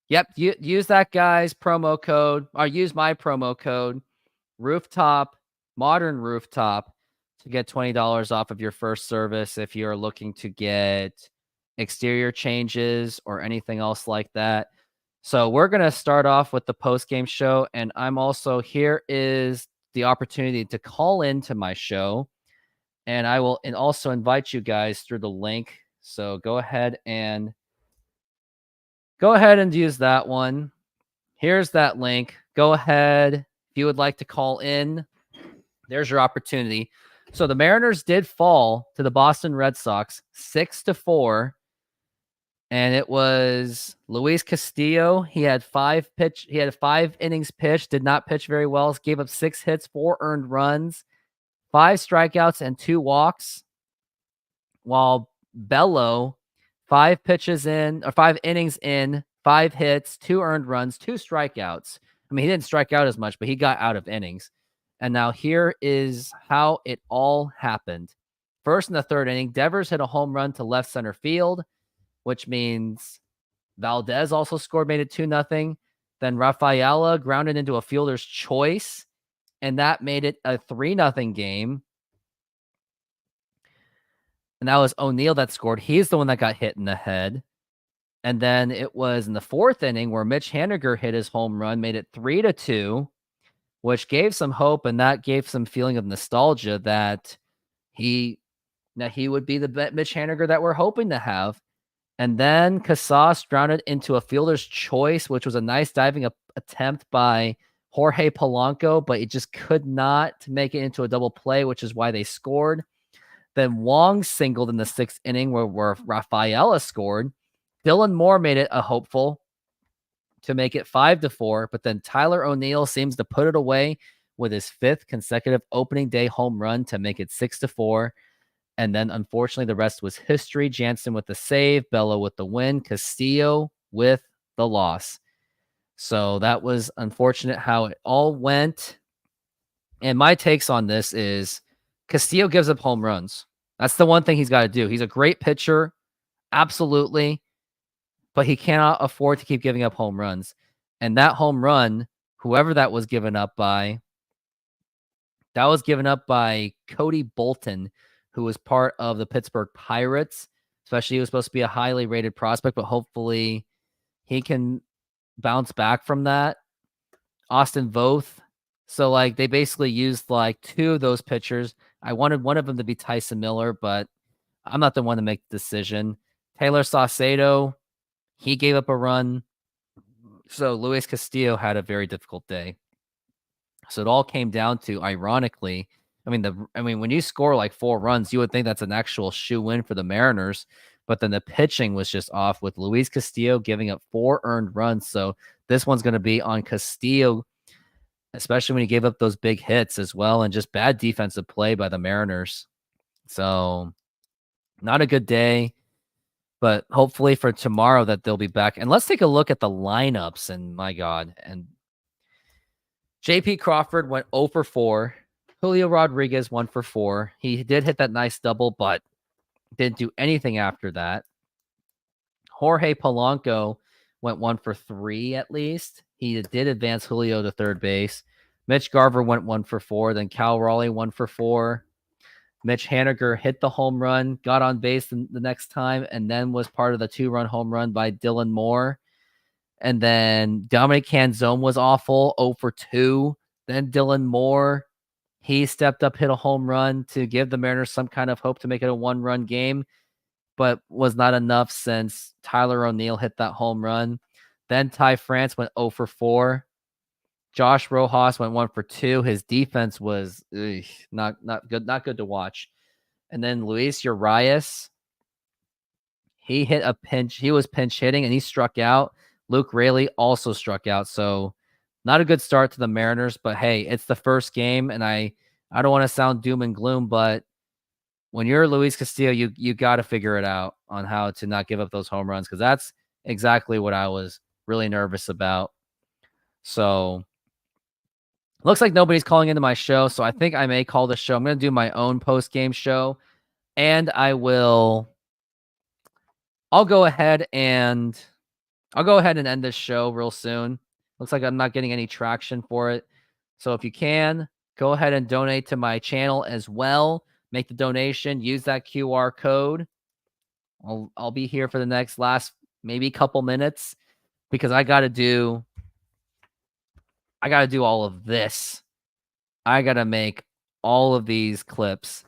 yep, use that guy's promo code, or use my promo code, Modern Rooftop, to get $20 off of your first service if you're looking to get exterior changes or anything else like that. So we're going to start off with the post-game show, and I'm also, here is the opportunity to call into my show, and I will also invite you guys through the link. So go ahead and use that one. Here's that link. Go ahead. If you would like to call in, there's your opportunity. So the Mariners did fall to the Boston Red Sox 6-4. And it was Luis Castillo. He had 5 innings pitched, did not pitch very well. Gave up 6 hits, 4 earned runs, 5 strikeouts, and 2 walks. While Bello, 5 innings in, 5 hits, 2 earned runs, 2 strikeouts. I mean, he didn't strike out as much, but he got out of innings. And now here is how it all happened. First in the third inning, Devers hit a home run to left center field, which means Valdez also scored, made it 2-0. Then Rafaela grounded into a fielder's choice, and that made it a 3-0 game. And that was O'Neill that scored. He's the one that got hit in the head. And then it was in the fourth inning where Mitch Haniger hit his home run, made it 3-2, which gave some hope, and that gave some feeling of nostalgia that he would be the Mitch Haniger that we're hoping to have. And then Casas grounded into a fielder's choice, which was a nice diving attempt by Jorge Polanco, but it just could not make it into a double play, which is why they scored. Then Wong singled in the sixth inning where Rafaela scored. Dylan Moore made it a hopeful to make it 5-4, but then Tyler O'Neill seems to put it away with his fifth consecutive opening day home run to make it 6-4. And then, unfortunately, the rest was history. Jansen with the save, Bello with the win, Castillo with the loss. So that was unfortunate how it all went. And my takes on this is Castillo gives up home runs. That's the one thing he's got to do. He's a great pitcher, absolutely, but he cannot afford to keep giving up home runs. And that home run, whoever that was given up by, that was given up by Cody Bolton, who was part of the Pittsburgh Pirates. Especially, he was supposed to be a highly rated prospect, but hopefully he can bounce back from that. Austin Voth. So, like, they basically used, like, two of those pitchers. I wanted one of them to be Tyson Miller, but I'm not the one to make the decision. Taylor Saucedo, he gave up a run. So, Luis Castillo had a very difficult day. So, it all came down to, ironically, I mean, when you score like 4 runs, you would think that's an actual shoe-in for the Mariners, but then the pitching was just off with Luis Castillo giving up 4 earned runs. So this one's going to be on Castillo, especially when he gave up those big hits as well, and just bad defensive play by the Mariners. So not a good day, but hopefully for tomorrow that they'll be back. And let's take a look at the lineups. And my God, and J.P. Crawford went 0 for 4. Julio Rodriguez 1 for 4. He did hit that nice double, but didn't do anything after that. Jorge Polanco went 1 for 3 at least. He did advance Julio to third base. Mitch Garver went 1 for 4. Then Cal Raleigh 1 for 4. Mitch Haniger hit the home run, got on base the next time, and then was part of the 2-run home run by Dylan Moore. And then Dominic Canzone was awful, 0 for 2. Then Dylan Moore, he stepped up, hit a home run to give the Mariners some kind of hope to make it a 1-run game, but was not enough since Tyler O'Neill hit that home run. Then Ty France went 0 for 4. Josh Rojas went 1 for 2. His defense was not good to watch. And then Luis Urias, he hit a pinch. He was pinch hitting and he struck out. Luke Raley also struck out. So not a good start to the Mariners, but hey, it's the first game, and I don't want to sound doom and gloom, but when you're Luis Castillo, you got to figure it out on how to not give up those home runs, because that's exactly what I was really nervous about. So looks like nobody's calling into my show, so I think I may call the show. I'm going to do my own post-game show, and I'll go ahead and end this show real soon. Looks like I'm not getting any traction for it. So if you can, go ahead and donate to my channel as well. Make the donation. Use that QR code. I'll be here for the last maybe couple minutes, because I got to do all of this. I got to make all of these clips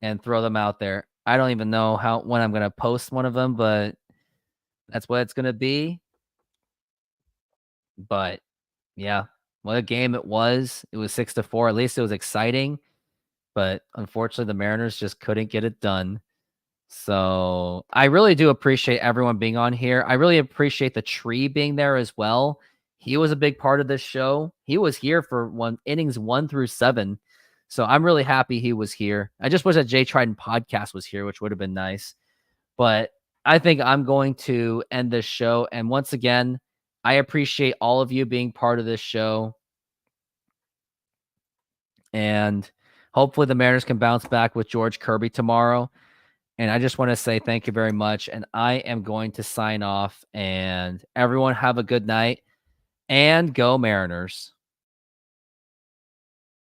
and throw them out there. I don't even know when I'm going to post one of them, but that's what it's going to be. But yeah, what a game it was. It was 6-4. At least it was exciting. But unfortunately, the Mariners just couldn't get it done. So I really do appreciate everyone being on here. I really appreciate the tree being there as well. He was a big part of this show. He was here for innings 1 through 7. So I'm really happy he was here. I just wish that Jay Trident podcast was here, which would have been nice. But I think I'm going to end this show. And once again, I appreciate all of you being part of this show. And hopefully the Mariners can bounce back with George Kirby tomorrow. And I just want to say thank you very much. And I am going to sign off. And everyone have a good night. And go Mariners.